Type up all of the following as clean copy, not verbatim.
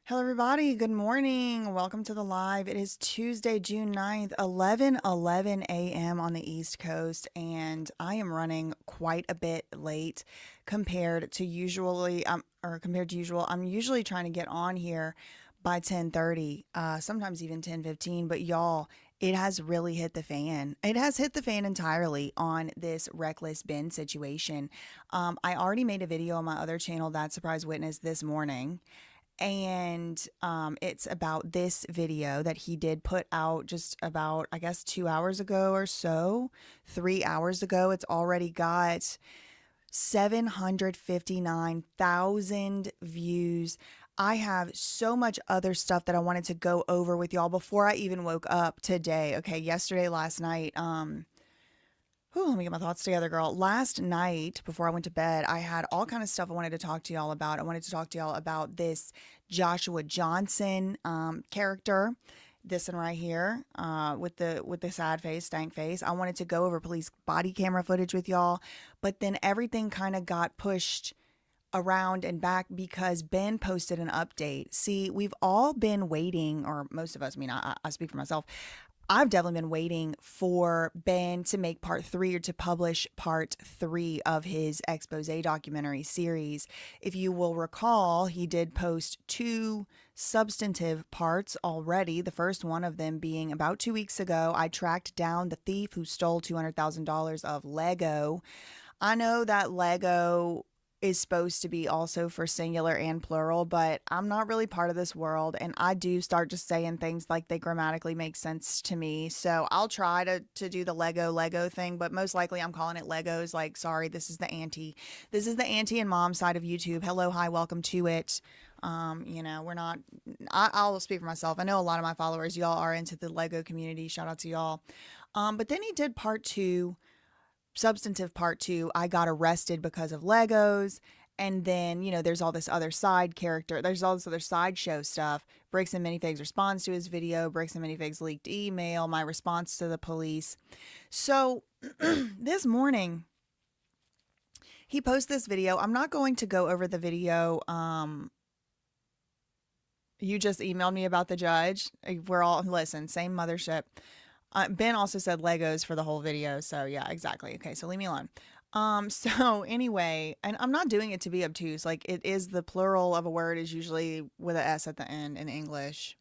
Hello, everybody. Good morning. Welcome to the live. It is Tuesday, June 9th, 11:11 a.m. on the East Coast, and I am running quite a bit late compared to usual. I'm usually trying to get on here by 10:30, sometimes even 10:15, but y'all, it has really hit the fan. It has hit the fan entirely on this reckless Ben situation. I already made a video on my other channel, That Surprise Witness, this morning, and it's about this video that he did put out just about, I guess, 2 hours ago or so, 3 hours ago. It's already got 759,000 views. I have so much other stuff that I wanted to go over with y'all before I even woke up today. Okay, yesterday, last night, let me get my thoughts together, girl. Last night, before I went to bed, I had all kind of stuff I wanted to talk to y'all about. I wanted to talk to y'all about this Joshua Johnson character, this one right here, with the sad face, stank face. I wanted to go over police body camera footage with y'all, but then everything kind of got pushed around and back because Ben posted an update. See, we've all been waiting, or most of us, I mean, I speak for myself. I've definitely been waiting for Ben to make part 3 or to publish part 3 of his expose documentary series. If you will recall, he did post 2 substantive parts already. The first one of them being about 2 weeks ago. I tracked down the thief who stole $200,000 of Lego. I know that Lego is supposed to be also for singular and plural, but I'm not really part of this world, and I do start just saying things like they grammatically make sense to me. So I'll try to do the Lego thing, but most likely I'm calling it Legos. Like, sorry, this is the auntie and mom side of YouTube. Hello, hi, welcome to it. We're not, I'll speak for myself. I know a lot of my followers, y'all are into the Lego community. Shout out to y'all. But then he did part 2, substantive part 2. I got arrested because of Legos. And then, there's all this other side character. There's all this other sideshow stuff. Bricks and Minifigs responds to his video. Bricks and Minifigs leaked email. My response to the police. So this morning, he posted this video. I'm not going to go over the video. You just emailed me about the judge. We're all, listen, same mothership. Ben also said Legos for the whole video. So yeah, exactly. Okay, so leave me alone. So anyway, and I'm not doing it to be obtuse. Like, it is, the plural of a word is usually with a S at the end in English.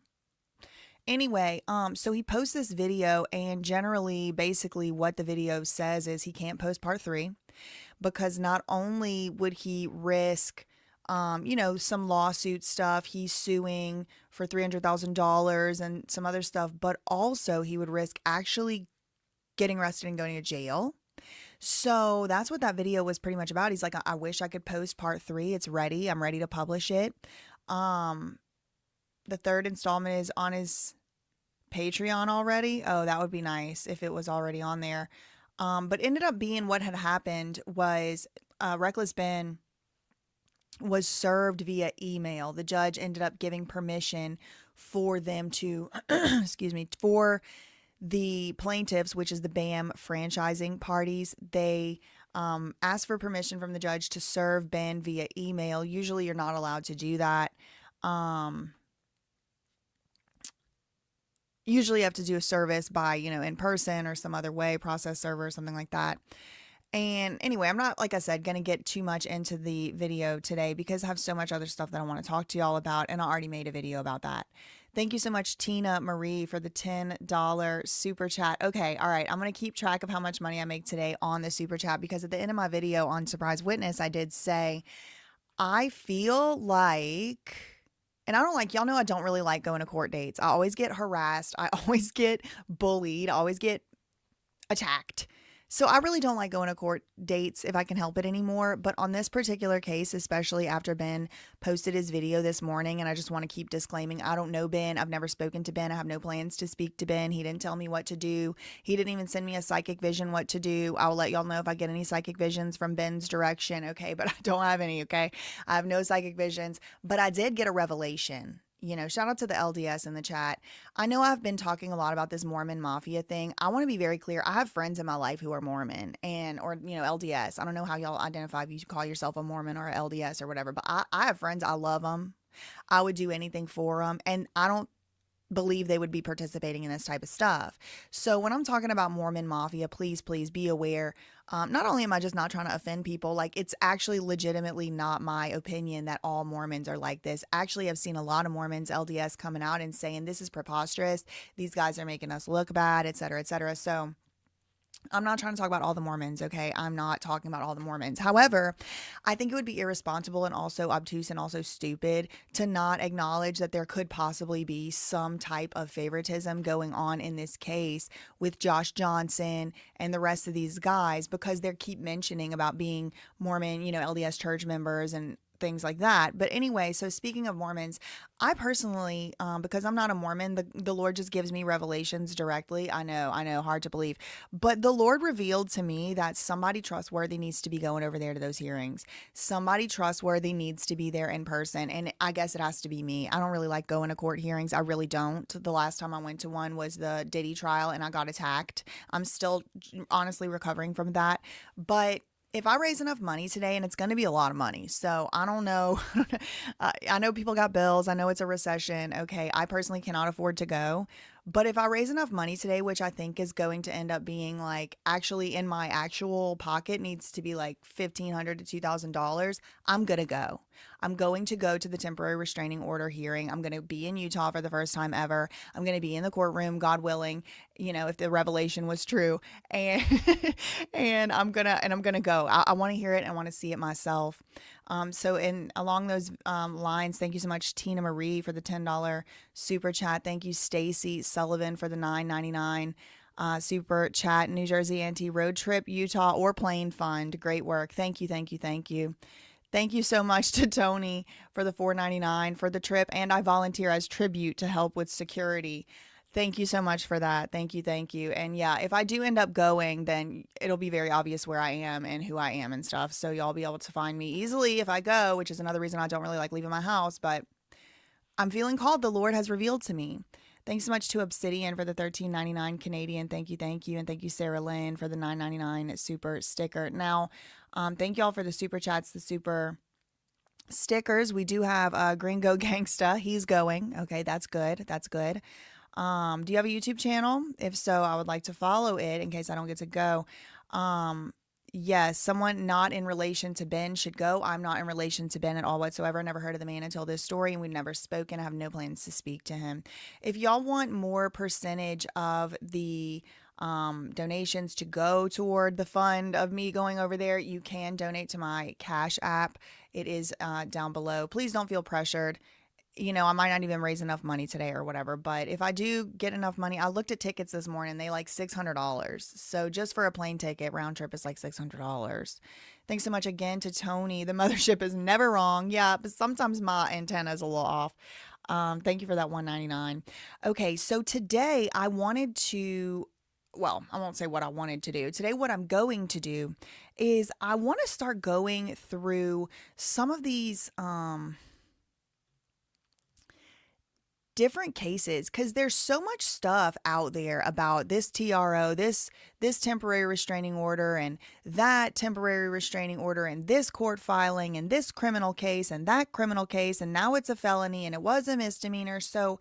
Anyway, so he posts this video, and generally, basically what the video says is he can't post part 3 because not only would he risk some lawsuit stuff. He's suing for $300,000 and some other stuff, but also he would risk actually getting arrested and going to jail. So that's what that video was pretty much about. He's like, I wish I could post part 3. It's ready. I'm ready to publish it. The 3rd installment is on his Patreon already. Oh, that would be nice if it was already on there. But ended up being, what had happened was Reckless Ben was served via email. The judge ended up giving permission for them to, for the plaintiffs, which is the BAM franchising parties. They asked for permission from the judge to serve Ben via email. Usually you're not allowed to do that. Usually you have to do a service by, in person or some other way, process server or something like that. And anyway, I'm not, like I said, going to get too much into the video today because I have so much other stuff that I want to talk to y'all about, and I already made a video about that. Thank you so much, Tina Marie, for the $10 super chat. Okay, all right, I'm going to keep track of how much money I make today on the super chat because at the end of my video on Surprise Witness, I did say, I feel like, and I don't like, y'all know I don't really like going to court dates. I always get harassed. I always get bullied. I always get attacked. So I really don't like going to court dates if I can help it anymore. But on this particular case, especially after Ben posted his video this morning, and I just want to keep disclaiming, I don't know Ben. I've never spoken to Ben. I have no plans to speak to Ben. He didn't tell me what to do. He didn't even send me a psychic vision what to do. I will let y'all know if I get any psychic visions from Ben's direction, okay? But I don't have any, okay? I have no psychic visions. But I did get a revelation. Shout out to the LDS in the chat. I know I've been talking a lot about this Mormon mafia thing. I want to be very clear. I have friends in my life who are Mormon or LDS. I don't know how y'all identify if you call yourself a Mormon or a LDS or whatever, but I have friends. I love them. I would do anything for them. And I don't believe they would be participating in this type of stuff. So when I'm talking about Mormon mafia, please, please be aware. Not only am I just not trying to offend people, like it's actually legitimately not my opinion that all Mormons are like this. Actually, I've seen a lot of Mormons, LDS, coming out and saying this is preposterous. These guys are making us look bad, et cetera, et cetera. So I'm not trying to talk about all the Mormons, okay? I'm not talking about all the Mormons. However, I think it would be irresponsible and also obtuse and also stupid to not acknowledge that there could possibly be some type of favoritism going on in this case with Josh Johnson and the rest of these guys, because they keep mentioning about being Mormon, LDS church members and things like that. But anyway, so speaking of Mormons, I personally, because I'm not a Mormon, the Lord just gives me revelations directly. I know, hard to believe. But the Lord revealed to me that somebody trustworthy needs to be going over there to those hearings. Somebody trustworthy needs to be there in person. And I guess it has to be me. I don't really like going to court hearings. I really don't. The last time I went to one was the Diddy trial and I got attacked. I'm still honestly recovering from that. But if I raise enough money today, and it's going to be a lot of money, so I don't know. I know people got bills. I know it's a recession. Okay, I personally cannot afford to go. But if I raise enough money today, which I think is going to end up being like actually in my actual pocket needs to be like $1,500 to $2,000, I'm going to go. I'm going to go to the temporary restraining order hearing. I'm going to be in Utah for the first time ever. I'm going to be in the courtroom, God willing, if the revelation was true. And I'm gonna go. I want to hear it and I want to see it myself. So in along those lines, thank you so much, Tina Marie, for the $10 super chat. Thank you, Stacy Sullivan, for the $9.99 super chat. New Jersey Anti Road Trip, Utah, or Plane Fund. Great work. Thank you, thank you, thank you. Thank you so much to Tony for the $4.99 for the trip, and I volunteer as tribute to help with security. Thank you so much for that. Thank you, thank you. And yeah, if I do end up going, then it'll be very obvious where I am and who I am and stuff. So y'all be able to find me easily if I go, which is another reason I don't really like leaving my house. But I'm feeling called. The Lord has revealed to me. Thanks so much to Obsidian for the $13.99 Canadian. Thank you, thank you. And thank you, Sarah Lynn, for the $9.99 super sticker. Now, thank y'all for the super chats, the super stickers. We do have Gringo Gangsta. He's going. Okay, that's good. That's good. Do you have a YouTube channel? If so, I would like to follow it in case I don't get to go. Yes, someone not in relation to Ben should go. I'm not in relation to Ben at all whatsoever. I never heard of the man until this story, and we've never spoken. I have no plans to speak to him. If y'all want more percentage of the donations to go toward the fund of me going over there, you can donate to my Cash App. It is down below. Please don't feel pressured. I might not even raise enough money today or whatever, but if I do get enough money, I looked at tickets this morning, they like $600. So just for a plane ticket, round trip is like $600. Thanks so much again to Tony. The mothership is never wrong. Yeah, but sometimes my antenna is a little off. Thank you for that $199. Okay, so today I wanted to, well, I won't say what I wanted to do. Today, what I'm going to do is I want to start going through some of these, different cases, because there's so much stuff out there about this TRO, this temporary restraining order, and that temporary restraining order, and this court filing, and this criminal case, and that criminal case, and now it's a felony, and it was a misdemeanor. So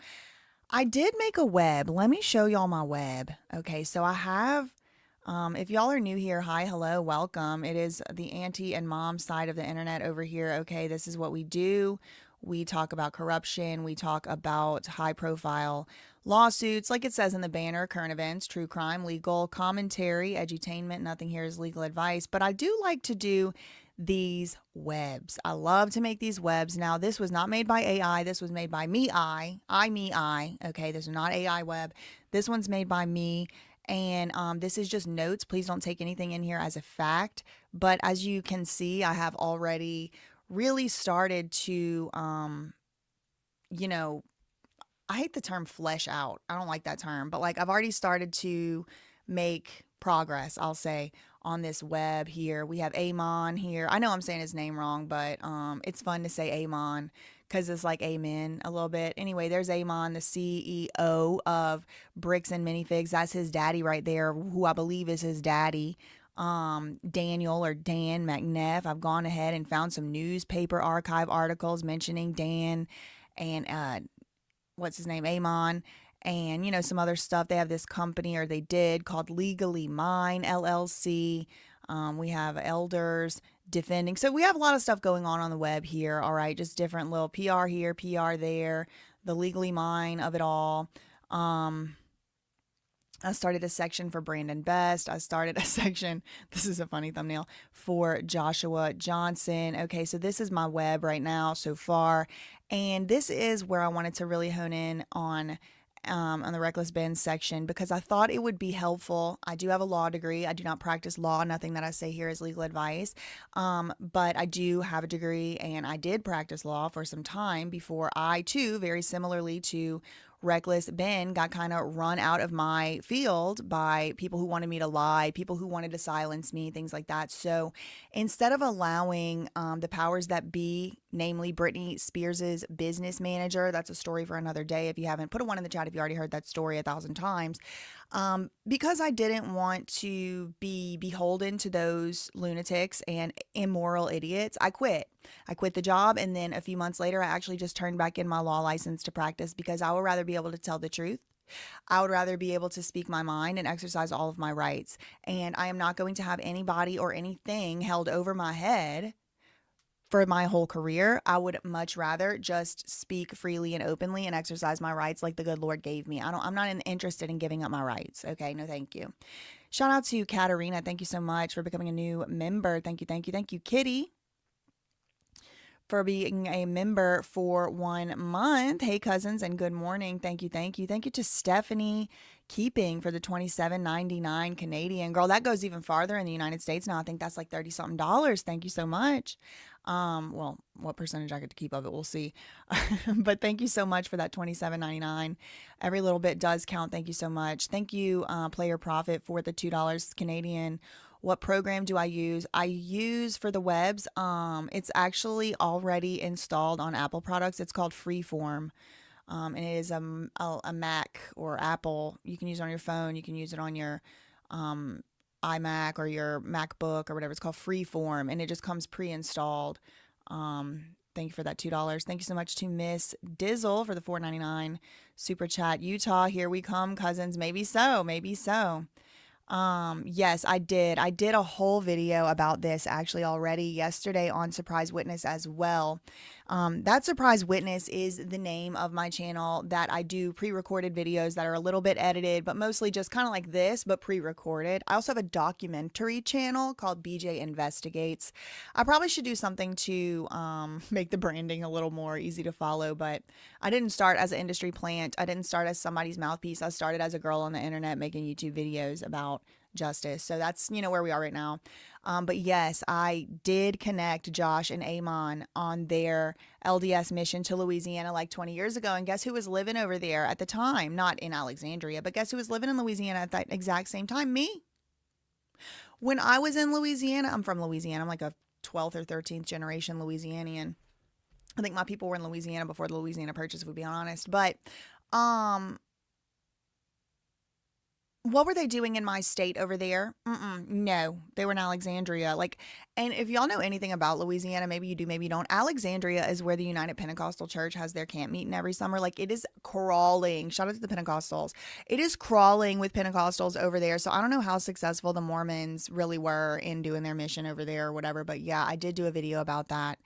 I did make a web. Let me show y'all my web. Okay, so I have, if y'all are new here, hi, hello, welcome. It is the auntie and mom side of the internet over here. Okay, this is what we do. We talk about corruption. We talk about high profile lawsuits, like it says in the banner, current events, true crime, legal, commentary, edutainment. Nothing here is legal advice, but I do like to do these webs. I love to make these webs. Now, this was not made by AI. This was made by me, I. Okay, this is not AI web. This one's made by me. And this is just notes. Please don't take anything in here as a fact. But as you can see, I have already really started to, I hate the term flesh out. I don't like that term, but like I've already started to make progress, I'll say, on this web here. We have Amon here. I know I'm saying his name wrong, but it's fun to say Amon because it's like amen a little bit. Anyway, there's Amon, the CEO of Bricks and Minifigs. That's his daddy right there, who I believe is his daddy. Daniel or Dan McNeff. I've gone ahead and found some newspaper archive articles mentioning Dan and what's his name, Amon, and some other stuff. They have this company, or they did, called Legally Mine LLC. We have elders defending. So we have a lot of stuff going on the web here. All right, just different little PR here, PR there, the Legally Mine of it all. I started a section for Brandon Best. I started a section, this is a funny thumbnail, for Joshua Johnson. Okay, so this is my web right now so far. And this is where I wanted to really hone in on the Reckless Ben section, because I thought it would be helpful. I do have a law degree. I do not practice law. Nothing that I say here is legal advice. But I do have a degree, and I did practice law for some time before I, too, very similarly to Reckless Ben, got kind of run out of my field by people who wanted me to lie, people who wanted to silence me, things like that. So instead of allowing the powers that be, namely Britney Spears's business manager, that's a story for another day if you haven't, put a one in the chat if you already heard that story 1,000 times. Because I didn't want to be beholden to those lunatics and immoral idiots, I quit. I quit the job, and then a few months later, I actually just turned back in my law license to practice, because I would rather be able to tell the truth. I would rather be able to speak my mind and exercise all of my rights. And I am not going to have anybody or anything held over my head for my whole career. I would much rather just speak freely and openly and exercise my rights like the good Lord gave me. I'm not interested in giving up my rights. Okay, no thank you. Shout out to Katarina. Thank you so much for becoming a new member. Thank you, thank you, thank you. Kitty, for being a member for 1 month. Hey, cousins, and good morning. Thank you, thank you. Thank you to Stephanie Keeping for the $27.99 Canadian. Girl, that goes even farther in the United States now. I think that's like $30-something. Thank you so much. Well, what percentage I get to keep of it, we'll see. But thank you so much for that $27.99. Every little bit does count. Thank you so much. Thank you, Player Profit, for the $2 Canadian. What program do I use? I use for the webs. It's actually already installed on Apple products. It's called Freeform. And it is a Mac or Apple. You can use it on your phone. You can use it on your iMac or your MacBook or whatever. It's called Freeform, and it just comes pre-installed. Thank you for that $2. Thank you so much to Miss Dizzle for the $4.99 super chat. Utah, here we come, cousins. Maybe so. Maybe so. Yes, I did. I did a whole video about this actually already yesterday on Surprise Witness as well. That Surprise Witness is the name of my channel that I do pre-recorded videos that are a little bit edited, but mostly just kind of like this, but pre-recorded. I also have a documentary channel called BJ Investigates. I probably should do something to make the branding a little more easy to follow, but I didn't start as an industry plant. I didn't start as somebody's mouthpiece. I started as a girl on the internet making YouTube videos about justice. So that's, where we are right now. But yes, I did connect Josh and Amon on their LDS mission to Louisiana like 20 years ago. And guess who was living over there at the time? Not in Alexandria, but guess who was living in Louisiana at that exact same time? Me. When I was in Louisiana, I'm from Louisiana. I'm like a 12th or 13th generation Louisianian. I think my people were in Louisiana before the Louisiana Purchase, if we be honest. But, what were they doing in my state over there? No, they were in Alexandria. And if y'all know anything about Louisiana, maybe you do, maybe you don't. Alexandria is where the United Pentecostal Church has their camp meeting every summer. It is crawling. Shout out to the Pentecostals. It is crawling with Pentecostals over there. So I don't know how successful the Mormons really were in doing their mission over there or whatever. But yeah, I did do a video about that.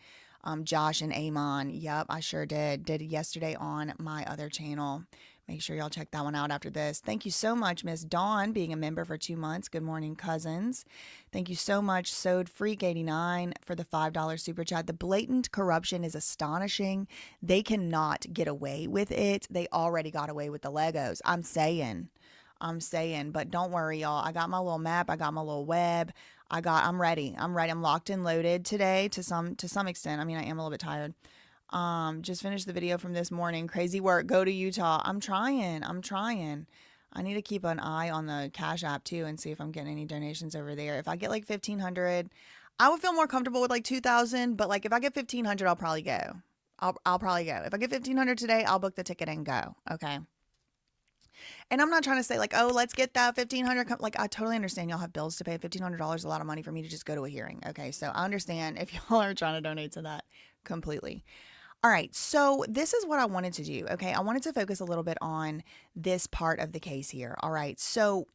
Josh and Amon. Yep, I sure did. Did it yesterday on my other channel. Make sure y'all check that one out after this. Thank you so much, Miss Dawn, being a member for 2 months. Good morning, cousins. Thank you so much, Sewed Freak 89 for the $5 super chat. The blatant corruption is astonishing. They cannot get away with it. They already got away with the Legos. I'm saying, but don't worry, y'all. I got my little map. I got my little web. I'm ready. I'm locked and loaded today to some extent. I mean, I am a little bit tired. Just finished the video from this morning. Crazy work. Go to Utah. I'm trying. I need to keep an eye on the Cash App too and see if I'm getting any donations over there. If I get like 1,500, I would feel more comfortable with like 2,000, but like if I get 1,500, I'll probably go. I'll probably go. If I get 1,500 today, I'll book the ticket and go. Okay. And I'm not trying to say like, oh, let's get that 1,500. Like, I totally understand y'all have bills to pay. $1,500 is a lot of money for me to just go to a hearing. Okay, so I understand if y'all are trying to donate to that completely. All right, so this is what I wanted to do. Okay, I wanted to focus a little bit on this part of the case here. All right, so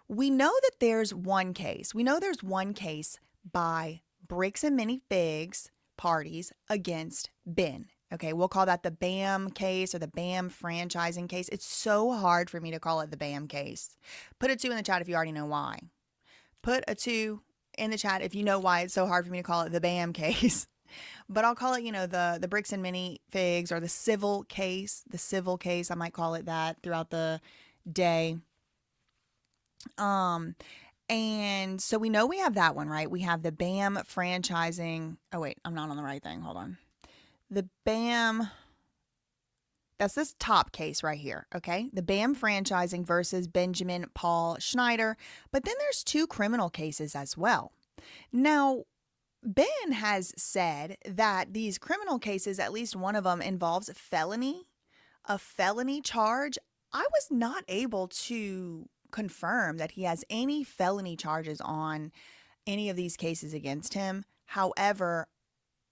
we know that there's one case. We know there's one case by Bricks and Minifigs parties against Ben. Okay, we'll call that the BAM case or the BAM franchising case. It's so hard for me to call it the BAM case. Put a 2 in the chat if you already know why. Put a 2 in the chat if you know why it's so hard for me to call it the BAM case. But I'll call it, the Bricks and Minifigs or the civil case. The civil case, I might call it that throughout the day. And so we know we have that one, right? We have the BAM franchising. Oh, wait, I'm not on the right thing. Hold on. The BAM, that's this top case right here, okay? The BAM franchising versus Benjamin Paul Schneider. But then there's 2 criminal cases as well. Now, Ben has said that these criminal cases, at least one of them involves a felony charge. I was not able to confirm that he has any felony charges on any of these cases against him. However,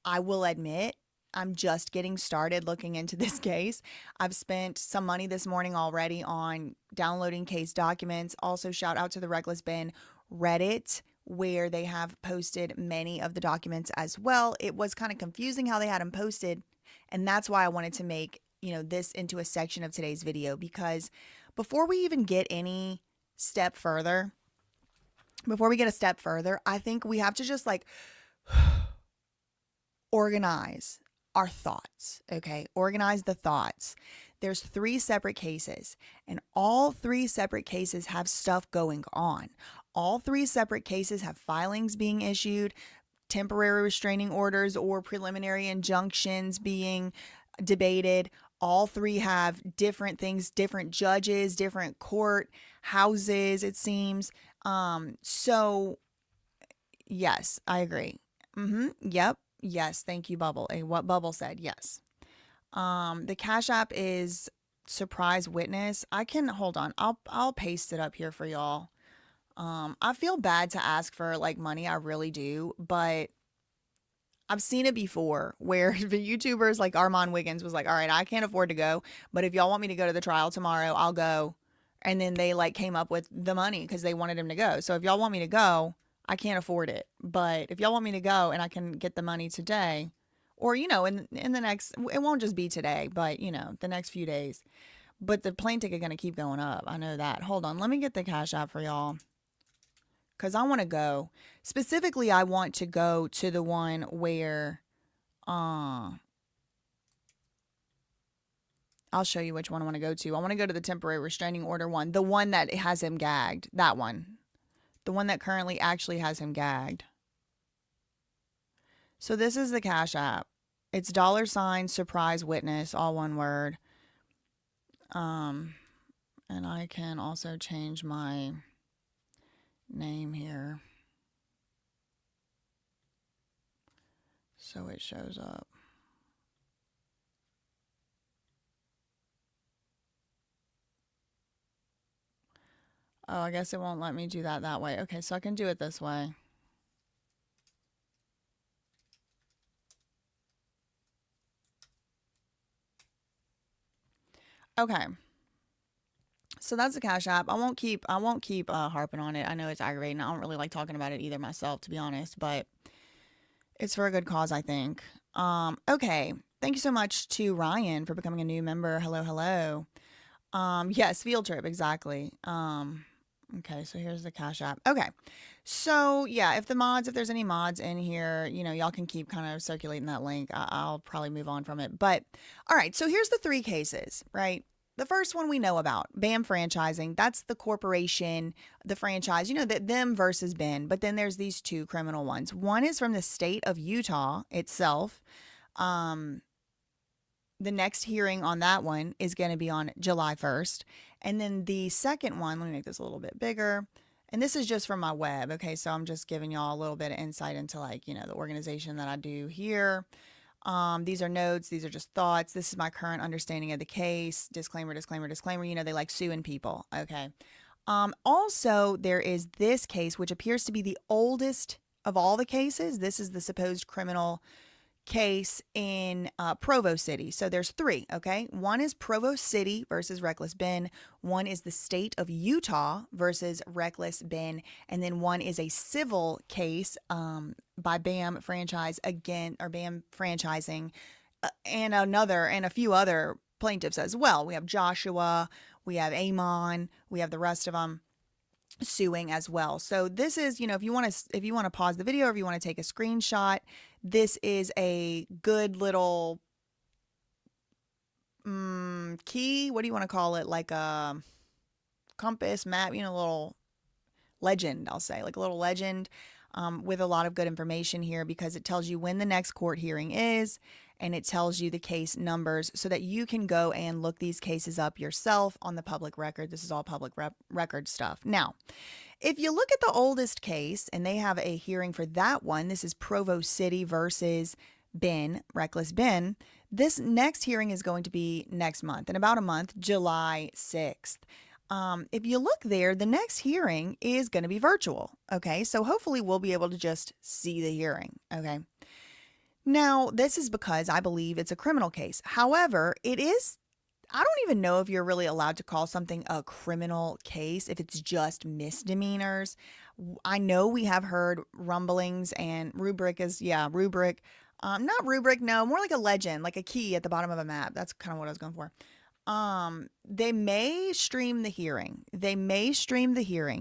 I will admit, I'm just getting started looking into this case. I've spent some money this morning already on downloading case documents. Also, shout out to the Reckless Ben Reddit, where they have posted many of the documents as well. It was kind of confusing how they had them posted, and that's why I wanted to make, this into a section of today's video, because before we even get any step further, I think we have to just like organize our thoughts, okay? Organize the thoughts. There's 3 separate cases, and all 3 separate cases have stuff going on. All 3 separate cases have filings being issued, temporary restraining orders or preliminary injunctions being debated. All 3 have different things, different judges, different court houses, it seems. So yes, I agree. Yep. Yes. Thank you, Bubble. What Bubble said. Yes. The Cash App is Surprise Witness. I can hold on. I'll paste it up here for y'all. I feel bad to ask for like money. I really do, but I've seen it before where the YouTubers like Armand Wiggins was like, all right, I can't afford to go, but if y'all want me to go to the trial tomorrow, I'll go. And then they like came up with the money because they wanted him to go. So if y'all want me to go, I can't afford it. But if y'all want me to go and I can get the money today, or, in the next, it won't just be today, but, the next few days. But the plane ticket going to keep going up. I know that. Hold on. Let me get the Cash App for y'all, because I want to go. Specifically, I want to go to the one where, I'll show you which one I want to go to. I want to go to the temporary restraining order one. The one that has him gagged. That one. The one that currently actually has him gagged. So this is the Cash App. It's $ Surprise Witness, all one word. And I can also change my name here so it shows up. Oh, I guess it won't let me do that way. Okay, so I can do it this way. Okay. So that's the Cash App. I won't keep harping on it. I know it's aggravating. I don't really like talking about it either myself, to be honest, but it's for a good cause, I think. Okay. Thank you so much to Ryan for becoming a new member. Hello, hello. Yes, field trip, exactly. Okay, so here's the Cash App. Okay. So yeah, if there's any mods in here, y'all can keep kind of circulating that link. I'll probably move on from it. But all right, so here's the 3 cases, right? The first one we know about, BAM franchising. That's the corporation, the franchise, them versus Ben. But then there's these 2 criminal ones. One is from the state of Utah itself. The next hearing on that one is going to be on July 1st. And then the second one, let me make this a little bit bigger. And this is just from my web. Okay, so I'm just giving y'all a little bit of insight into the organization that I do here. These are notes. These are just thoughts. This is my current understanding of the case. Disclaimer, disclaimer, disclaimer. You know, they like suing people. Okay. Also, there is this case, which appears to be the oldest of all the cases. This is the supposed criminal case in Provo City. So there's three, okay? One is Provo City versus Reckless Ben. One is the state of Utah versus Reckless Ben. And then one is a civil case by BAM franchise again, or BAM franchising, and a few other plaintiffs as well. We have Joshua, we have Amon, we have the rest of them suing as well. So this is, if you want to pause the video, or if you want to take a screenshot, this is a good little key. What do you want to call it? Like a compass map, a little legend, I'll say, like a little legend with a lot of good information here, because it tells you when the next court hearing is, and it tells you the case numbers so that you can go and look these cases up yourself on the public record. This is all public record stuff. Now, if you look at the oldest case, and they have a hearing for that one, this is Provo City versus Ben, Reckless Ben. This next hearing is going to be next month, in about a month, July 6th. If you look there, the next hearing is going to be virtual. Okay, so hopefully we'll be able to just see the hearing. Okay. Now, this is because I believe it's a criminal case. However, I don't even know if you're really allowed to call something a criminal case if it's just misdemeanors. I know we have heard rumblings, and rubric. Not rubric, no, more like a legend, like a key at the bottom of a map. That's kind of what I was going for. They may stream the hearing.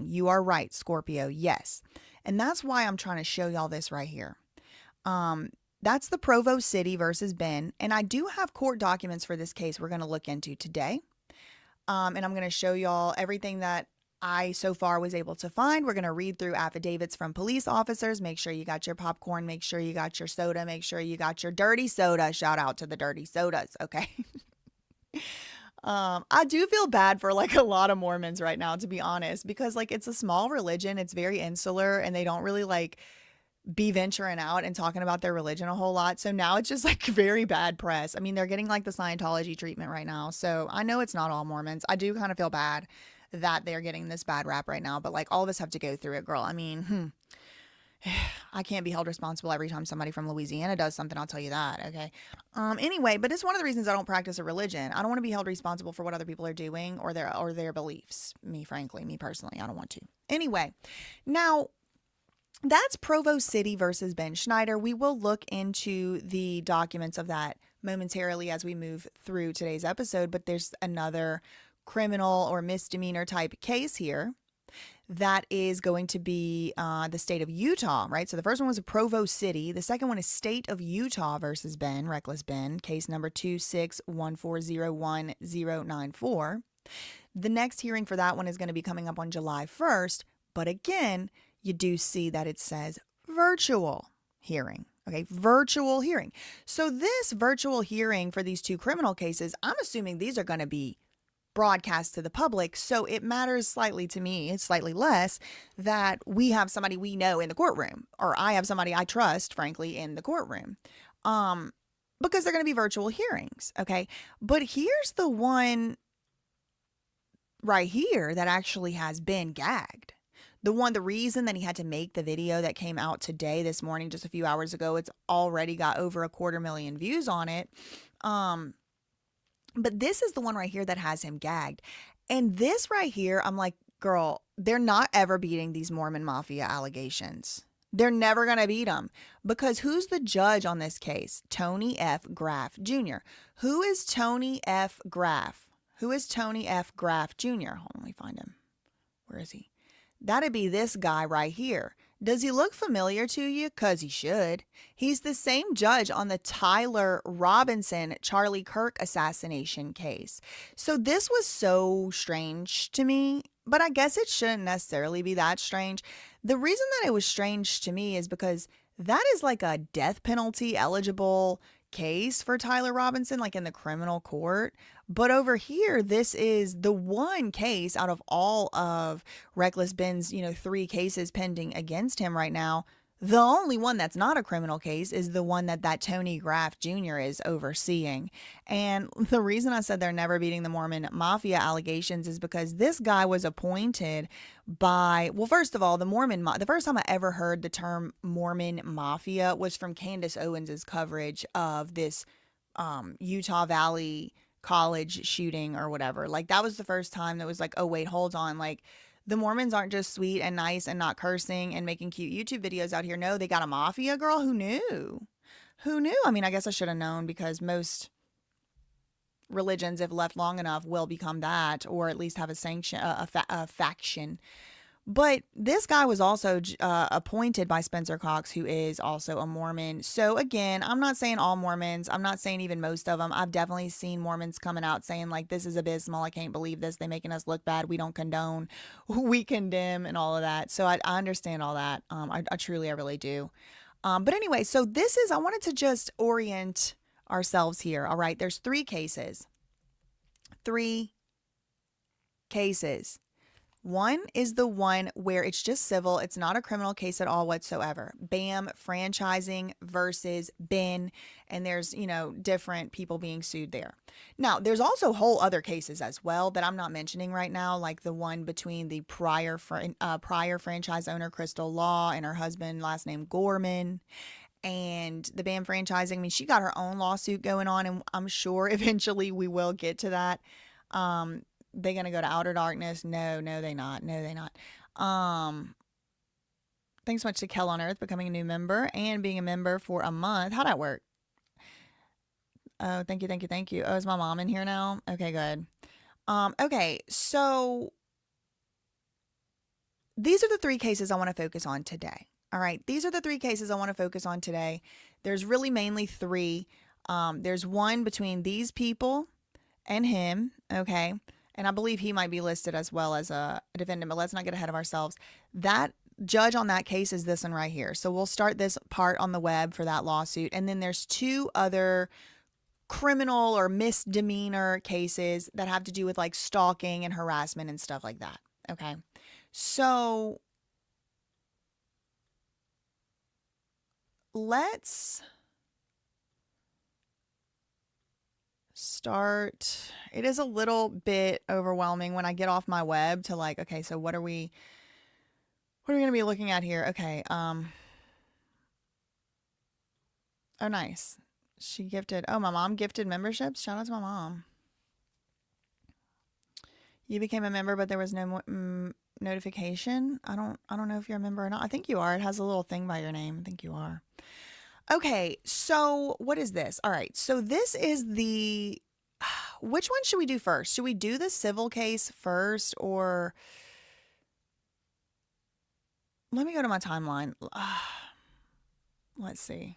You are right, Scorpio. Yes. And that's why I'm trying to show y'all this right here. That's the Provo City versus Ben. And I do have court documents for this case we're going to look into today. And I'm going to show y'all everything that I so far was able to find. We're going to read through affidavits from police officers. Make sure you got your popcorn. Make sure you got your soda. Make sure you got your dirty soda. Shout out to the dirty sodas. Okay. I do feel bad for like a lot of Mormons right now, to be honest, because like it's a small religion. It's very insular, and they don't really like be venturing out and talking about their religion a whole lot. So now it's just like very bad press. I mean, they're getting like the Scientology treatment right now. So I know it's not all Mormons. I do kind of feel bad that they're getting this bad rap right now, but like all of us have to go through it, girl. I mean, I can't be held responsible every time somebody from Louisiana does something. I'll tell you that. Okay. Anyway, but it's one of the reasons I don't practice a religion. I don't want to be held responsible for what other people are doing or their beliefs. Me personally, I don't want to. Anyway, now that's Provo City versus Ben Schneider. We will look into the documents of that momentarily as we move through today's episode, but there's another criminal or misdemeanor type case here that is going to be the state of Utah, right? So the first one was a Provo City. The second one is state of Utah versus Ben, Reckless Ben, case number 261401094. The next hearing for that one is going to be coming up on July 1st. But again, you do see that it says virtual hearing. Okay, virtual hearing. So this virtual hearing for these two criminal cases, I'm assuming these are going to be broadcast to the public. So it matters slightly to me, it's slightly less, that we have somebody we know in the courtroom, or I have somebody I trust, frankly, in the courtroom. Because they're going to be virtual hearings. Okay. But here's the one right here that actually has been gagged. The reason that he had to make the video that came out today, this morning, just a few hours ago, it's already got over 250,000 views on it. But this is the one right here that has him gagged. And this right here, I'm like, girl, they're not ever beating these Mormon Mafia allegations. They're never going to beat them, because who's the judge on this case? Tony F. Graff Jr. Who is Tony F. Graff? Who is Tony F. Graff Jr.? Hold on, let me find him. Where is he? That'd be this guy right here. Does he look familiar to you? 'Cause he should. He's the same judge on the Tyler Robinson, Charlie Kirk assassination case. So this was so strange to me, but I guess it shouldn't necessarily be that strange. The reason that it was strange to me is because that is like a death penalty eligible case for Tyler Robinson, like in the criminal court. But over here, this is the one case out of all of Reckless Ben's, 3 cases pending against him right now, The only one that's not a criminal case is the one that Tony Graff Jr. is overseeing. And the reason I said they're never beating the Mormon Mafia allegations is because this guy was appointed by, well, first of all, the first time I ever heard the term Mormon Mafia was from Candace Owens's coverage of this Utah Valley college shooting or whatever. Like, that was the first time that was like, oh, wait, hold on. Like, the Mormons aren't just sweet and nice and not cursing and making cute YouTube videos out here. No, they got a mafia, girl. Who knew? Who knew? I mean, I guess I should have known, because most religions, if left long enough, will become that, or at least have a sanction, a faction. But this guy was also appointed by Spencer Cox, who is also a Mormon. So again, I'm not saying all Mormons. I'm not saying even most of them. I've definitely seen Mormons coming out saying like, this is abysmal. I can't believe this. They're making us look bad. We don't condone. We condemn and all of that. So I understand all that. I really do. But anyway, so I wanted to just orient ourselves here. All right. There's three cases. One is the one where it's just civil. It's not a criminal case at all whatsoever. BAM franchising versus Ben. And there's, different people being sued there. Now, there's also whole other cases as well that I'm not mentioning right now, like the one between the prior franchise owner, Crystal Law, and her husband, last name Gorman. And the BAM franchising, I mean, she got her own lawsuit going on, and I'm sure eventually we will get to that. They gonna go to outer darkness? No, they not. Thanks so much to Kel on Earth becoming a new member and being a member for a month. How'd that work? Oh, thank you. Oh, is my mom in here now? Okay, good. Okay, so these are the three cases I want to focus on today. All right, these are the three cases I want to focus on today. There's really mainly three. There's one between these people and him, okay? And I believe he might be listed as well as a defendant, but let's not get ahead of ourselves. That judge on that case is this one right here. So we'll start this part on the web for that lawsuit. And then there's two other criminal or misdemeanor cases that have to do with like stalking and harassment and stuff like that. Okay. So let's start. It is a little bit overwhelming when I get off my web to like, okay, so what are we going to be looking at here? Okay. Oh, nice. My mom gifted memberships. Shout out to my mom. You became a member, but there was no notification. I don't know if you're a member or not. I think you are. It has a little thing by your name. I think you are. Okay, so what is this? All right, so this is which one should we do first? Should we do the civil case first, or let me go to my timeline. Let's see.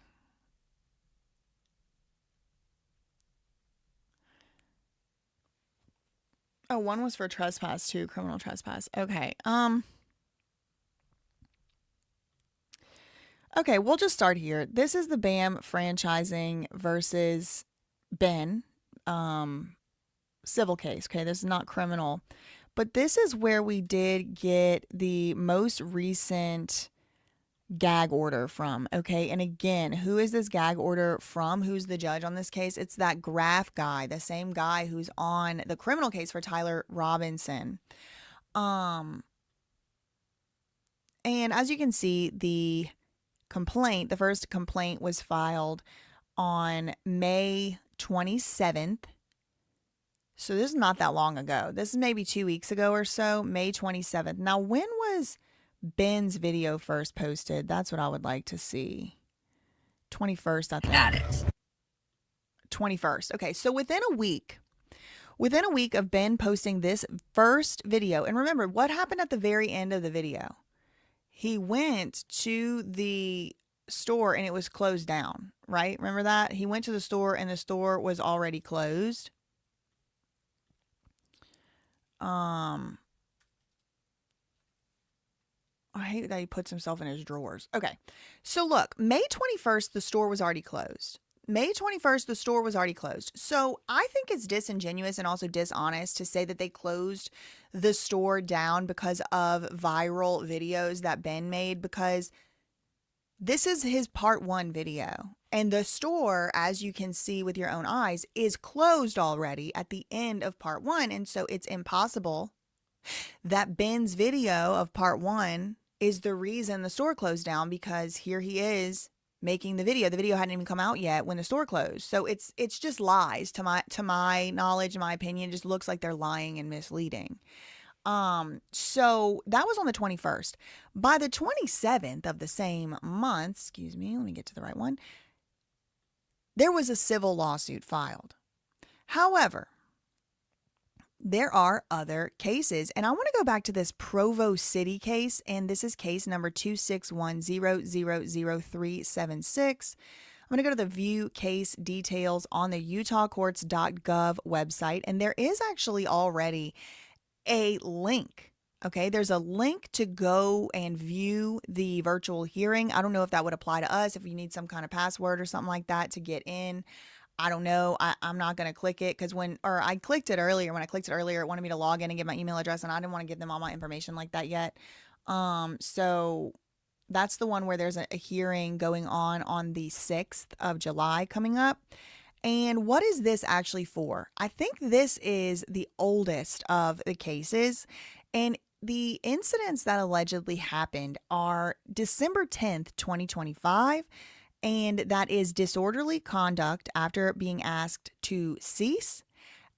Oh, one was for trespass too, criminal trespass. Okay. Okay, we'll just start here. This is the BAM franchising versus Ben civil case. Okay, this is not criminal. But this is where we did get the most recent gag order from. Okay, and again, who is this gag order from? Who's the judge on this case? It's that Graff guy, the same guy who's on the criminal case for Tyler Robinson. And as you can see, the first complaint was filed on May 27th. So this is not that long ago. This is maybe 2 weeks ago or so, May 27th. Now, when was Ben's video first posted? That's what I would like to see. 21st, I think. Got it. 21st. Okay, so within a week of Ben posting this first video, and remember, what happened at the very end of the video? He went to the store and it was closed down, right? Remember that? He went to the store and the store was already closed. I hate that he puts himself in his drawers. Okay. So look, May 21st, the store was already closed. So I think it's disingenuous and also dishonest to say that they closed the store down because of viral videos that Ben made, because This is his part one video. And the store, as you can see with your own eyes, is closed already at the end of part one. And so it's impossible that Ben's video of part one is the reason the store closed down, because here he is making the video. The video hadn't even come out yet when the store closed. So it's just lies to my knowledge, my opinion. It just looks like they're lying and misleading. So that was on the 21st. By the 27th of the same month, excuse me, let me get to the right one. There was a civil lawsuit filed. However, there are other cases, and I want to go back to this Provo City case, and this is case number 261000376. I'm going to go to the view case details on the utahcourts.gov website, and there is actually already a link. Okay, there's a link to go and view the virtual hearing. I don't know if that would apply to us, if you need some kind of password or something like that to get in. I don't know. I'm not going to click it because I clicked it earlier. When I clicked it earlier, it wanted me to log in and give my email address, and I didn't want to give them all my information like that yet. So that's the one where there's a hearing going on the 6th of July coming up. And what is this actually for? I think this is the oldest of the cases, and the incidents that allegedly happened are December 10th, 2025. And that is disorderly conduct after being asked to cease,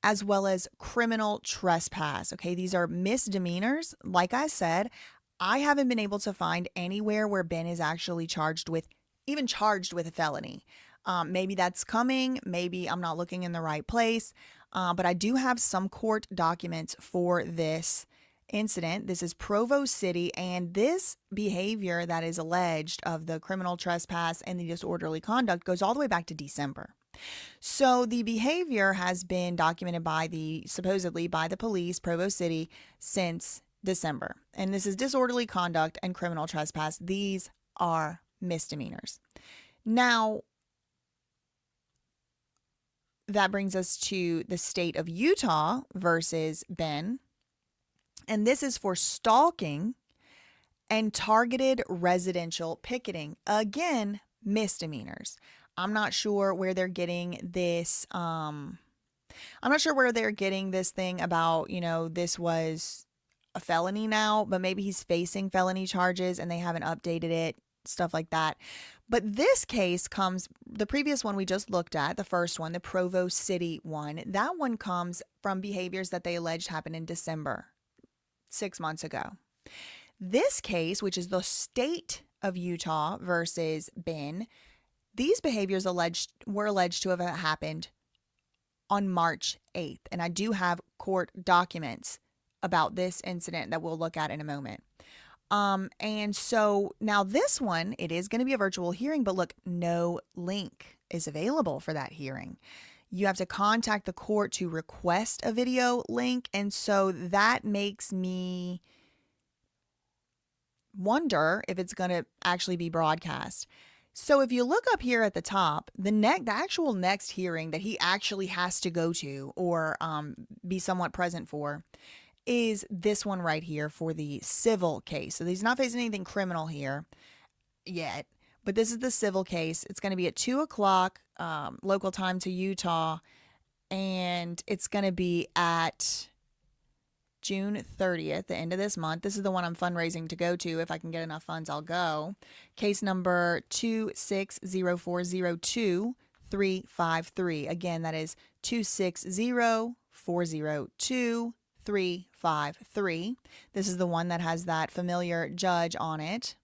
as well as criminal trespass. Okay, these are misdemeanors. Like I said, I haven't been able to find anywhere where Ben is actually charged with a felony. Maybe that's coming. Maybe I'm not looking in the right place. But I do have some court documents for this incident. This is Provo City, and this behavior that is alleged of the criminal trespass and the disorderly conduct goes all the way back to December. So the behavior has been documented supposedly by the police, Provo City, since December. And this is disorderly conduct and criminal trespass. These are misdemeanors. Now, that brings us to the state of Utah versus Ben. And this is for stalking and targeted residential picketing. Again, misdemeanors. I'm not sure where they're getting this. I'm not sure where they're getting this thing about, this was a felony now, but maybe he's facing felony charges and they haven't updated it, stuff like that. But this case the previous one we just looked at, the first one, the Provo City one, that one comes from behaviors that they alleged happened in December, 6 months ago. This case, which is the state of Utah versus Ben, these behaviors were alleged to have happened on March 8th. And I do have court documents about this incident that we'll look at in a moment. And so now this one, it is going to be a virtual hearing, but look, no link is available for that hearing. You have to contact the court to request a video link. And so that makes me wonder if it's going to actually be broadcast. So if you look up here at the top, the actual next hearing that he actually has to go to or be somewhat present for is this one right here for the civil case. So he's not facing anything criminal here yet, but this is the civil case. It's going to be at 2:00 local time to Utah, and it's going to be at June 30th, the end of this month. This is the one I'm fundraising to go to. If I can get enough funds, I'll go. Case number 260402353. Again, that is 260402353. This is the one that has that familiar judge on it.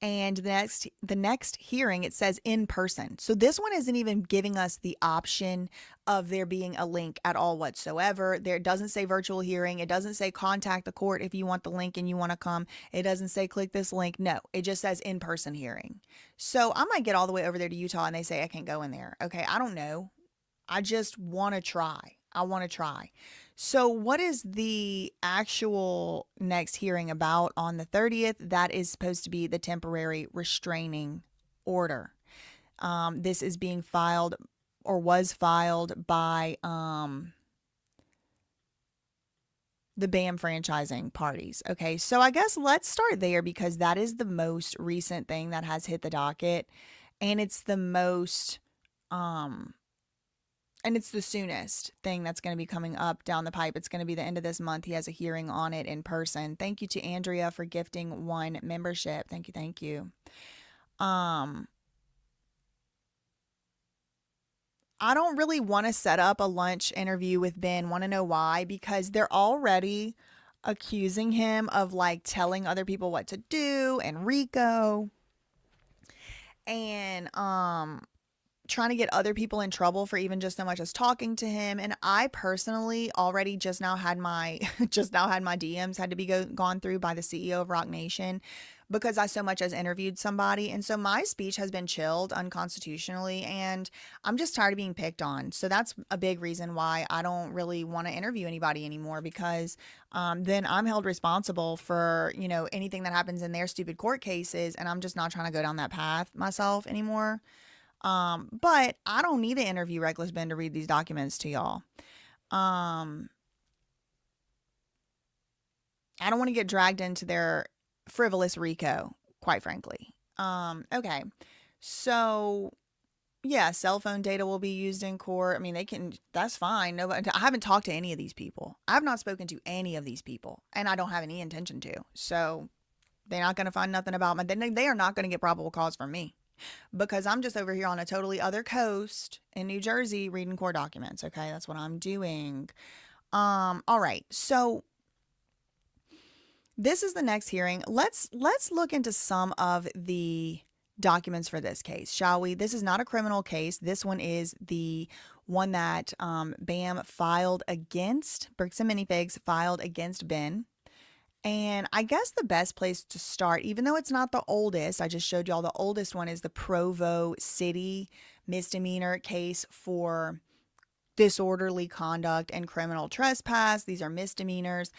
And the next hearing, it says in person. So this one isn't even giving us the option of there being a link at all whatsoever. There doesn't say virtual hearing. It doesn't say contact the court if you want the link and you want to come. It doesn't say click this link. No, it just says in-person hearing. So I might get all the way over there to Utah and they say I can't go in there. Okay, I don't know. I just want to try. I want to try. So what is the actual next hearing about on the 30th? That is supposed to be the temporary restraining order. This is being filed or was filed by the BAM franchising parties. Okay, so I guess let's start there because that is the most recent thing that has hit the docket, and it's the most and it's the soonest thing that's going to be coming up down the pipe. It's going to be the end of this month. He has a hearing on it in person. Thank you to Andrea for gifting 1 membership. Thank you, thank you. I don't really want to set up a lunch interview with Ben. Want to know why? Because they're already accusing him of like telling other people what to do and Rico and trying to get other people in trouble for even just so much as talking to him. And I personally already just now had my DMs had to be gone through by the CEO of Rock Nation because I so much as interviewed somebody. And so my speech has been chilled unconstitutionally, and I'm just tired of being picked on. So that's a big reason why I don't really want to interview anybody anymore, because then I'm held responsible for, anything that happens in their stupid court cases. And I'm just not trying to go down that path myself anymore. But I don't need to interview Reckless Ben to read these documents to y'all. I don't want to get dragged into their frivolous RICO, quite frankly. Okay. So yeah, cell phone data will be used in court. I mean, that's fine. Nobody, I haven't talked to any of these people. I've not spoken to any of these people, and I don't have any intention to. So they're not going to find nothing about they are not going to get probable cause from me, because I'm just over here on a totally other coast in New Jersey reading court documents. Okay, that's what I'm doing. All right. So this is the next hearing. Let's look into some of the documents for this case, shall we? This is not a criminal case. This one is the one that BAM filed against, Bricks and Minifigs filed against Ben. And I guess the best place to start, even though it's not the oldest, I just showed y'all the oldest one is the Provo City misdemeanor case for disorderly conduct and criminal trespass. These are misdemeanors.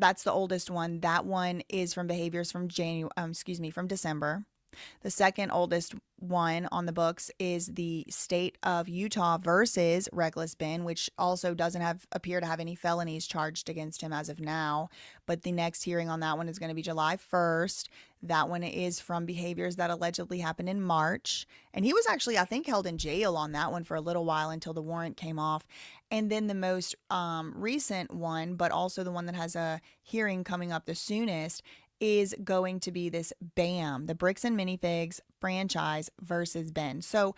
That's the oldest one. That one is from behaviors from from December. The second oldest one on the books is the state of Utah versus Reckless Ben, which also doesn't appear to have any felonies charged against him as of now. But the next hearing on that one is going to be July 1st. That one is from behaviors that allegedly happened in March. And he was actually, I think, held in jail on that one for a little while until the warrant came off. And then the most recent one, but also the one that has a hearing coming up the soonest, is going to be this BAM, the Bricks and Minifigs franchise versus Ben. So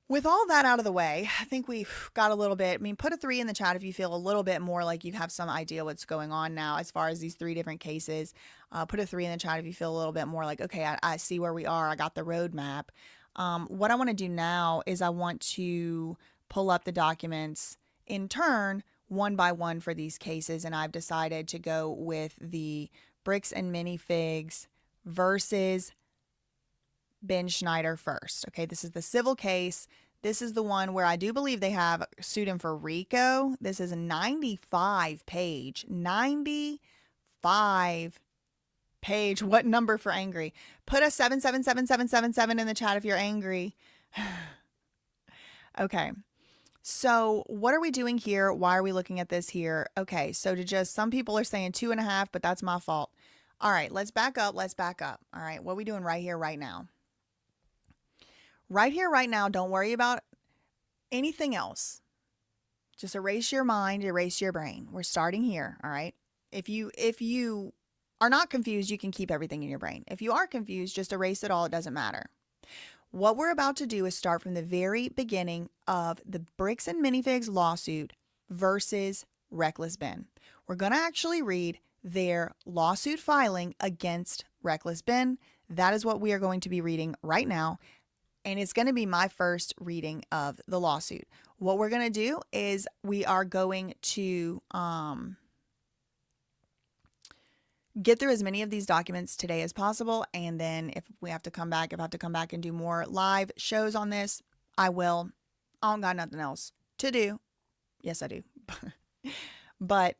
with all that out of the way, I think we've got a little bit, put a 3 in the chat if you feel a little bit more like you have some idea what's going on now as far as these 3 different cases. Put a 3 in the chat if you feel a little bit more like, okay, I see where we are. I got the roadmap. What I want to do now is I want to pull up the documents in turn, one by one for these cases. And I've decided to go with the Bricks and Minifigs versus Ben Schneider first. Okay, this is the civil case. This is the one where I do believe they have sued him for RICO. This is a 95 page. What number for angry? Put a 777777 in the chat if you're angry. Okay. So what are we doing here? Why are we looking at this here? Okay, so some people are saying 2.5, but that's my fault. All right, let's back up. All right, what are we doing right here, right now? Right here, right now, don't worry about anything else. Just erase your mind, erase your brain. We're starting here, all right? If you are not confused, you can keep everything in your brain. If you are confused, just erase it all. It doesn't matter. What we're about to do is start from the very beginning of the Bricks and Minifigs lawsuit versus Reckless Ben. We're going to actually read their lawsuit filing against Reckless Ben. That is what we are going to be reading right now. And it's going to be my first reading of the lawsuit. What we're going to do is we are going to get through as many of these documents today as possible. And then if I have to come back and do more live shows on this, I will. I don't got nothing else to do. Yes, I do. But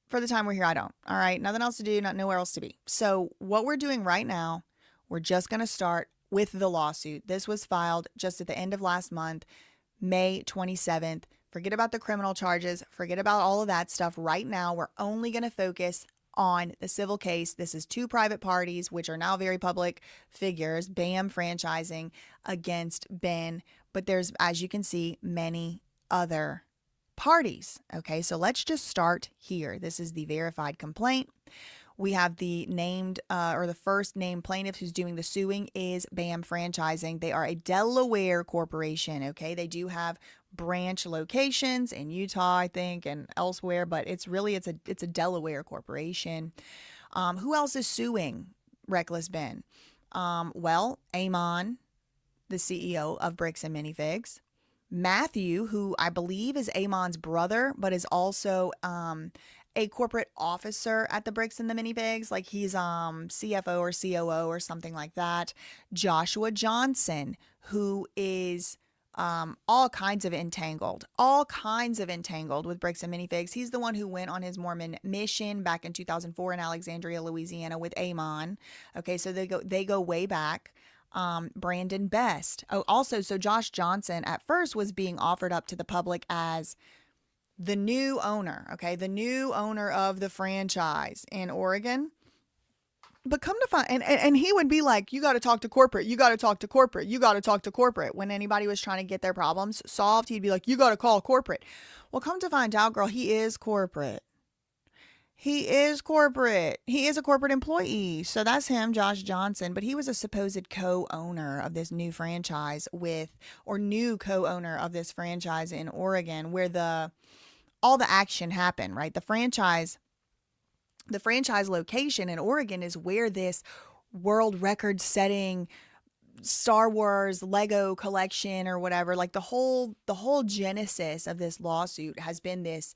for the time we're here, I don't. All right. Nothing else to do, nowhere else to be. So what we're doing right now, we're just going to start with the lawsuit. This was filed just at the end of last month, May 27th, Forget about the criminal charges. Forget about all of that stuff. Right now, we're only going to focus on the civil case. This is two private parties, which are now very public figures, BAM Franchising against Ben. But there's, as you can see, many other parties. Okay, so let's just start here. This is the verified complaint. We have the named or the first named plaintiff who's doing the suing is BAM Franchising. They are a Delaware corporation. Okay, they do have branch locations in Utah, I think, and elsewhere, but it's a Delaware corporation. Who else is suing Reckless Ben? Well, Amon, the CEO of Bricks and Minifigs. Matthew, who I believe is Amon's brother, but is also a corporate officer at the Bricks and the Minifigs, like he's CFO or COO or something like that. Joshua Johnson, who is all kinds of entangled with Bricks and Minifigs. He's the one who went on his Mormon mission back in 2004 in Alexandria, Louisiana with Amon. Okay, so they go way back. Brandon Best. Oh, also, so Josh Johnson at first was being offered up to the public as the new owner, okay, the new owner of the franchise in Oregon. But come to find, and he would be like, you got to talk to corporate, you got to talk to corporate, you got to talk to corporate. When anybody was trying to get their problems solved, he'd be like, you got to call corporate. Well, come to find out, girl, he is corporate. He is corporate. He is a corporate employee. So that's him, Josh Johnson. But he was a supposed co-owner of this new franchise new co-owner of this franchise in Oregon, where all the action happened, right? The franchise location in Oregon is where this world record setting Star Wars Lego collection or whatever, like the whole genesis of this lawsuit has been this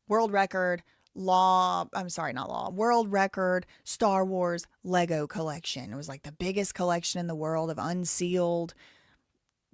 world record world record Star Wars Lego collection. It was like the biggest collection in the world of unsealed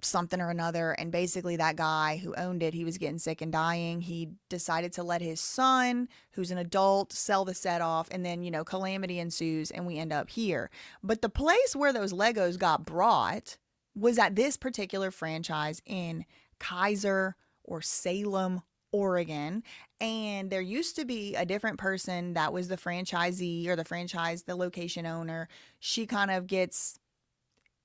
something or another. And basically that guy who owned it, he was getting sick and dying. He decided to let his son, who's an adult, sell the set off, and then, calamity ensues and we end up here. But the place where those Legos got brought was at this particular franchise in Kaiser or Salem, Oregon. And there used to be a different person that was the franchisee or the location owner. She kind of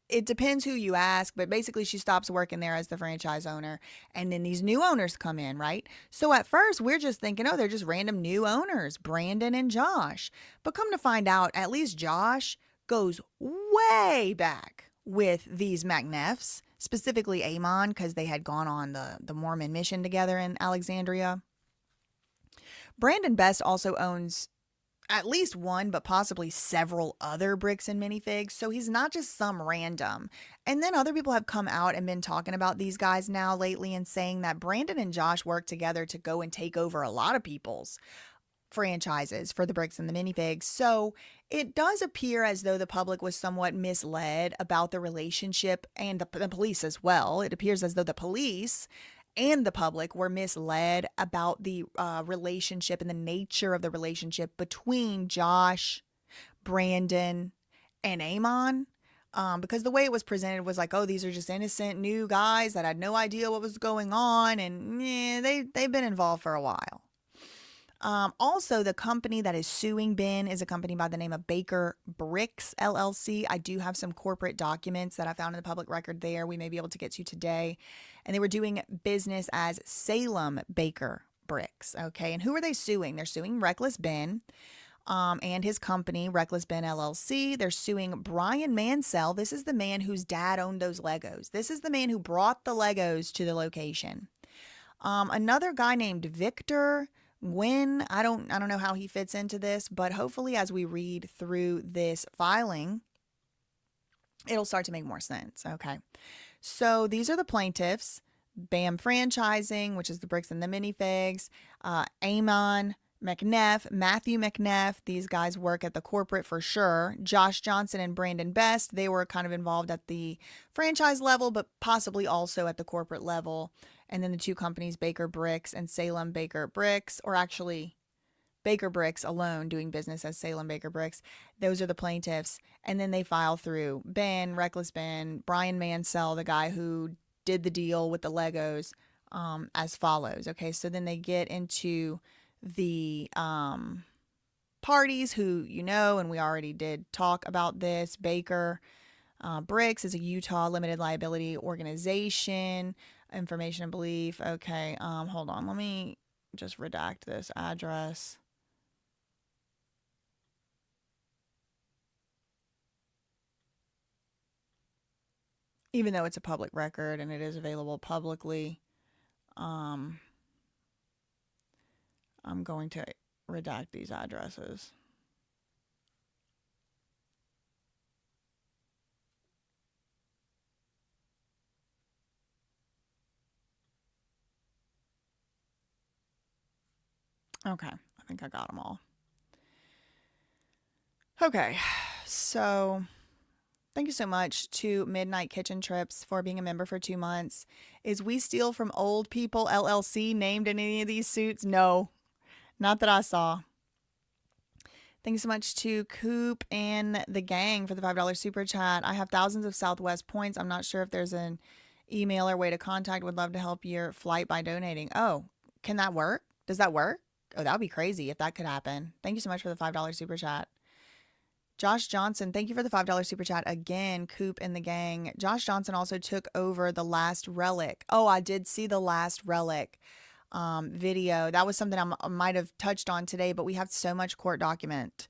it depends who you ask, but basically she stops working there as the franchise owner. And then these new owners come in, right? So at first we're just thinking, oh, they're just random new owners, Brandon and Josh. But come to find out, at least Josh goes way back with these McNeffs, specifically Amon, because they had gone on the Mormon mission together in Alexandria. Brandon Best also owns at least one, but possibly several other Bricks and Minifigs. So he's not just some random. And then other people have come out and been talking about these guys now lately and saying that Brandon and Josh work together to go and take over a lot of people's franchises for the Bricks and the Minifigs. So it does appear as though the public was somewhat misled about the relationship, and the police as well. It appears as though the police and the public were misled about the relationship and the nature of the relationship between Josh, Brandon, and Amon. Because the way it was presented was like, oh, these are just innocent new guys that had no idea what was going on, and they've been involved for a while. Also, the company that is suing Ben is a company by the name of Baker Bricks, LLC. I do have some corporate documents that I found in the public record there we may be able to get to today. And they were doing business as Salem Baker Bricks, okay? And who are they suing? They're suing Reckless Ben and his company, Reckless Ben, LLC. They're suing Brian Mansell. This is the man whose dad owned those Legos. This is the man who brought the Legos to the location. Another guy named Victor Gwynn, I don't know how he fits into this, but hopefully as we read through this filing, it'll start to make more sense. Okay. So these are the plaintiffs: BAM Franchising, which is the Bricks and the Minifigs, Amon McNeff, Matthew McNeff. These guys work at the corporate for sure. Josh Johnson and Brandon Best, they were kind of involved at the franchise level, but possibly also at the corporate level. And then the two companies, Baker Bricks and Salem Baker Bricks, or actually Baker Bricks alone doing business as Salem Baker Bricks. Those are the plaintiffs. And then they file through Ben, Reckless Ben, Brian Mansell, the guy who did the deal with the Legos, as follows. Okay, so then they get into the parties who you know, and we already did talk about this. Baker Bricks is a Utah limited liability organization. Information and belief. Okay, hold on. Let me just redact this address. Even though it's a public record and it is available publicly, I'm going to redact these addresses. Okay, I think I got them all. Okay, so thank you so much to Midnight Kitchen Trips for being a member for 2 months. Is We Steal from Old People LLC named in any of these suits? No, not that I saw. Thanks so much to Coop and the gang for the $5 super chat. I have thousands of Southwest points. I'm not sure if there's an email or way to contact. Would love to help your flight by donating. Oh, can that work? Does that work? Oh, that would be crazy if that could happen. Thank you so much for the $5 super chat. Josh Johnson, thank you for the $5 super chat again, Coop and the gang. Josh Johnson also took over the Last Relic. Oh, I did see the Last Relic video. That was something I might have touched on today, but we have so much court document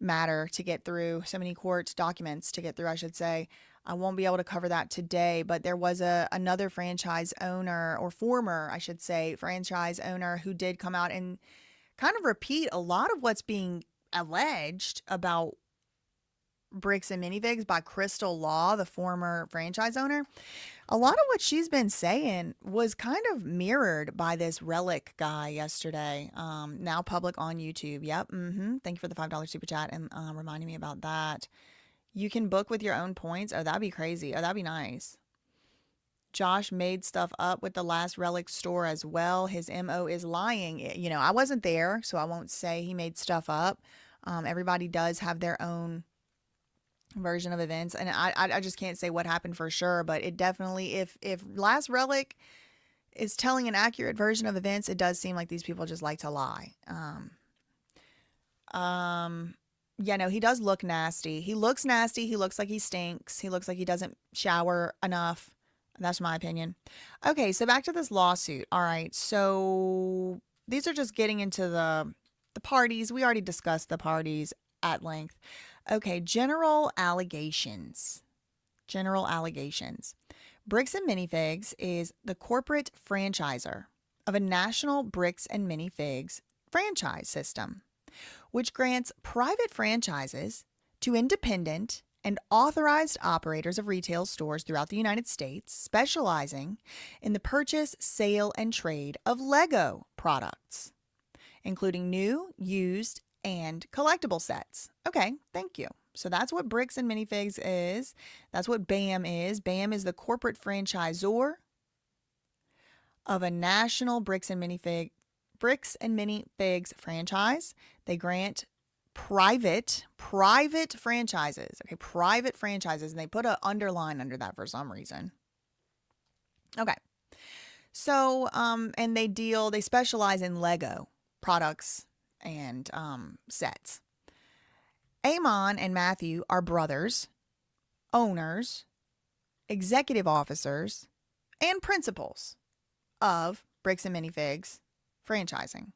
matter to get through, so many court documents to get through, I should say. I won't be able to cover that today, but there was another franchise owner, or former, I should say, franchise owner who did come out and kind of repeat a lot of what's being alleged about Bricks and Minifigs by Crystal Law, the former franchise owner. A lot of what she's been saying was kind of mirrored by this Relic guy yesterday, now public on YouTube. Yep. Thank you for the $5 super chat and reminding me about that. You can book with your own points. Oh, that'd be crazy. Oh, that'd be nice. Josh made stuff up with the Last Relic store as well. His MO is lying. You know, I wasn't there, so I won't say he made stuff up. Everybody does have their own version of events, and I just can't say what happened for sure, but it definitely, if Last Relic is telling an accurate version of events, it does seem like these people just like to lie. Yeah, no, he does look nasty. He looks nasty. He looks like he stinks. He looks like he doesn't shower enough. That's my opinion. Okay, so back to this lawsuit. All right, so these are just getting into the parties. We already discussed the parties at length. Okay, general allegations. General allegations. Bricks and Minifigs is the corporate franchisor of a national Bricks and Minifigs franchise system, which grants private franchises to independent and authorized operators of retail stores throughout the United States, specializing in the purchase, sale, and trade of Lego products, including new, used, and collectible sets. Okay, thank you. So that's what Bricks and Minifigs is. That's what BAM is. BAM is the corporate franchisor of a national Bricks and Minifigs franchise. They grant private franchises. Okay, private franchises, and they put an underline under that for some reason. Okay. So, and they specialize in Lego products and sets. Amon and Matthew are brothers, owners, executive officers, and principals of Bricks and Minifigs franchising.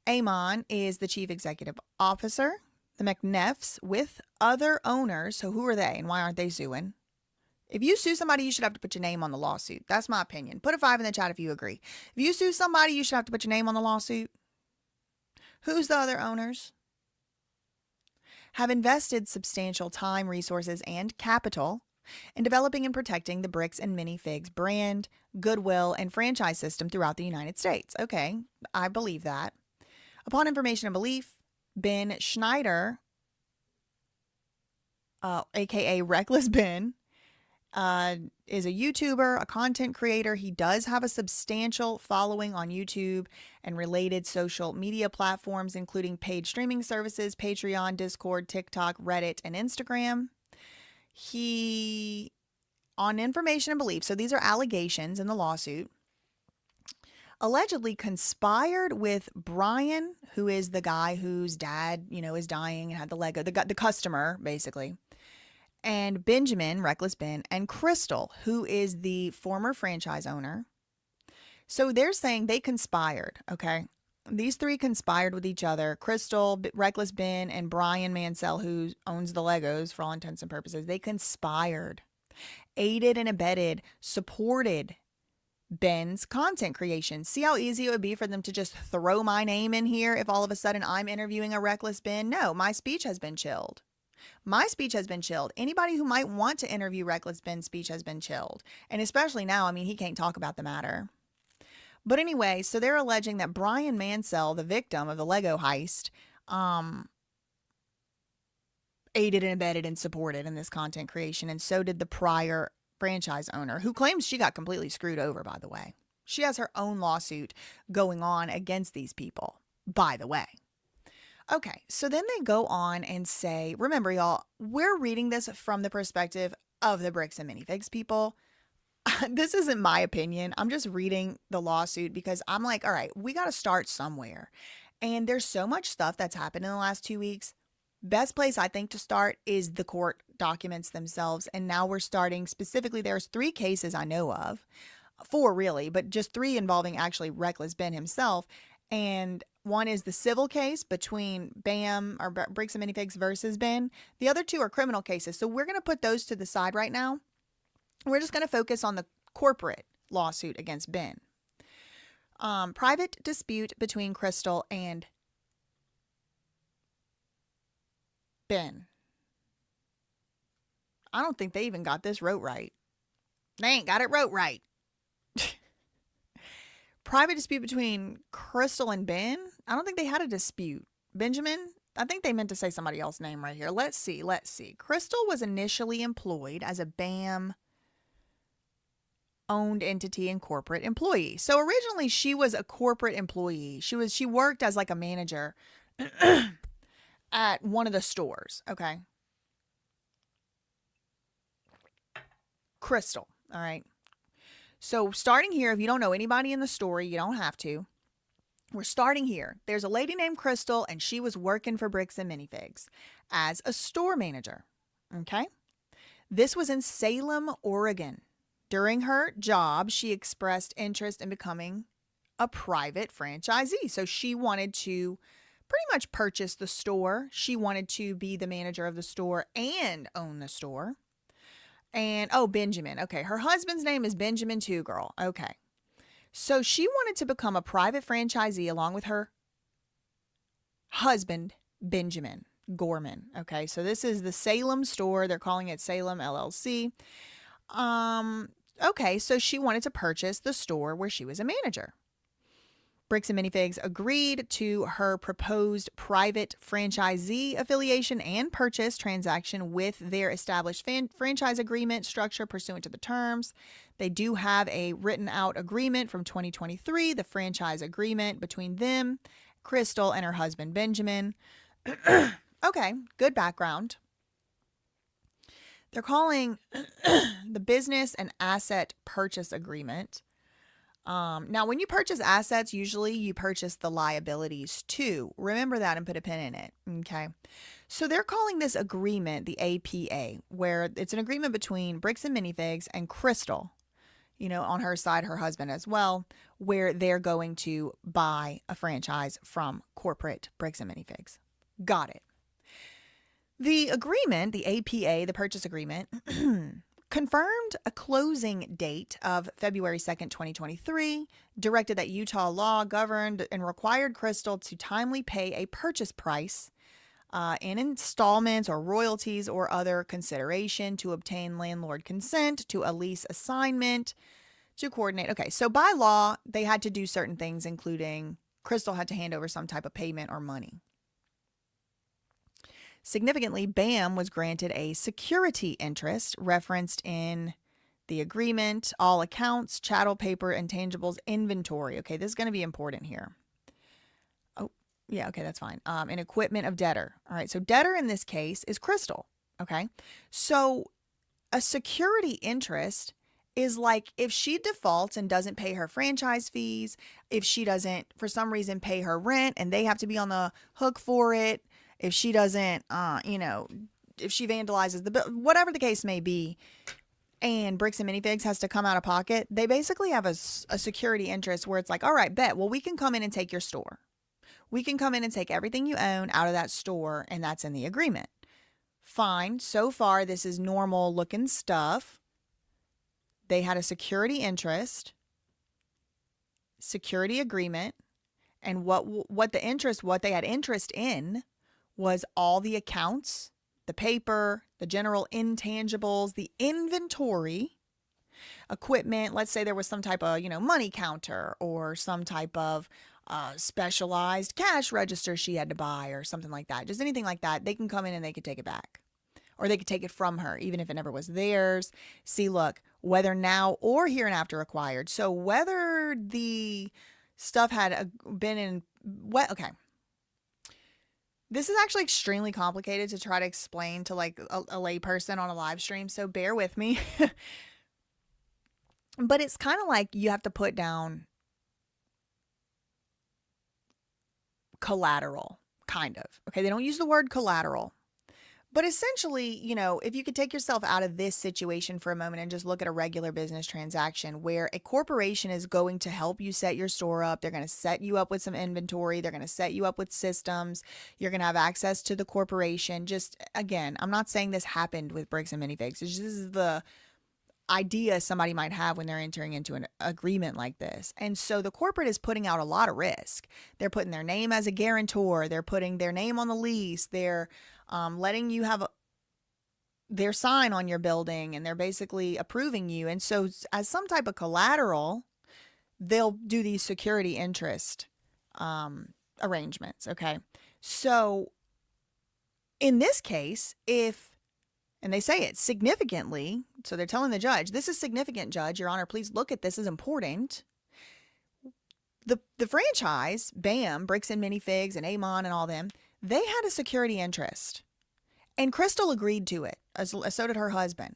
Amon is the chief executive officer. The McNeffs, with other owners, so who are they and why aren't they suing? If you sue somebody, you should have to put your name on the lawsuit. That's my opinion. Put a 5 in the chat if you agree. If you sue somebody, you should have to put your name on the lawsuit. Who's the other owners? Have invested substantial time, resources, and capital in developing and protecting the Bricks and Minifigs brand, goodwill, and franchise system throughout the United States. Okay, I believe that. Upon information and belief, Ben Schneider, aka Reckless Ben, is a YouTuber, a content creator. He does have a substantial following on YouTube and related social media platforms, including paid streaming services, Patreon, Discord, TikTok, Reddit, and Instagram. He, on information and belief, so these are allegations in the lawsuit. allegedly conspired with Brian, who is the guy whose dad, is dying and had the Lego, the customer, basically, and Benjamin, Reckless Ben, and Crystal, who is the former franchise owner. So they're saying they conspired, okay? These three conspired with each other. Crystal, Reckless Ben, and Brian Mansell, who owns the Legos for all intents and purposes. They conspired, aided and abetted, supported Ben's content creation. See how easy it would be for them to just throw my name in here if all of a sudden I'm interviewing a Reckless Ben? No, my speech has been chilled. My speech has been chilled. Anybody who might want to interview Reckless Ben's speech has been chilled. And especially now, I mean, he can't talk about the matter. But anyway, so they're alleging that Brian Mansell, the victim of the Lego heist, aided and abetted and supported in this content creation. And so did the prior franchise owner, who claims she got completely screwed over, by the way. She has her own lawsuit going on against these people, by the way. Okay, so then they go on and say, remember, y'all, we're reading this from the perspective of the Bricks and Minifigs people. This isn't my opinion. I'm just reading the lawsuit because I'm like, all right, we got to start somewhere. And there's so much stuff that's happened in the last 2 weeks. Best place I think to start is the court documents themselves. And now we're starting specifically, there's 3 cases I know of, 4 really, but just 3 involving actually Reckless Ben himself. And one is the civil case between BAM or Bricks and Minifigs versus Ben. The other 2 are criminal cases. So we're going to put those to the side right now. We're just going to focus on the corporate lawsuit against Ben. Private dispute between Crystal and Ben. I don't think they even got this wrote right. They ain't got it wrote right. Private dispute between Crystal and Ben. I don't think they had a dispute. Benjamin, I think they meant to say somebody else's name right here. Let's see. Crystal was initially employed as a BAM owned entity and corporate employee. So originally she was a corporate employee. She worked as like a manager at one of the stores. Okay. Crystal. All right. So starting here, if you don't know anybody in the story, you don't have to. We're starting here. There's a lady named Crystal, and she was working for Bricks and Minifigs as a store manager. Okay. This was in Salem, Oregon. During her job, she expressed interest in becoming a private franchisee. So she wanted to pretty much purchase the store. She wanted to be the manager of the store and own the store. And, Benjamin. Okay, her husband's name is Benjamin too, girl. Okay. So she wanted to become a private franchisee along with her husband, Benjamin Gorman. Okay, so this is the Salem store. They're calling it Salem LLC. Okay, so she wanted to purchase the store where she was a manager. Bricks and Minifigs agreed to her proposed private franchisee affiliation and purchase transaction with their established franchise agreement structure pursuant to the terms. They do have a written out agreement from 2023, the franchise agreement between them, Crystal, and her husband, Benjamin. Okay, good background. They're calling the business and asset purchase agreement. Now, when you purchase assets, usually you purchase the liabilities too. Remember that and put a pin in it. Okay. So they're calling this agreement the APA, where it's an agreement between Bricks and Minifigs and Crystal, on her side, her husband as well, where they're going to buy a franchise from corporate Bricks and Minifigs. Got it. The agreement, the APA, the purchase agreement, confirmed a closing date of February 2nd, 2023, directed that Utah law governed and required Crystal to timely pay a purchase price in installments or royalties or other consideration to obtain landlord consent to a lease assignment to coordinate. Okay, so by law, they had to do certain things, including Crystal had to hand over some type of payment or money. Significantly, BAM was granted a security interest referenced in the agreement, all accounts, chattel paper, intangibles, inventory. Okay, this is going to be important here. Oh, yeah, okay, that's fine. And equipment of debtor. All right, so debtor in this case is Crystal. Okay, so a security interest is like if she defaults and doesn't pay her franchise fees, if she doesn't for some reason pay her rent and they have to be on the hook for it, if she doesn't if she vandalizes the bill, whatever the case may be, and Bricks and Minifigs has to come out of pocket, they basically have a security interest where it's like, all right, bet, well, we can come in and take your store. We can come in and take everything you own out of that store, and that's in the agreement. Fine. So far, this is normal looking stuff. They had a security interest, security agreement, and what they had interest in was all the accounts, the paper, the general intangibles, the inventory, equipment. Let's say there was some type of, money counter or some type of specialized cash register she had to buy or something like that. Just anything like that. They can come in and they could take it back. Or they could take it from her, even if it never was theirs. See, look, whether now or hereinafter acquired. So whether the stuff had been in, okay. This is actually extremely complicated to try to explain to like a lay person on a live stream, so bear with me. But it's kind of like you have to put down collateral, kind of. Okay, they don't use the word collateral. But essentially, if you could take yourself out of this situation for a moment and just look at a regular business transaction where a corporation is going to help you set your store up, they're going to set you up with some inventory, they're going to set you up with systems, you're going to have access to the corporation. Just, again, I'm not saying this happened with Bricks and Minifigs. This is the idea somebody might have when they're entering into an agreement like this. And so the corporate is putting out a lot of risk. They're putting their name as a guarantor. They're putting their name on the lease. They're letting you have their sign on your building, and they're basically approving you. And so as some type of collateral, they'll do these security interest arrangements. Okay. So in this case, and they say it significantly, so they're telling the judge, this is significant, Judge, Your Honor, please look at this is important. The franchise, BAM, Bricks and Minifigs and Amon and all them, they had a security interest. And Crystal agreed to it, so did her husband.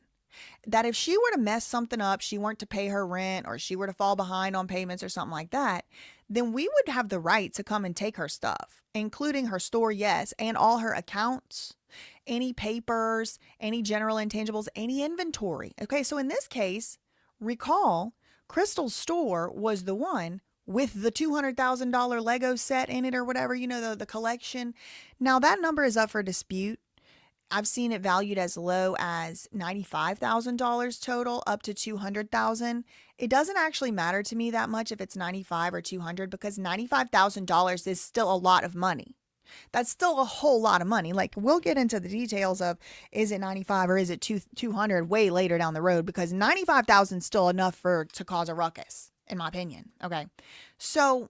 That if she were to mess something up, she weren't to pay her rent, or she were to fall behind on payments or something like that, then we would have the right to come and take her stuff, including her store, yes, and all her accounts, any papers, any general intangibles, any inventory. Okay, so in this case, recall, Crystal's store was the one with the $200,000 Lego set in it or whatever, the collection. Now that number is up for dispute. I've seen it valued as low as $95,000 total, up to $200,000. It doesn't actually matter to me that much if it's 95 or 200, because $95,000 is still a lot of money. That's still a whole lot of money. Like, we'll get into the details of is it 95 or is it 200 way later down the road, because 95,000 is still enough to cause a ruckus, in my opinion. Okay. So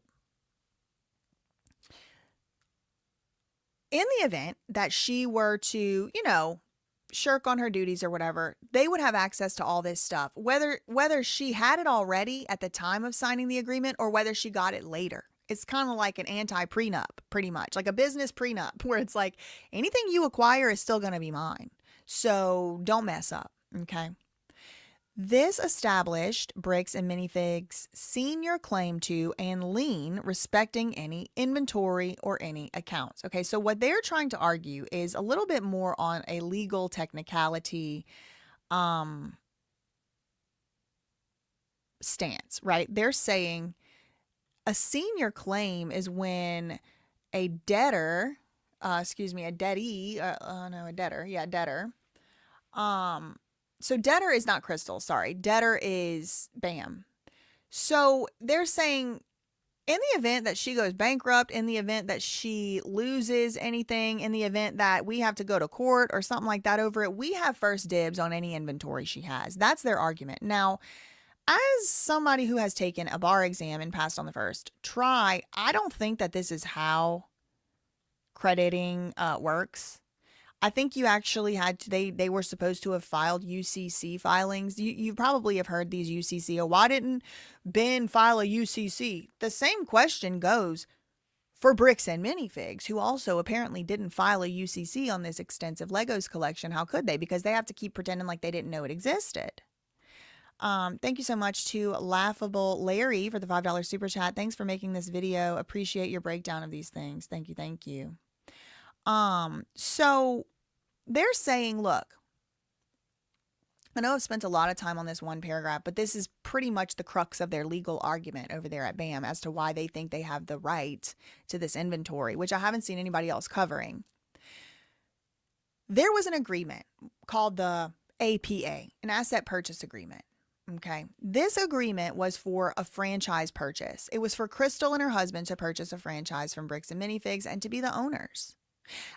in the event that she were to, shirk on her duties or whatever, they would have access to all this stuff, whether she had it already at the time of signing the agreement or whether she got it later. It's kind of like an anti-prenup, pretty much, like a business prenup, where it's like anything you acquire is still going to be mine. So don't mess up. Okay. This established Bricks and Minifigs' senior claim to and lien respecting any inventory or any accounts. Okay, so what they're trying to argue is a little bit more on a legal technicality stance, right? They're saying a senior claim is when a debtor, a debtor. So debtor is not Crystal, sorry. Debtor is BAM. So they're saying in the event that she goes bankrupt, in the event that she loses anything, in the event that we have to go to court or something like that over it, we have first dibs on any inventory she has. That's their argument. Now, as somebody who has taken a bar exam and passed on the first try, I don't think that this is how crediting works. I think you actually had to, they were supposed to have filed UCC filings. You probably have heard these UCC. Oh, why didn't Ben file a UCC? The same question goes for Bricks and Minifigs, who also apparently didn't file a UCC on this extensive Legos collection. How could they? Because they have to keep pretending like they didn't know it existed. Thank you so much to Laughable Larry for the $5 super chat. Thanks for making this video. Appreciate your breakdown of these things. Thank you. Thank you. So they're saying, look, I know I've spent a lot of time on this one paragraph, but this is pretty much the crux of their legal argument over there at BAM as to why they think they have the right to this inventory, which I haven't seen anybody else covering. There was an agreement called the APA, an asset purchase agreement. Okay. This agreement was for a franchise purchase. It was for Crystal and her husband to purchase a franchise from Bricks and Minifigs and to be the owners.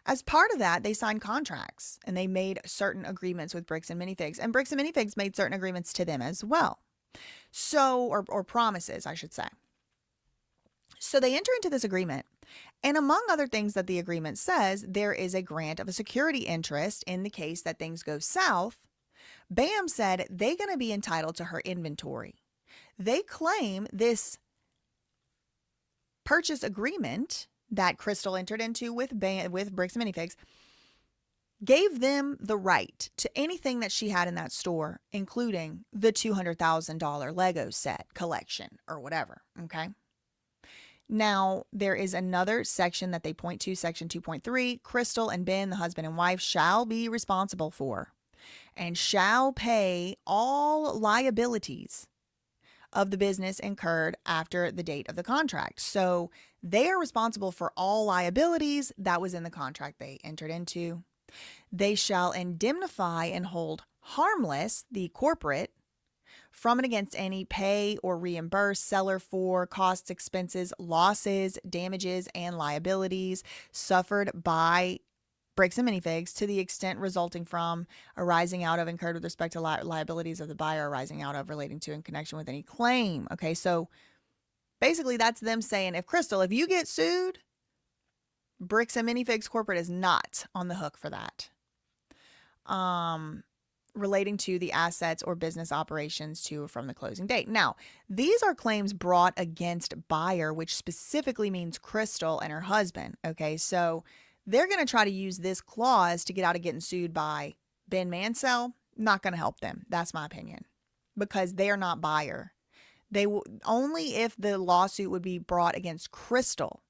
As part of that, they signed contracts and they made certain agreements with Bricks and Minifigs, and Bricks and Minifigs made certain agreements to them as well. So, or promises, I should say. So they enter into this agreement, and among other things that the agreement says, there is a grant of a security interest in the case that things go south. BAM said they're going to be entitled to her inventory. They claim this purchase agreement that Crystal entered into with Bricks and Minifigs gave them the right to anything that she had in that store, including the $200,000 Lego set collection or whatever, okay? Now, there is another section that they point to, section 2.3, Crystal and Ben, the husband and wife, shall be responsible for and shall pay all liabilities of the business incurred after the date of the contract. So they are responsible for all liabilities that was in the contract they entered into. They shall indemnify and hold harmless the corporate from and against any pay or reimburse seller for costs, expenses, losses, damages, and liabilities suffered by Bricks and Minifigs to the extent resulting from, arising out of, incurred with respect to liabilities of the buyer, arising out of, relating to, in connection with any claim. Okay, so basically that's them saying, if you get sued, Bricks and Minifigs corporate is not on the hook for that. Relating to the assets or business operations to or from the closing date. Now, these are claims brought against buyer, which specifically means Crystal and her husband. Okay, so they're going to try to use this clause to get out of getting sued by Ben Mansell. Not going to help them. That's my opinion, because they are not buyer. They only if the lawsuit would be brought against Crystal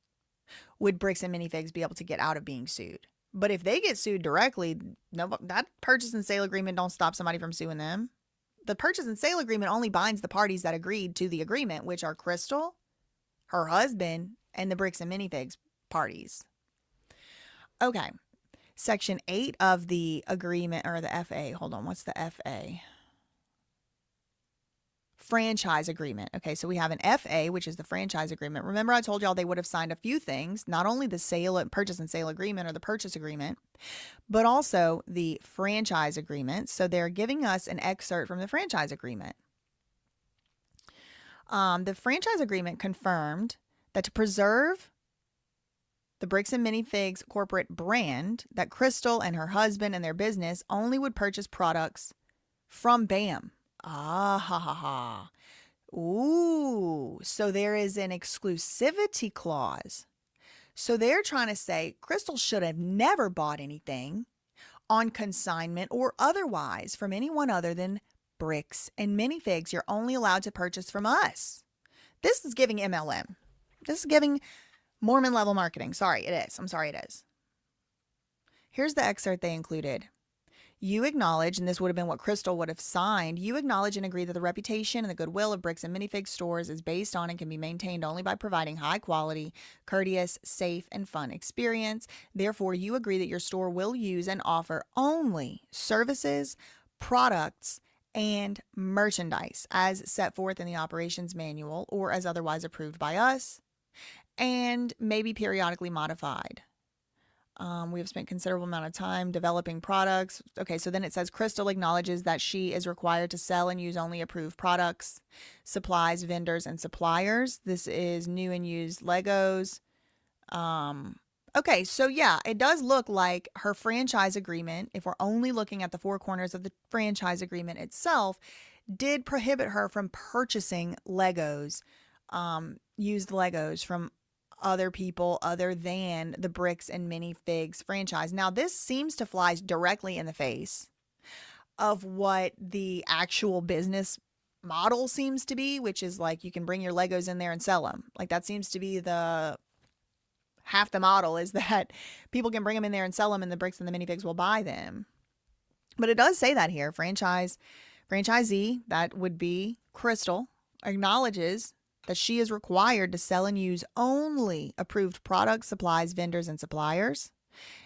would Bricks and Minifigs be able to get out of being sued. But if they get sued directly, no, that purchase and sale agreement don't stop somebody from suing them. The purchase and sale agreement only binds the parties that agreed to the agreement, which are Crystal, her husband, and the Bricks and Minifigs parties. Okay, section 8 of the agreement, or the FA, hold on, what's the FA? Franchise agreement. Okay, so we have an FA, which is the franchise agreement. Remember, I told y'all they would have signed a few things, not only the purchase and sale agreement or the purchase agreement, but also the franchise agreement. So they're giving us an excerpt from the franchise agreement. The franchise agreement confirmed that to preserve the Bricks and Minifigs corporate brand, that Crystal and her husband and their business only would purchase products from BAM. Ah, ha, ha, ha. Ooh, so there is an exclusivity clause. So they're trying to say Crystal should have never bought anything on consignment or otherwise from anyone other than Bricks and Minifigs. You're only allowed to purchase from us. This is giving MLM. This is giving Mormon level marketing. Sorry, it is. I'm sorry, it is. Here's the excerpt they included. You acknowledge, and this would have been what Crystal would have signed, you acknowledge and agree that the reputation and the goodwill of Bricks and Minifigs stores is based on and can be maintained only by providing high quality, courteous, safe, and fun experience. Therefore, you agree that your store will use and offer only services, products, and merchandise as set forth in the operations manual or as otherwise approved by us, and may be periodically modified. We have spent considerable amount of time developing products. Okay, so then it says Crystal acknowledges that she is required to sell and use only approved products, supplies, vendors, and suppliers. This is new and used Legos. Okay, so yeah, it does look like her franchise agreement, if we're only looking at the four corners of the franchise agreement itself, did prohibit her from purchasing Legos, used Legos from other people other than the Bricks and Minifigs franchise. Now, this seems to fly directly in the face of what the actual business model seems to be, which is like you can bring your Legos in there and sell them. Like that seems to be the half the model is that people can bring them in there and sell them and the bricks and the minifigs will buy them. But it does say that here, franchisee, that would be Crystal, acknowledges that she is required to sell and use only approved products, supplies, vendors, and suppliers,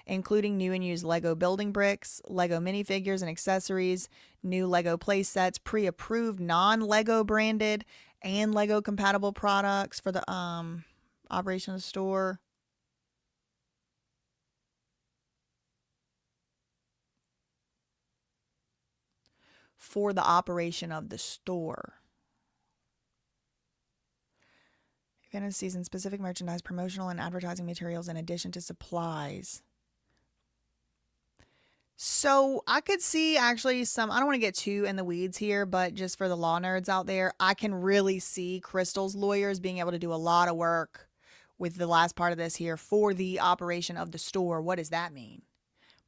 including new and used Lego building bricks, Lego minifigures and accessories, new Lego play sets, pre-approved non-Lego branded and Lego compatible products for the operation of the store. For the operation of the store. Event of season, specific merchandise, promotional and advertising materials in addition to supplies. So I could see actually some, I don't want to get too in the weeds here, but just for the law nerds out there, I can really see Crystal's lawyers being able to do a lot of work with the last part of this here for the operation of the store. What does that mean?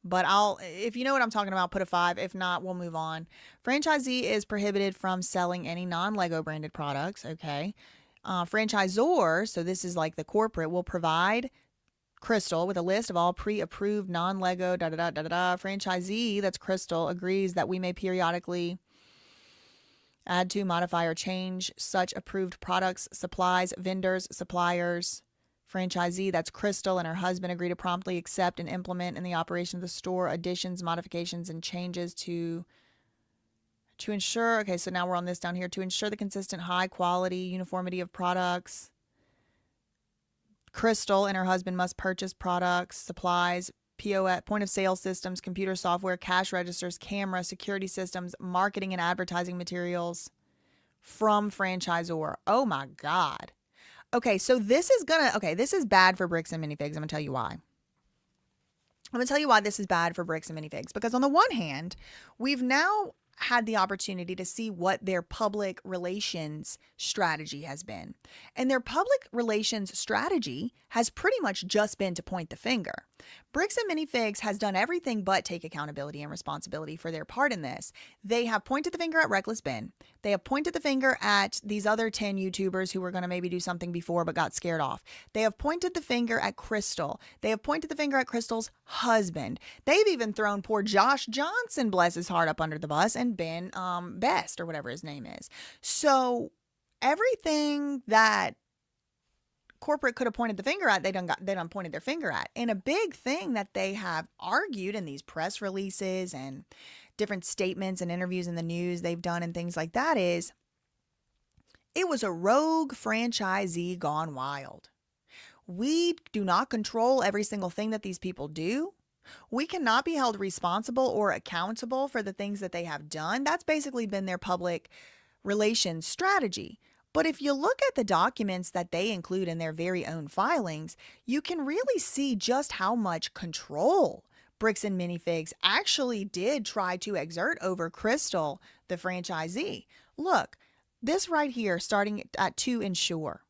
But if you know what I'm talking about, put a 5. If not, we'll move on. Franchisee is prohibited from selling any non-Lego branded products. Okay. Franchisor, so this is like the corporate, will provide Crystal with a list of all pre-approved non-Lego Franchisee, that's Crystal, agrees that we may periodically add to, modify, or change such approved products, supplies, vendors, suppliers. Franchisee, that's Crystal, and her husband agree to promptly accept and implement in the operation of the store additions, modifications, and changes to ensure, okay, so now we're on this down here, to ensure the consistent high quality uniformity of products. Crystal and her husband must purchase products, supplies, POS, point of sale systems, computer software, cash registers, camera, security systems, marketing and advertising materials from franchisor. Oh my God. Okay, so this is bad for bricks and minifigs. I'm going to tell you why. I'm going to tell you why this is bad for bricks and minifigs. Because on the one hand, we've now had the opportunity to see what their public relations strategy has been. And their public relations strategy has pretty much just been to point the finger. Bricks and Minifigs has done everything but take accountability and responsibility for their part in this. They have pointed the finger at Reckless Ben. They have pointed the finger at these other 10 YouTubers who were going to maybe do something before but got scared off. They have pointed the finger at Crystal. They have pointed the finger at Crystal's husband. They've even thrown poor Josh Johnson, bless his heart, up under the bus, and Ben Best, or whatever his name is. So everything that corporate could have pointed the finger at, they done pointed their finger at. And a big thing that they have argued in these press releases and different statements and interviews in the news they've done and things like that is, it was a rogue franchisee gone wild. We do not control every single thing that these people do. We cannot be held responsible or accountable for the things that they have done. That's basically been their public relations strategy. But if you look at the documents that they include in their very own filings, you can really see just how much control Bricks and Minifigs actually did try to exert over Crystal, the franchisee. Look, this right here, starting at to ensure.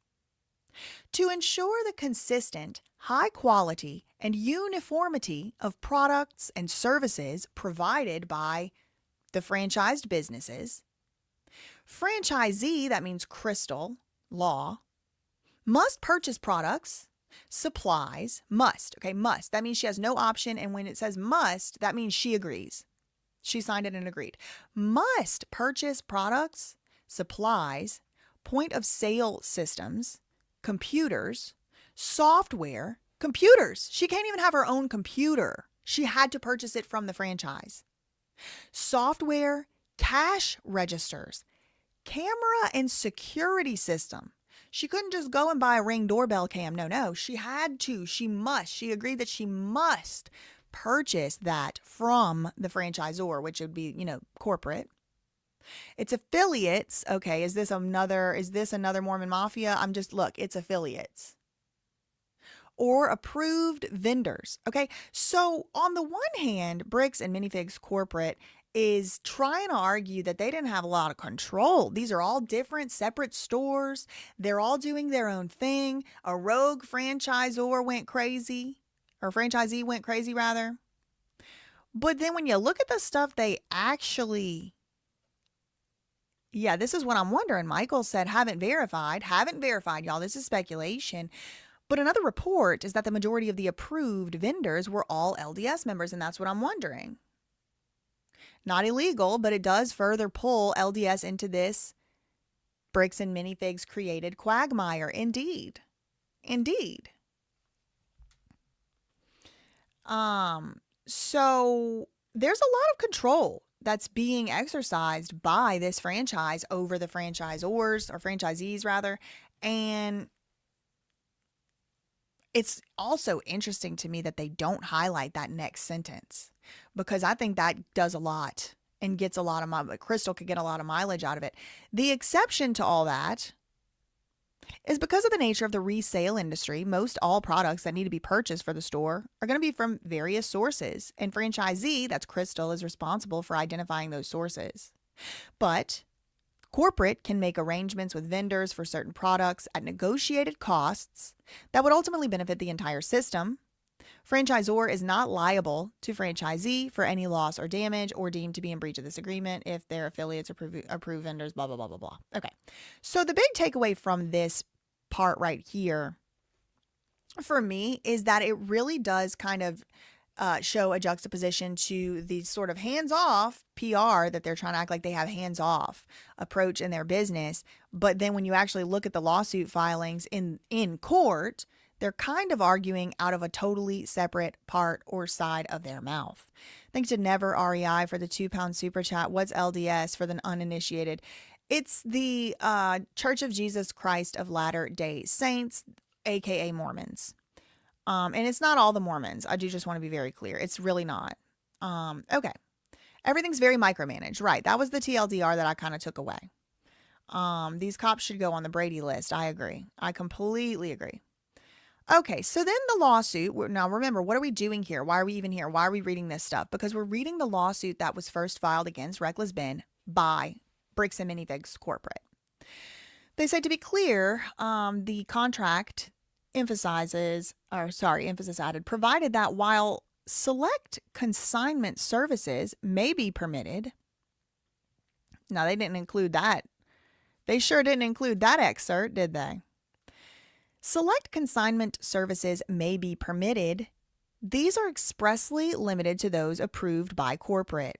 To ensure the consistent, high quality, and uniformity of products and services provided by the franchised businesses, franchisee, that means Crystal Law, must purchase products, supplies, must. That means she has no option. And when it says must, that means she agrees. She signed it and agreed. Must purchase products, supplies, point of sale systems, computers, software, computers. She can't even have her own computer. She had to purchase it from the franchise. Software, cash registers, camera and security system. She couldn't just go and buy a Ring doorbell cam. No, she had to. She must. She agreed that she must purchase that from the franchisor, which would be, corporate. It's affiliates. Okay, is this another Mormon Mafia? It's affiliates. Or approved vendors. Okay, so on the one hand, Bricks and Minifigs corporate is trying to argue that they didn't have a lot of control. These are all different, separate stores. They're all doing their own thing. A rogue franchisor went crazy, or franchisee went crazy, rather. But then when you look at the stuff they actually, Yeah, this is what I'm wondering. Michael said, haven't verified. Haven't verified, y'all. This is speculation. But another report is that the majority of the approved vendors were all LDS members, and that's what I'm wondering. Not illegal, but it does further pull LDS into this Bricks and Minifigs created quagmire. Indeed. Indeed. So there's a lot of control that's being exercised by this franchise over the franchisors, or franchisees rather. And it's also interesting to me that they don't highlight that next sentence, because I think that does a lot and gets a lot of mileage. Crystal could get a lot of mileage out of it. The exception to all that is because of the nature of the resale industry. Most all products that need to be purchased for the store are going to be from various sources, and franchisee, that's Crystal, is responsible for identifying those sources. But corporate can make arrangements with vendors for certain products at negotiated costs that would ultimately benefit the entire system. Franchisor is not liable to franchisee for any loss or damage or deemed to be in breach of this agreement if their affiliates or approved vendors, blah, blah, blah, blah, blah. Okay. So the big takeaway from this part right here for me is that it really does kind of show a juxtaposition to the sort of hands-off PR that they're trying to act like they have hands-off approach in their business. But then when you actually look at the lawsuit filings in court, they're kind of arguing out of a totally separate part or side of their mouth. Thanks to Never REI for the £2 super chat. What's LDS for the uninitiated? It's the Church of Jesus Christ of Latter-day Saints, aka Mormons. And it's not all the Mormons. I do just want to be very clear. It's really not. Okay. Everything's very micromanaged. Right. That was the TLDR that I kind of took away. These cops should go on the Brady list. I agree. I completely agree. Okay, so then the lawsuit. Now remember, what are we doing here? Why are we even here? Why are we reading this stuff? Because we're reading the lawsuit that was first filed against Reckless Ben by Bricks and Minifigs Corporate. They say, to be clear, the contract emphasis added, provided that while select consignment services may be permitted. Now, they didn't include that. They sure didn't include that excerpt, did they? Select consignment services may be permitted. These are expressly limited to those approved by corporate.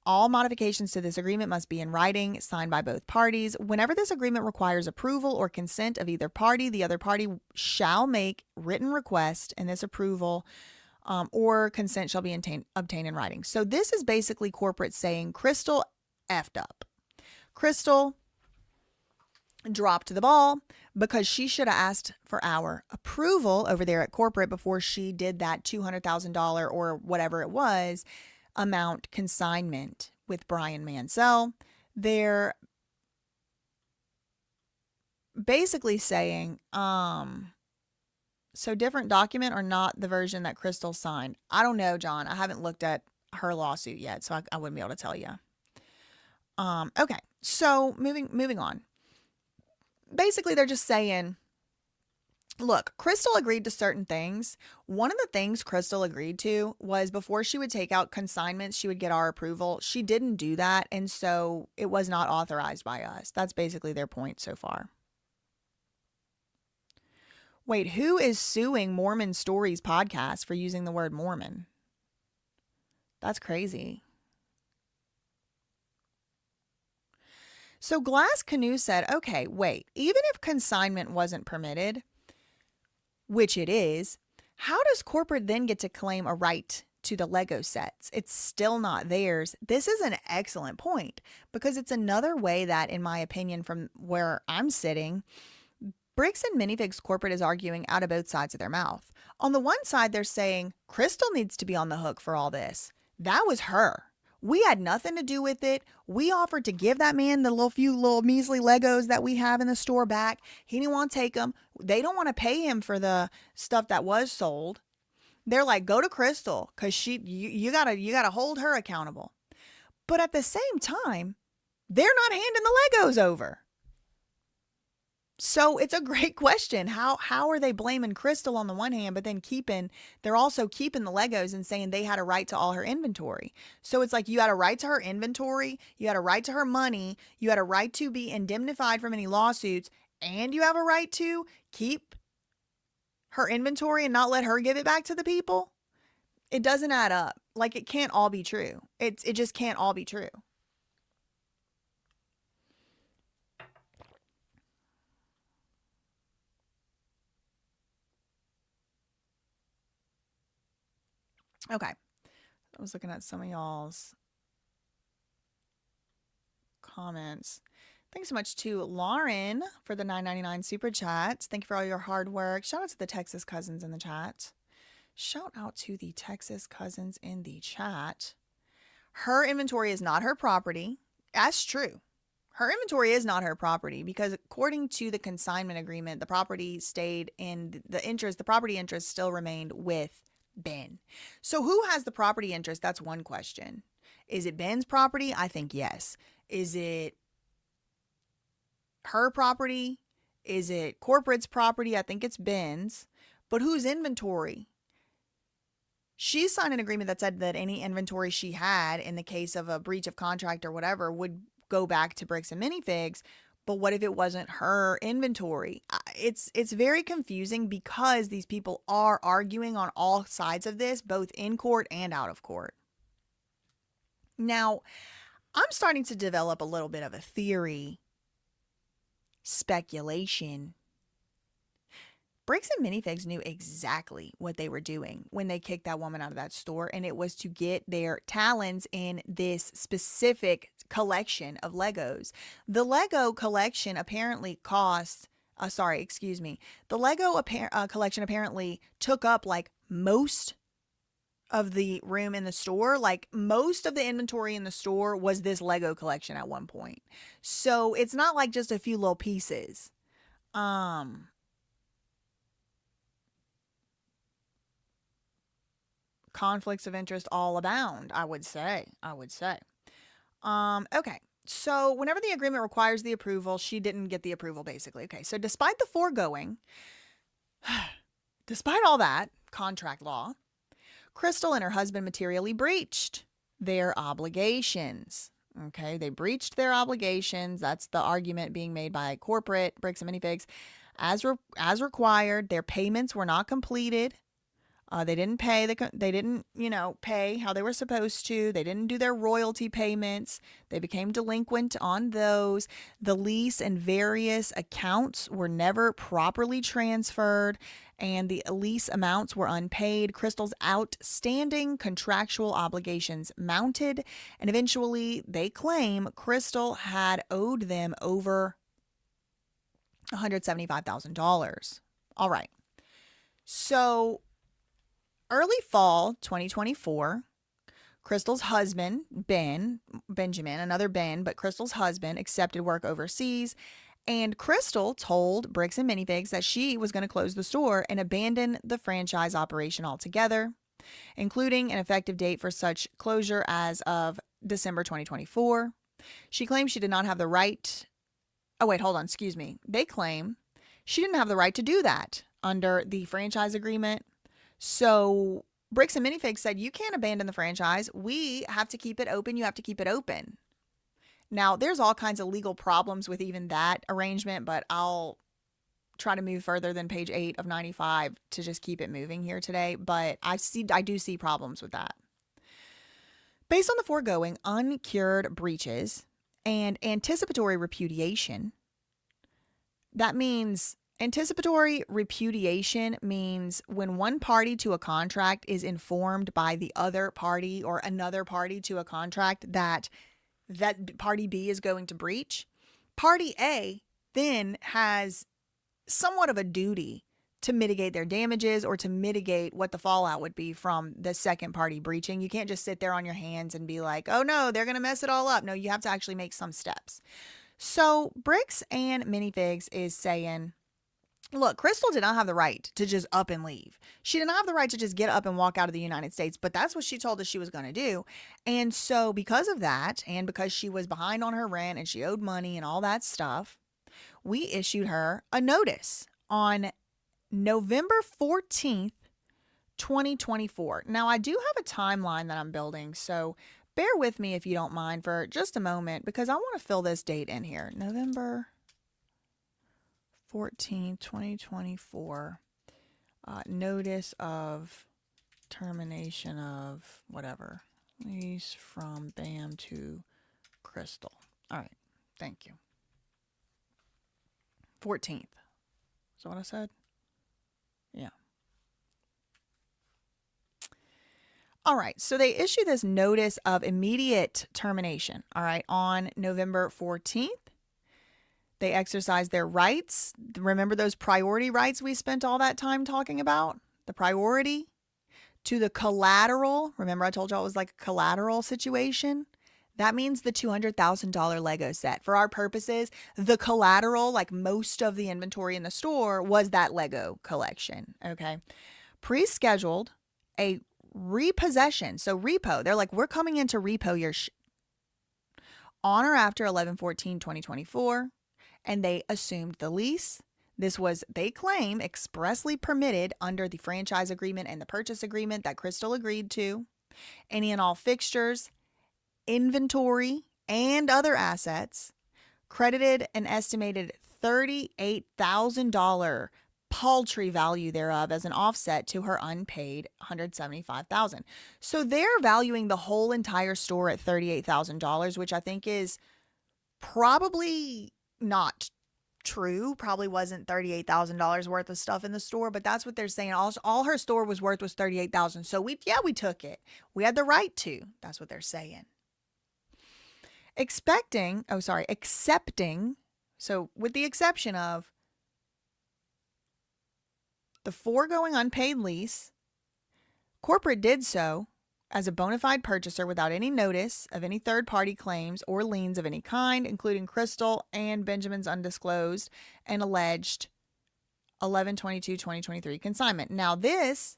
All modifications to this agreement must be in writing, signed by both parties. Whenever this agreement requires approval or consent of either party, the other party shall make written request, and this approval or consent shall be obtained in writing. So this is basically corporate saying Crystal effed up. Crystal dropped the ball because she should have asked for our approval over there at corporate before she did that $200,000 or whatever it was amount consignment with Brian Mansell. They're basically saying, so different document or not the version that Crystal signed. I don't know, John. I haven't looked at her lawsuit yet, so I wouldn't be able to tell you. Okay, so moving on. Basically, they're just saying, look, Crystal agreed to certain things. One of the things Crystal agreed to was before she would take out consignments, she would get our approval. She didn't do that, and so it was not authorized by us. That's basically their point so far. Wait, who is suing Mormon Stories podcast for using the word Mormon? That's crazy. So Glass Canoe said, okay, wait, even if consignment wasn't permitted, which it is, how does corporate then get to claim a right to the Lego sets? It's still not theirs. This is an excellent point because it's another way that, in my opinion, from where I'm sitting, Bricks and Minifigs Corporate is arguing out of both sides of their mouth. On the one side, they're saying Crystal needs to be on the hook for all this. That was her. We had nothing to do with it. We offered to give that man the few little measly Legos that we have in the store back. He didn't want to take them. They don't want to pay him for the stuff that was sold. They're like, go to Crystal because you gotta hold her accountable. But at the same time, they're not handing the Legos over. So it's a great question. How are they blaming Crystal on the one hand, but then they're also keeping the Legos and saying they had a right to all her inventory. So it's like you had a right to her inventory, you had a right to her money, you had a right to be indemnified from any lawsuits, and you have a right to keep her inventory and not let her give it back to the people. It doesn't add up. Like it can't all be true. It just can't all be true. Okay. I was looking at some of y'all's comments. Thanks so much to Lauren for the $9.99 super chat. Thank you for all your hard work. Shout out to the Texas cousins in the chat. Shout out to the Texas cousins in the chat. Her inventory is not her property. That's true. Her inventory is not her property because according to the consignment agreement, the property stayed in the property interest still remained with Ben. So who has the property interest? That's one question. Is it Ben's property? I think yes. Is it her property? Is it corporate's property? I think it's Ben's. But whose inventory? She signed an agreement that said that any inventory she had in the case of a breach of contract or whatever would go back to Bricks and Minifigs. But what if it wasn't her inventory? It's very confusing because these people are arguing on all sides of this, both in court and out of court. Now, I'm starting to develop a little bit of a theory, speculation. Bricks and Minifigs knew exactly what they were doing when they kicked that woman out of that store, and it was to get their talons in this specific collection of Legos. The Lego collection apparently cost, the Lego collection apparently took up like most of the room in the store. Like most of the inventory in the store was this Lego collection at one point. So it's not like just a few little pieces. Conflicts of interest all abound, I would say. Okay. So whenever the agreement requires the approval, she didn't get the approval, basically. Okay. So despite the foregoing, despite all that contract law, Crystal and her husband materially breached their obligations. Okay. They breached their obligations. That's the argument being made by corporate Bricks and Minifigs. As required, their payments were not completed. They didn't pay. They didn't, pay how they were supposed to. They didn't do their royalty payments. They became delinquent on those. The lease and various accounts were never properly transferred, and the lease amounts were unpaid. Crystal's outstanding contractual obligations mounted, and eventually they claim Crystal had owed them over $175,000. All right. So early fall 2024, Crystal's husband, Benjamin, another Ben, but Crystal's husband accepted work overseas, and Crystal told Bricks and Minifigs that she was going to close the store and abandon the franchise operation altogether, including an effective date for such closure as of December 2024. She claimed she did not have the right. Oh, wait, hold on. Excuse me. They claim she didn't have the right to do that under the franchise agreement. So Bricks and Minifigs said, you can't abandon the franchise. We have to keep it open. You have to keep it open. Now, there's all kinds of legal problems with even that arrangement, but I'll try to move further than page 8 of 95 to just keep it moving here today. But I do see problems with that. Based on the foregoing, uncured breaches and anticipatory repudiation, that means anticipatory repudiation means when one party to a contract is informed by the other party or another party to a contract that party B is going to breach, party A then has somewhat of a duty to mitigate their damages or to mitigate what the fallout would be from the second party breaching. You can't just sit there on your hands and be like, oh no, they're going to mess it all up. No, you have to actually make some steps. So Bricks and Minifigs is saying, look, Crystal did not have the right to just up and leave. She did not have the right to just get up and walk out of the United States, but that's what she told us she was going to do. And so because of that, and because she was behind on her rent and she owed money and all that stuff, we issued her a notice on November 14th, 2024. Now, I do have a timeline that I'm building, so bear with me if you don't mind for just a moment, because I want to fill this date in here. November 14th, 2024. Notice of termination of whatever. Lease from Bam to Crystal. All right. Thank you. 14th. Is that what I said? Yeah. All right. So they issue this notice of immediate termination. All right. On November 14th. They exercise their rights. Remember those priority rights we spent all that time talking about? The priority to the collateral. Remember I told y'all it was like a collateral situation? That means the $200,000 Lego set. For our purposes, the collateral, like most of the inventory in the store, was that Lego collection. Okay. Pre-scheduled a repossession. So repo. They're like, we're coming in to repo your on or after 11/14/2024. And they assumed the lease. This was, they claim, expressly permitted under the franchise agreement and the purchase agreement that Crystal agreed to. Any and all fixtures, inventory, and other assets, credited an estimated $38,000 paltry value thereof as an offset to her unpaid $175,000. So they're valuing the whole entire store at $38,000, which I think is probably not true. Probably wasn't $38,000 worth of stuff in the store, but that's what they're saying. All her store was worth was $38,000. So we took it. We had the right to. That's what they're saying. Accepting. So with the exception of the foregoing unpaid lease, corporate did so as a bona fide purchaser without any notice of any third-party claims or liens of any kind, including Crystal and Benjamin's undisclosed and alleged 11/22/2023 consignment. Now, this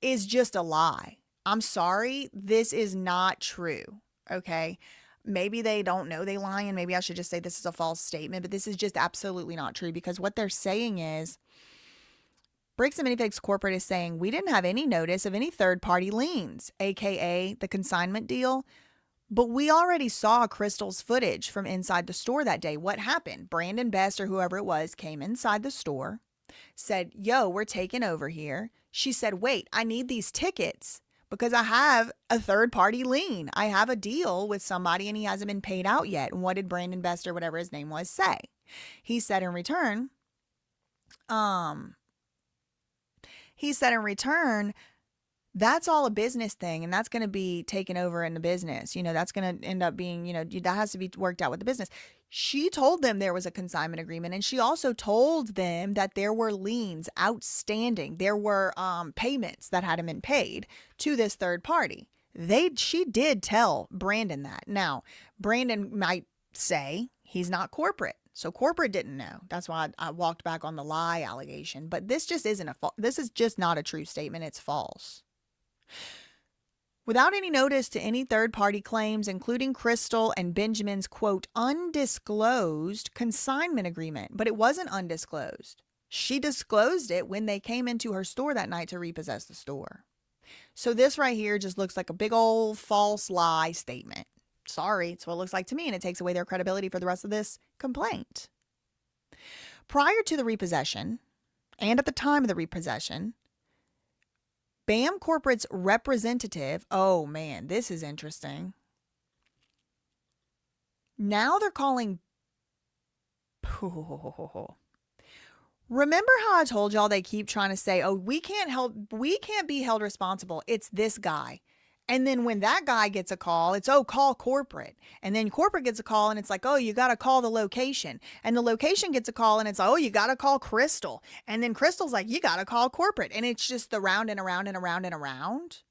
is just a lie. I'm sorry. This is not true. Okay? Maybe they don't know they lie, and maybe I should just say this is a false statement, but this is just absolutely not true, because what they're saying is Bricks and Minifigs Corporate is saying we didn't have any notice of any third-party liens, aka the consignment deal, but we already saw Crystal's footage from inside the store that day. What happened? Brandon Best or whoever it was came inside the store, said, yo, we're taking over here. She said, wait, I need these tickets because I have a third-party lien. I have a deal with somebody and he hasn't been paid out yet. And what did Brandon Best or whatever his name was say? He said in return, that's all a business thing, and that's going to be taken over in the business. That's going to end up being, that has to be worked out with the business. She told them there was a consignment agreement, and she also told them that there were liens outstanding. There were payments that hadn't been paid to this third party. She did tell Brandon that. Now, Brandon might say he's not corporate. So corporate didn't know. That's why I walked back on the lie allegation. But this just isn't this is just not a true statement. It's false. Without any notice to any third-party claims, including Crystal and Benjamin's, quote, undisclosed consignment agreement. But it wasn't undisclosed. She disclosed it when they came into her store that night to repossess the store. So this right here just looks like a big old false lie statement. Sorry, it's what it looks like to me, and it takes away their credibility for the rest of this complaint. Prior to the repossession, and at the time of the repossession, BAM Corporate's representative, oh man, this is interesting. Now they're calling, remember how I told y'all they keep trying to say, oh, we can't be held responsible. It's this guy. And then when that guy gets a call, it's, oh, call corporate. And then corporate gets a call and it's like, oh, you got to call the location. And the location gets a call and it's, oh, you got to call Crystal. And then Crystal's like, you got to call corporate. And it's just the round and around and around and around.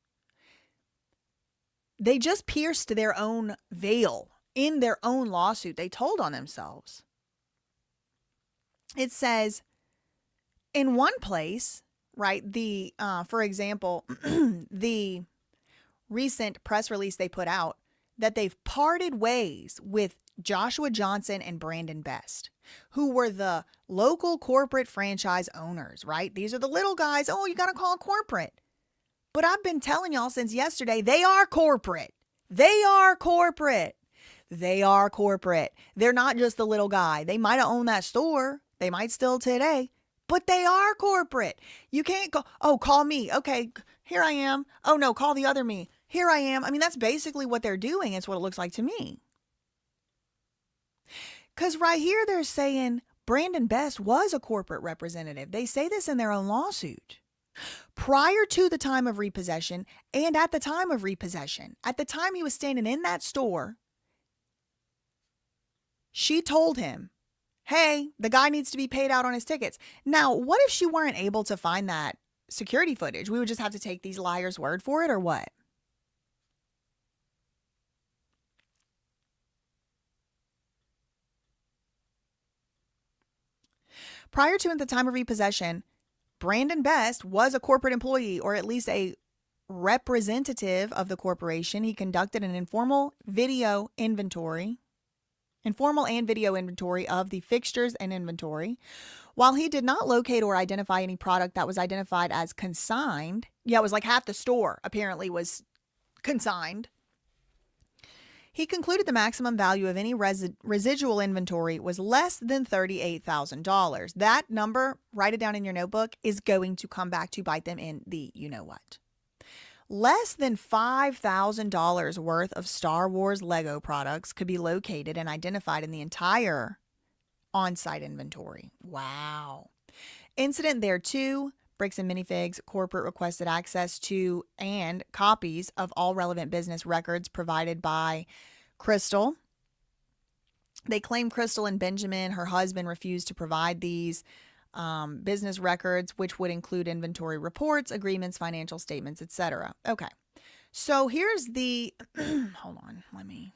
They just pierced their own veil in their own lawsuit they told on themselves. It says in one place, right, for example, the recent press release they put out, that they've parted ways with Joshua Johnson and Brandon Best, who were the local corporate franchise owners, right? These are the little guys. Oh, you got to call it corporate. But I've been telling y'all since yesterday, they are corporate. They are corporate. They are corporate. They're not just the little guy. They might have owned that store. They might still today, but they are corporate. You can't go, oh, call me. Okay, here I am. Oh, no, call the other me. Here I am. I mean, that's basically what they're doing. It's what it looks like to me. Because right here they're saying Brandon Best was a corporate representative. They say this in their own lawsuit. Prior to the time of repossession and at the time of repossession, at the time he was standing in that store, she told him, hey, the guy needs to be paid out on his tickets. Now, what if she weren't able to find that security footage? We would just have to take these liars' word for it, or what? Prior to and at the time of repossession, Brandon Best was a corporate employee, or at least a representative of the corporation. He conducted an informal and video inventory of the fixtures and inventory. While he did not locate or identify any product that was identified as consigned, it was like half the store apparently was consigned. He concluded the maximum value of any residual inventory was less than $38,000. That number, write it down in your notebook, is going to come back to bite them in the you-know-what. Less than $5,000 worth of Star Wars Lego products could be located and identified in the entire on-site inventory. Wow. Incident there too. Bricks and Minifigs corporate requested access to and copies of all relevant business records provided by Crystal. They claim Crystal and Benjamin, her husband, refused to provide these business records, which would include inventory reports, agreements, financial statements, etc. Okay. So here's the, hold on, let me,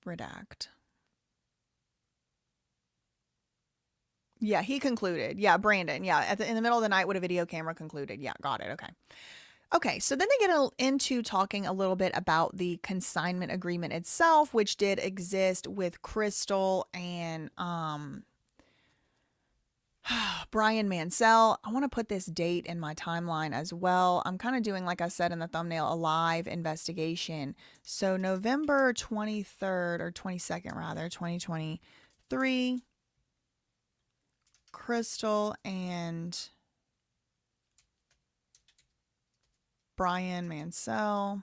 redact. Yeah, he concluded. Yeah, Brandon. Yeah, in the middle of the night with a video camera concluded. Yeah, got it. Okay. Okay, so then they get into talking a little bit about the consignment agreement itself, which did exist with Crystal and Brian Mansell. I want to put this date in my timeline as well. I'm kind of doing, like I said in the thumbnail, a live investigation. So November 23rd or 22nd rather, 2023, Crystal and Brian Mansell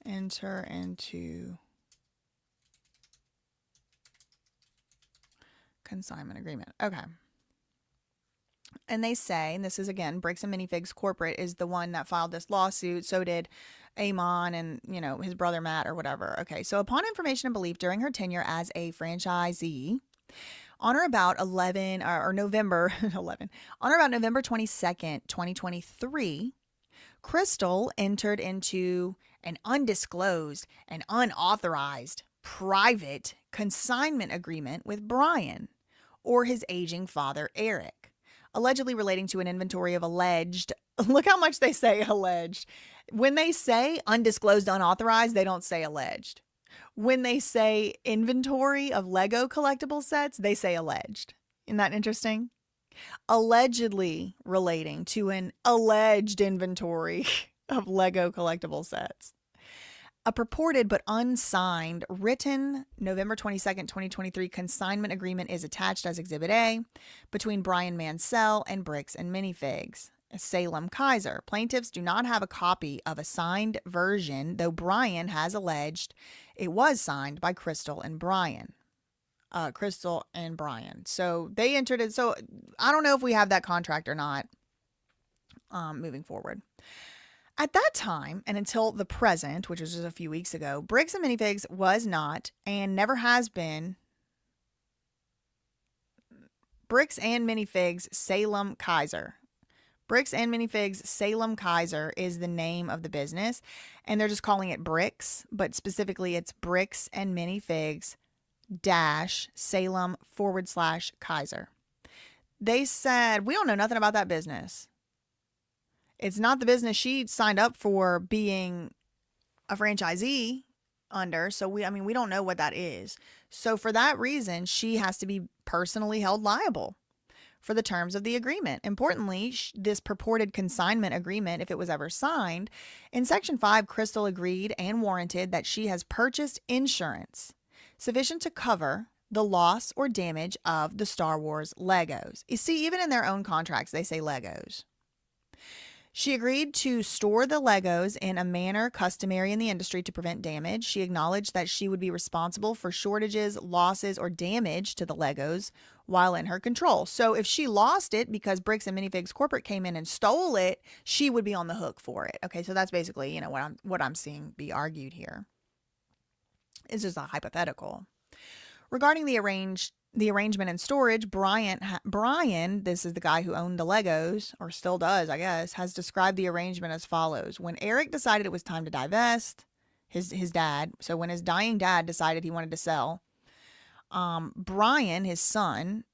enter into consignment agreement. Okay. And they say, and this is again, Bricks and Minifigs Corporate is the one that filed this lawsuit. So did Amon and, his brother Matt or whatever. Okay. So upon information and belief during her tenure as a franchisee, on or about November 22nd, 2023, Crystal entered into an undisclosed and unauthorized private consignment agreement with Brian, or his aging father, Eric, allegedly relating to an inventory of alleged, look how much they say alleged. When they say undisclosed, unauthorized, they don't say alleged. When they say inventory of Lego collectible sets, they say alleged. Isn't that interesting? Allegedly relating to an alleged inventory of Lego collectible sets. A purported but unsigned written November 22nd, 2023 consignment agreement is attached as Exhibit A between Brian Mansell and Bricks and Minifigs, Salem Kaiser. Plaintiffs do not have a copy of a signed version, though Brian has alleged it was signed by Crystal and Brian. So they entered it. So I don't know if we have that contract or not moving forward. At that time, and until the present, which was just a few weeks ago, Bricks and Minifigs was not and never has been Bricks and Minifigs Salem Kaiser. Bricks and Minifigs Salem Kaiser is the name of the business, and they're just calling it Bricks, but specifically it's Bricks and Minifigs Salem/Kaiser. They said, we don't know nothing about that business. It's not the business she signed up for being a franchisee under. So we don't know what that is. So for that reason, she has to be personally held liable for the terms of the agreement. Importantly, this purported consignment agreement, if it was ever signed, in Section 5, Crystal agreed and warranted that she has purchased insurance sufficient to cover the loss or damage of the Star Wars Legos. You see, even in their own contracts, they say Legos. She agreed to store the Legos in a manner customary in the industry to prevent damage. She acknowledged that she would be responsible for shortages, losses, or damage to the Legos while in her control. So if she lost it because Bricks and Minifigs Corporate came in and stole it, she would be on the hook for it. Okay, so that's basically, what I'm seeing be argued here. It's just a hypothetical. Regarding the arrangement and storage, Brian, this is the guy who owned the Legos, or still does, I guess, has described the arrangement as follows. When Eric decided it was time to divest, his dad, so when his dying dad decided he wanted to sell, Brian, his son,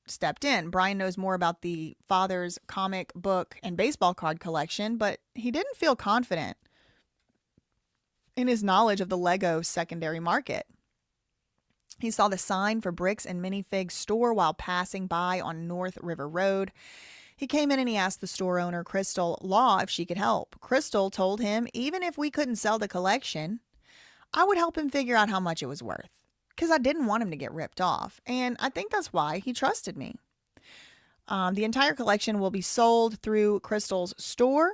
stepped in. Brian knows more about the father's comic book and baseball card collection, but he didn't feel confident in his knowledge of the Lego secondary market. He saw the sign for Bricks and Minifigs store while passing by on North River Road. He came in and he asked the store owner, Crystal Law, if she could help. Crystal told him even if we couldn't sell the collection, I would help him figure out how much it was worth, because I didn't want him to get ripped off. And I think that's why he trusted me. The entire collection will be sold through Crystal's store,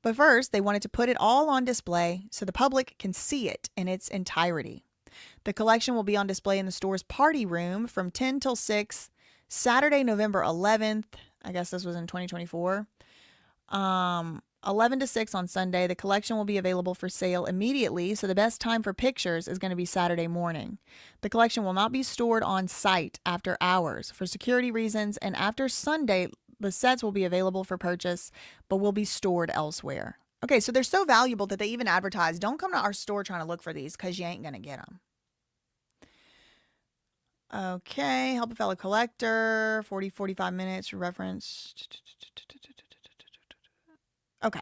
but first they wanted to put it all on display so the public can see it in its entirety. The collection will be on display in the store's party room from 10 till 6, Saturday, November 11th. I guess this was in 2024. 11 to 6 on Sunday. The collection will be available for sale immediately, so the best time for pictures is going to be Saturday morning. The collection will not be stored on site after hours for security reasons, and after Sunday, the sets will be available for purchase, but will be stored elsewhere. Okay, so they're so valuable that they even advertise, don't come to our store trying to look for these because you ain't going to get them. Okay, help a fellow collector, 45 minutes, reference. Okay.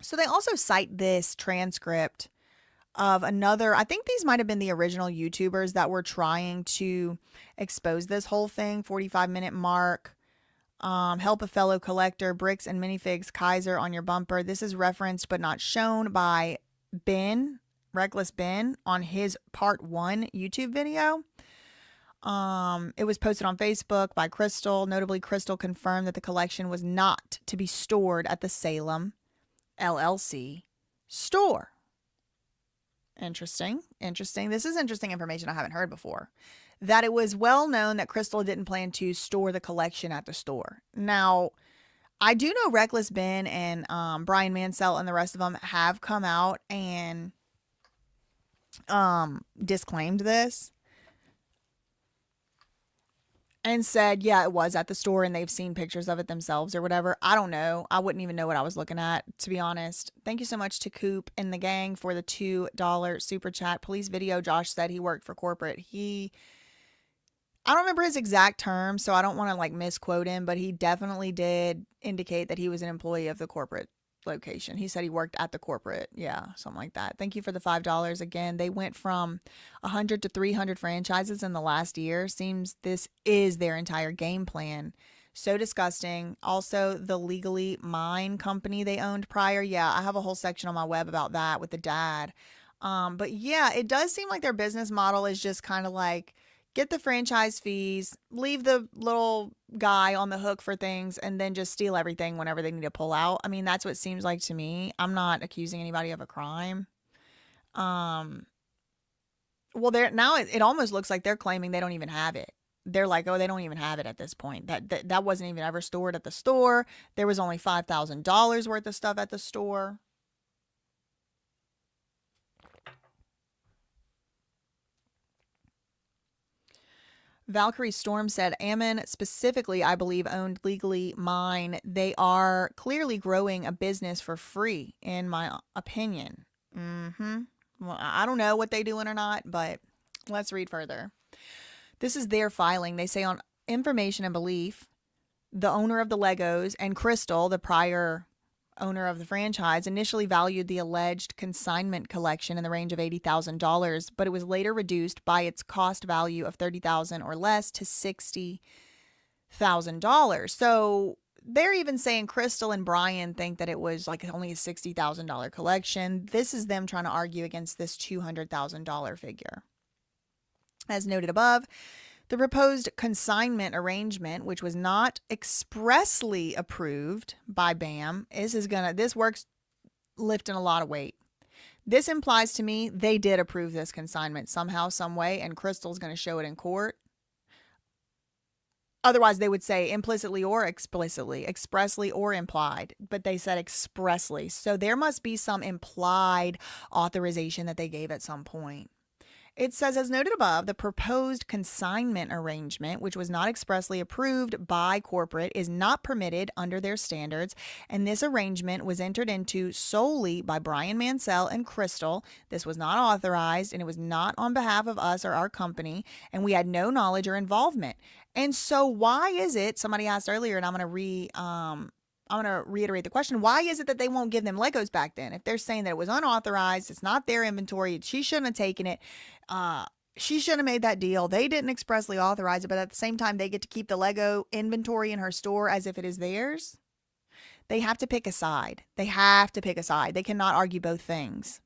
So they also cite this transcript of another, I think these might have been the original YouTubers that were trying to expose this whole thing, 45-minute mark. Help a fellow collector, Bricks and Minifigs Kaiser on your bumper. This is referenced but not shown by Ben, Reckless Ben, on his part 1 YouTube video. It was posted on Facebook by Crystal. Notably, Crystal confirmed that the collection was not to be stored at the Salem LLC store. Interesting. This is interesting information I haven't heard before. That it was well known that Crystal didn't plan to store the collection at the store. Now, I do know Reckless Ben and Brian Mansell and the rest of them have come out and disclaimed this and said, yeah, it was at the store and they've seen pictures of it themselves or whatever. I don't know. I wouldn't even know what I was looking at, to be honest. Thank you so much to Coop and the gang for the $2 super chat. Police video. Josh said he worked for corporate. I don't remember his exact terms, so I don't want to misquote him, but he definitely did indicate that he was an employee of the corporate location. He said he worked at the corporate. Yeah, something like that. Thank you for the $5. Again, they went from 100 to 300 franchises in the last year. Seems this is their entire game plan. So disgusting. Also, the Legally Mine company they owned prior. Yeah, I have a whole section on my web about that with the dad. But yeah, it does seem like their business model is just kind of get the franchise fees, leave the little guy on the hook for things, and then just steal everything whenever they need to pull out. I mean, that's what it seems like to me. I'm not accusing anybody of a crime. Well, now it almost looks like they're claiming they don't even have it. They're like, oh, they don't even have it at this point. That wasn't even ever stored at the store. There was only $5,000 worth of stuff at the store. Valkyrie Storm said, Ammon specifically, I believe, owned Legally Mine. They are clearly growing a business for free, in my opinion. Well, I don't know what they doing or not, but Let's read further. This is their filing. They say on information and belief, the owner of the Legos and Crystal, the prior owner of the franchise, initially valued the alleged consignment collection in the range of $80,000, but it was later reduced by its cost value of $30,000 or less to $60,000. So they're even saying Crystal and Brian think that it was like only a $60,000 collection. This is them trying to argue against this $200,000 figure. As noted above, the proposed consignment arrangement, which was not expressly approved by BAM, this works lifting a lot of weight. This implies to me they did approve this consignment somehow, some way, and Crystal's going to show it in court. Otherwise, they would say implicitly or explicitly, expressly or implied, but they said expressly. So there must be some implied authorization that they gave at some point. It says, as noted above, the proposed consignment arrangement, which was not expressly approved by corporate, is not permitted under their standards, and this arrangement was entered into solely by Brian Mansell and Crystal. This was not authorized, and it was not on behalf of us or our company, and we had no knowledge or involvement. And so why is it, somebody asked earlier, and I'm going to reiterate the question. Why is it that they won't give them Legos back then? If they're saying that it was unauthorized, it's not their inventory, she shouldn't have taken it. She shouldn't have made that deal. They didn't expressly authorize it, but at the same time, they get to keep the Lego inventory in her store as if it is theirs. They have to pick a side. They cannot argue both things.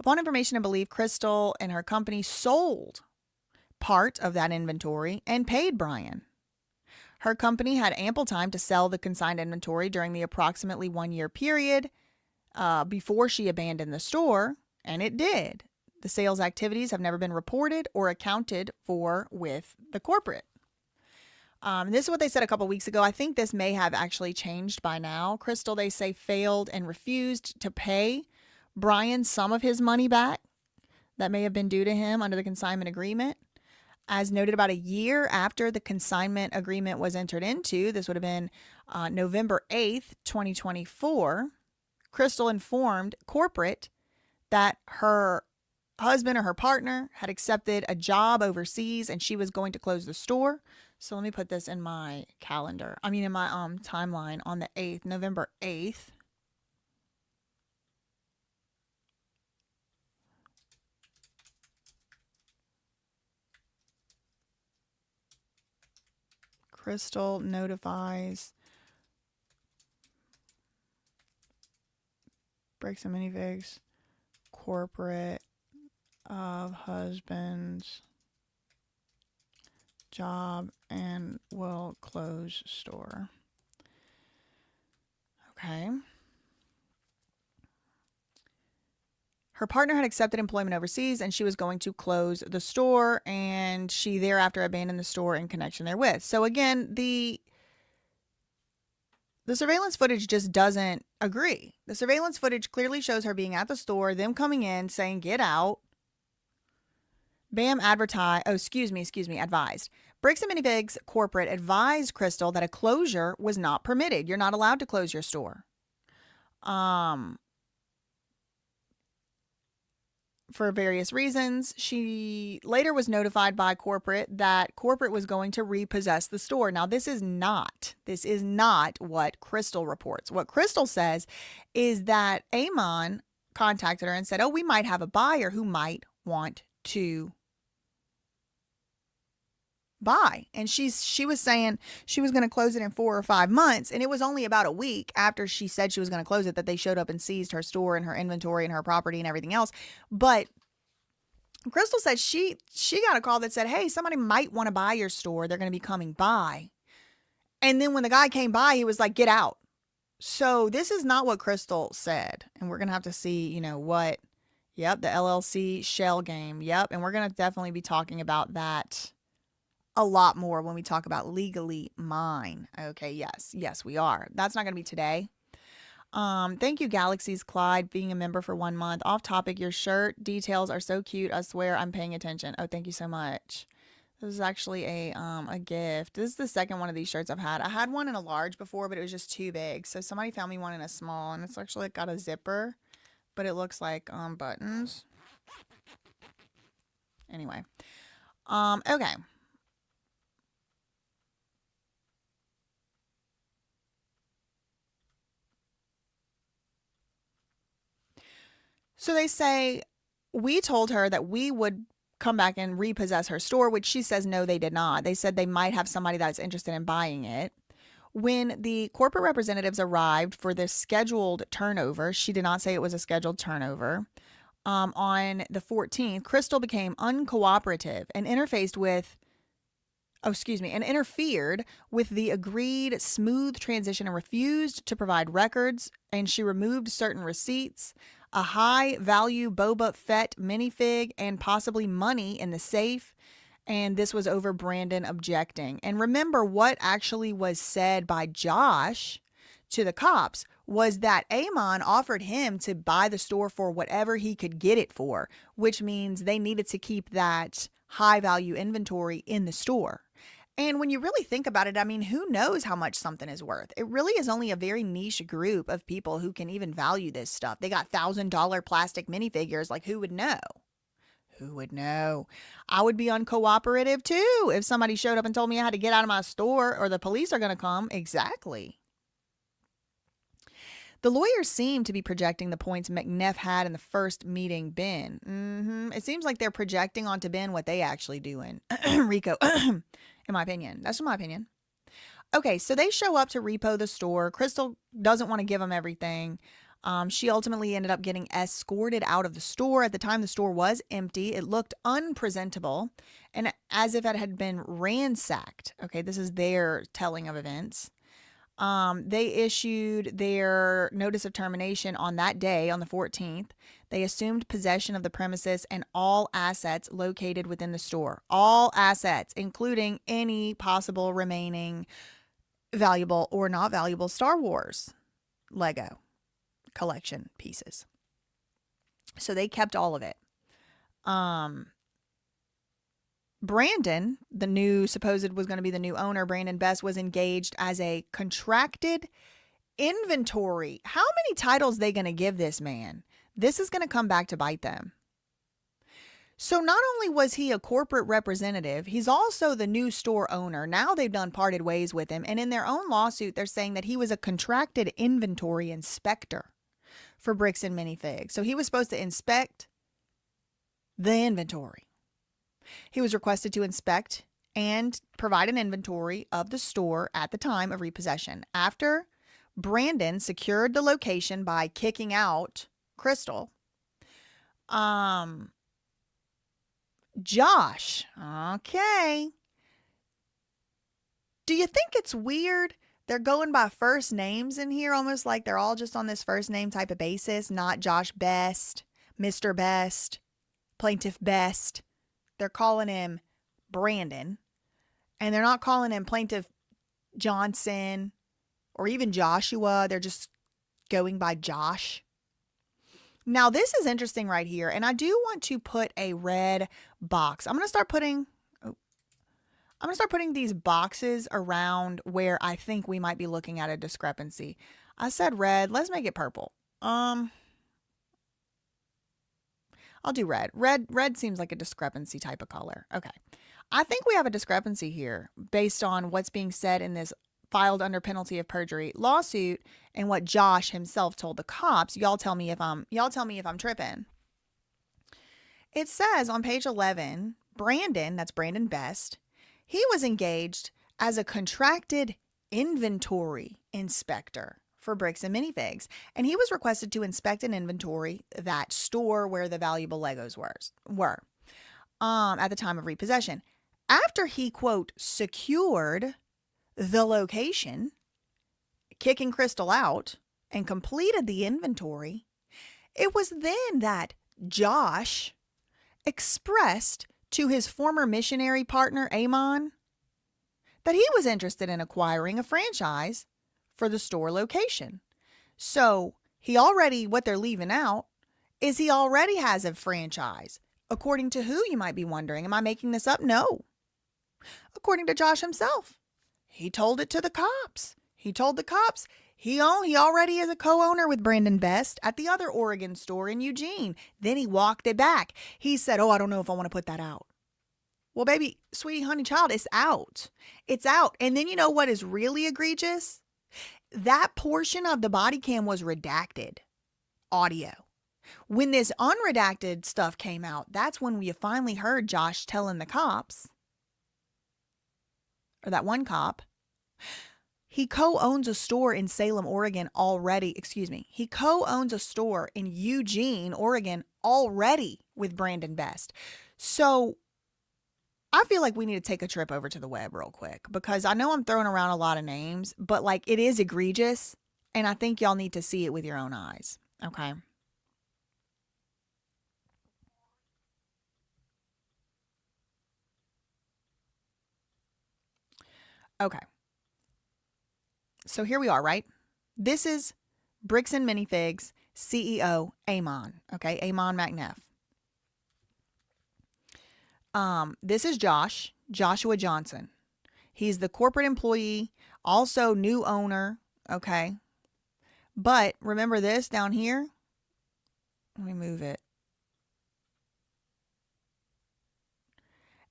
Upon information and belief, Crystal and her company sold part of that inventory and paid Brian. Her company had ample time to sell the consigned inventory during the approximately 1 year period before she abandoned the store, and it did. The sales activities have never been reported or accounted for with the corporate. This is what they said a couple weeks ago. I think this may have actually changed by now. Crystal, they say, failed and refused to pay Brian some of his money back that may have been due to him under the consignment agreement. As noted, about a year after the consignment agreement was entered into, this would have been November 8th, 2024, Crystal informed corporate that her husband or her partner had accepted a job overseas and she was going to close the store. So let me put this in my calendar. In my timeline on the 8th, November 8th. Crystal notifies Bricks and Minifigs corporate of husband's job and will close store. Okay. Her partner had accepted employment overseas and she was going to close the store, and she thereafter abandoned the store in connection therewith. So again, the surveillance footage just doesn't agree. The surveillance footage clearly shows her being at the store, them coming in, saying, get out. BAM advised. Bricks and Minifigs corporate advised Crystal that a closure was not permitted. You're not allowed to close your store. For various reasons. She later was notified by corporate that corporate was going to repossess the store. Now, this is not what Crystal reports. What Crystal says is that Amon contacted her and said, we might have a buyer who might want to buy. And she was saying she was going to close it in 4 or 5 months. And it was only about a week after she said she was going to close it that they showed up and seized her store and her inventory and her property and everything else. But Crystal said she got a call that said, hey, somebody might want to buy your store. They're going to be coming by. And then when the guy came by, he was like, get out. So this is not what Crystal said. And we're going to have to see, what, the LLC shell game. And we're going to definitely be talking about that a lot more when we talk about Legally Mine. Okay, yes, we are. That's not going to be today. Thank you, Galaxies Clyde, being a member for 1 month. Off topic, your shirt details are so cute. I swear I'm paying attention. Oh, thank you so much. This is actually a gift. This is the second one of these shirts I've had. I had one in a large before, but it was just too big. So somebody found me one in a small, and it's actually got a zipper, but it looks like buttons. Anyway. Okay. So they say, we told her that we would come back and repossess her store, which she says no, they did not. They said they might have somebody that's interested in buying it. When the corporate representatives arrived for this scheduled turnover, she did not say it was a scheduled turnover. On the 14th, Crystal became uncooperative and interfered with the agreed smooth transition and refused to provide records, and she removed certain receipts, a high-value Boba Fett minifig, and possibly money in the safe, and this was over Brandon objecting. And remember, what actually was said by Josh to the cops was that Amon offered him to buy the store for whatever he could get it for, which means they needed to keep that high-value inventory in the store. And when you really think about it, I mean, who knows how much something is worth? It really is only a very niche group of people who can even value this stuff. They got $1,000 plastic minifigures. Like, who would know? Who would know? I would be uncooperative too if somebody showed up and told me I had to get out of my store or the police are going to come. Exactly. The lawyers seem to be projecting the points McNeff had in the first meeting Ben. It seems like they're projecting onto Ben what they actually doing. Rico, in my opinion. That's my opinion. Okay, so they show up to repo the store. Crystal doesn't want to give them everything. She ultimately ended up getting escorted out of the store. At the time, the store was empty. It looked unpresentable and as if it had been ransacked. Okay, this is their telling of events. They issued their notice of termination on that day, on the 14th. They assumed possession of the premises and all assets located within the store. All assets, including any possible remaining valuable or not valuable Star Wars Lego collection pieces. So they kept all of it. Brandon, the new supposed was going to be the new owner, Brandon Best, was engaged as a contracted inventory. How many titles they going to give this man? This is going to come back to bite them. So not only was he a corporate representative, he's also the new store owner. Now they've done parted ways with him. And in their own lawsuit, they're saying that he was a contracted inventory inspector for Bricks and Minifigs. So he was supposed to inspect the inventory. He was requested to inspect and provide an inventory of the store at the time of repossession. After Brandon secured the location by kicking out Crystal, Josh, okay. Do you think it's weird? They're going by first names in here, almost like they're all just on this first name type of basis, not Josh Best, Mr. Best, Plaintiff Best. They're calling him Brandon, and they're not calling him Plaintiff Johnson or even Joshua. They're just going by Josh. Now, this is interesting right here, and I do want to put a red box. I'm going to start putting these boxes around where I think we might be looking at a discrepancy. I said red. Let's make it purple. I'll do red. Red seems like a discrepancy type of color. Okay. I think we have a discrepancy here based on what's being said in this filed under penalty of perjury lawsuit and what Josh himself told the cops. Y'all tell me if I'm tripping. It says on page 11, Brandon, that's Brandon Best, he was engaged as a contracted inventory inspector for Bricks and Minifigs, and he was requested to inspect an inventory, that store where the valuable Legos were at the time of repossession. After he, quote, secured the location, kicking Crystal out, and completed the inventory, it was then that Josh expressed to his former missionary partner, Amon, that he was interested in acquiring a franchise for the store location. So what they're leaving out is he already has a franchise. According to who, you might be wondering? Am I making this up? No. According to Josh himself. He told it to the cops. He told the cops He already is a co-owner with Brandon Best at the other Oregon store in Eugene. Then he walked it back. He said, "Oh, I don't know if I want to put that out." Well, baby, sweetie, honey, child, it's out. It's out. And then you know what is really egregious? That portion of the body cam was redacted audio. When this unredacted stuff came out, that's when we finally heard Josh telling the cops, or that one cop, he co-owns a store in Salem, Oregon already. Excuse me. He co-owns a store in Eugene, Oregon already with Brandon Best. So I feel like we need to take a trip over to the web real quick, because I know I'm throwing around a lot of names, but like it is egregious, and I think y'all need to see it with your own eyes. Okay. Okay. So here we are, right? This is Bricks and Minifigs CEO Amon. Okay, Amon McNeff. This is Joshua Johnson. He's the corporate employee, also new owner. Okay. But remember this down here? Let me move it.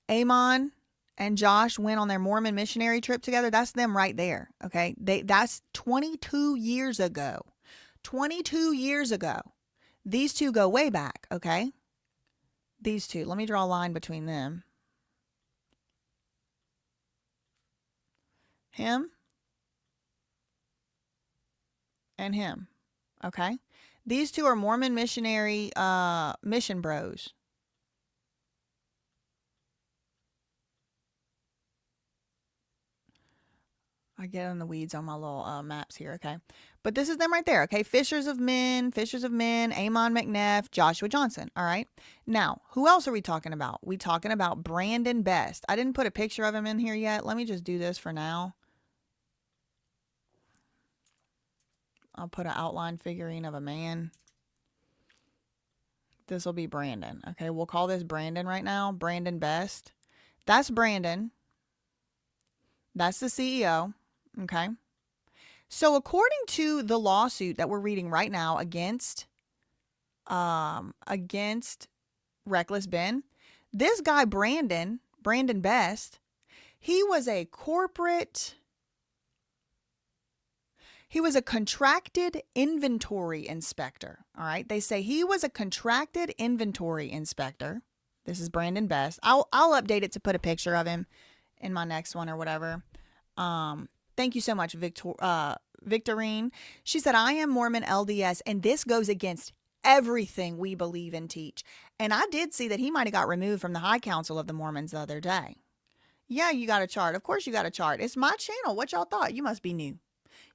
Amon and Josh went on their Mormon missionary trip together. That's them right there. Okay. That's 22 years ago. 22 years ago. These two go way back. Okay. These two. Let me draw a line between them. Him and him. Okay. These two are Mormon missionary mission bros. I get in the weeds on my little maps here, okay? But this is them right there, okay? Fishers of Men, Amon McNeff, Joshua Johnson, all right? Now, who else are we talking about? We talking about Brandon Best. I didn't put a picture of him in here yet. Let me just do this for now. I'll put an outline figurine of a man. This will be Brandon, okay? We'll call this Brandon right now, Brandon Best. That's Brandon. That's the CEO. Okay. So according to the lawsuit that we're reading right now against Reckless Ben, this guy Brandon Best, he was a contracted inventory inspector. All right. They say he was a contracted inventory inspector. This is Brandon Best. I'll update it to put a picture of him in my next one or whatever. Thank you so much, Victorine. She said, I am Mormon LDS, and this goes against everything we believe and teach. And I did see that he might have got removed from the High Council of the Mormons the other day. Yeah, you got a chart. Of course you got a chart. It's my channel. What y'all thought? You must be new.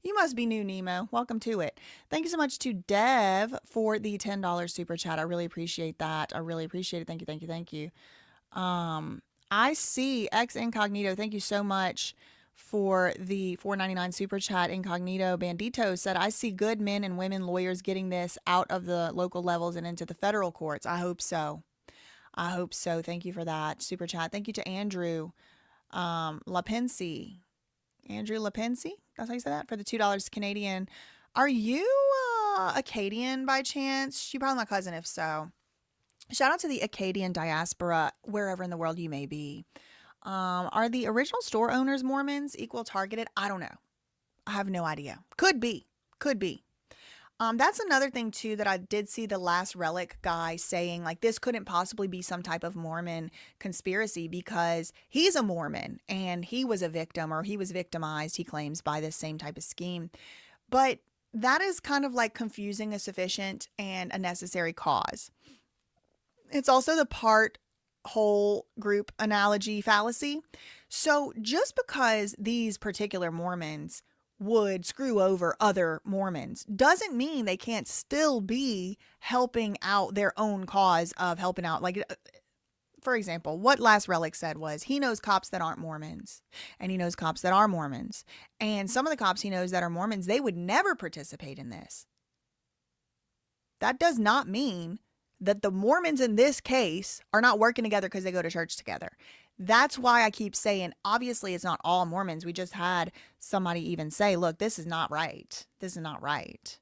You must be new, Nemo. Welcome to it. Thank you so much to Dev for the $10 super chat. I really appreciate that. I really appreciate it. Thank you, thank you, thank you. I see X Incognito. Thank you so much for the $4.99 super chat. Incognito Bandito said, I see good men and women lawyers getting this out of the local levels and into the federal courts. I hope so. I hope so. Thank you for that super chat. Thank you to Andrew Lapensi. Andrew Lapensi? That's how you say that? For the $2 Canadian. Are you Acadian by chance? You're probably my cousin if so. Shout out to the Acadian diaspora, wherever in the world you may be. Are the original store owners Mormons, equal targeted? I don't know. I have no idea. Could be. That's another thing too that I did see the Last Relic guy saying, like, this couldn't possibly be some type of Mormon conspiracy because he's a Mormon and he was a victim, or he was victimized, he claims, by this same type of scheme. But that is kind of like confusing a sufficient and a necessary cause. It's also the part whole group analogy fallacy. So just because these particular Mormons would screw over other Mormons doesn't mean they can't still be helping out their own cause of helping out. Like, for example, what Last Relic said was he knows cops that aren't Mormons and he knows cops that are Mormons. And some of the cops he knows that are Mormons, they would never participate in this. That does not mean that the Mormons in this case are not working together because they go to church together. That's why I keep saying, obviously, it's not all Mormons. We just had somebody even say, look, this is not right. This is not right.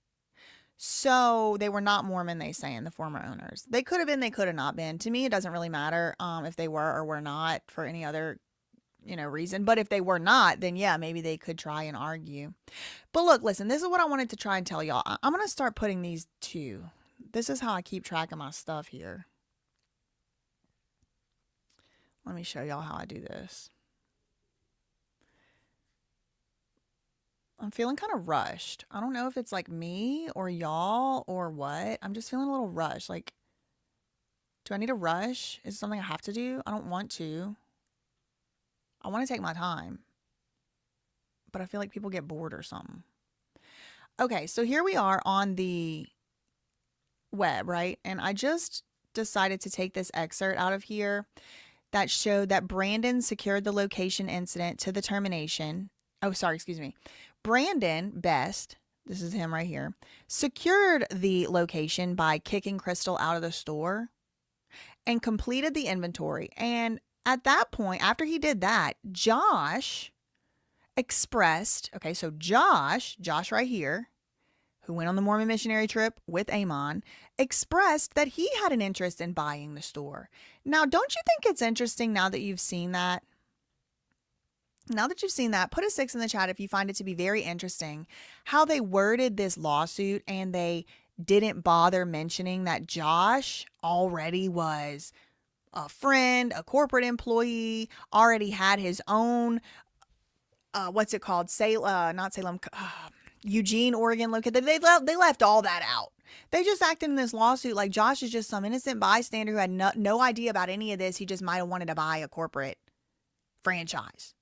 So they were not Mormon, they saying, the former owners. They could have been, they could have not been. To me, it doesn't really matter if they were or were not for any other, reason. But if they were not, then yeah, maybe they could try and argue. But look, listen, this is what I wanted to try and tell y'all. I'm going to start putting these two. This is how I keep track of my stuff here. Let me show y'all how I do this. I'm feeling kind of rushed. I don't know if it's like me or y'all or what. I'm just feeling a little rushed. Like, do I need to rush? Is it something I have to do? I don't want to. I want to take my time. But I feel like people get bored or something. Okay, so here we are on the web, right? And I just decided to take this excerpt out of here that showed that Brandon secured the location incident to the termination. Oh, sorry, excuse me. Brandon Best, this is him right here, secured the location by kicking Crystal out of the store and completed the inventory. And at that point, after he did that, Josh expressed, okay, so Josh right here, who went on the Mormon missionary trip with Amon, expressed that he had an interest in buying the store. Now, don't you think it's interesting now that you've seen that? Now that you've seen that, put a 6 in the chat if you find it to be very interesting how they worded this lawsuit and they didn't bother mentioning that Josh already was a friend, a corporate employee, already had his own, what's it called? Not Salem, Eugene, Oregon located. They left all that out. They just acted in this lawsuit like Josh is just some innocent bystander who had no idea about any of this. He just might have wanted to buy a corporate franchise.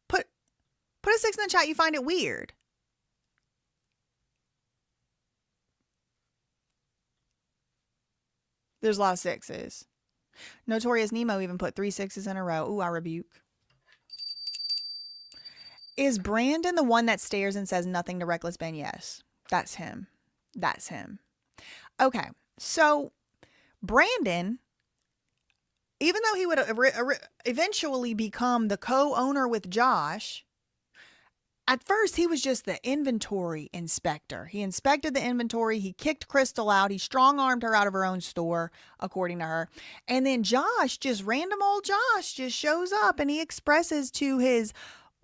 Put a 6 in the chat. You find it weird. There's a lot of 6s. Notorious Nemo even put 3 6s in a row. Ooh, I rebuke. Is Brandon the one that stares and says nothing to Reckless Ben? Yes, that's him. That's him. Okay, so Brandon, even though he would eventually become the co-owner with Josh, at first he was just the inventory inspector. He inspected the inventory. He kicked Crystal out. He strong-armed her out of her own store, according to her. And then Josh, just random old Josh, just shows up and he expresses to his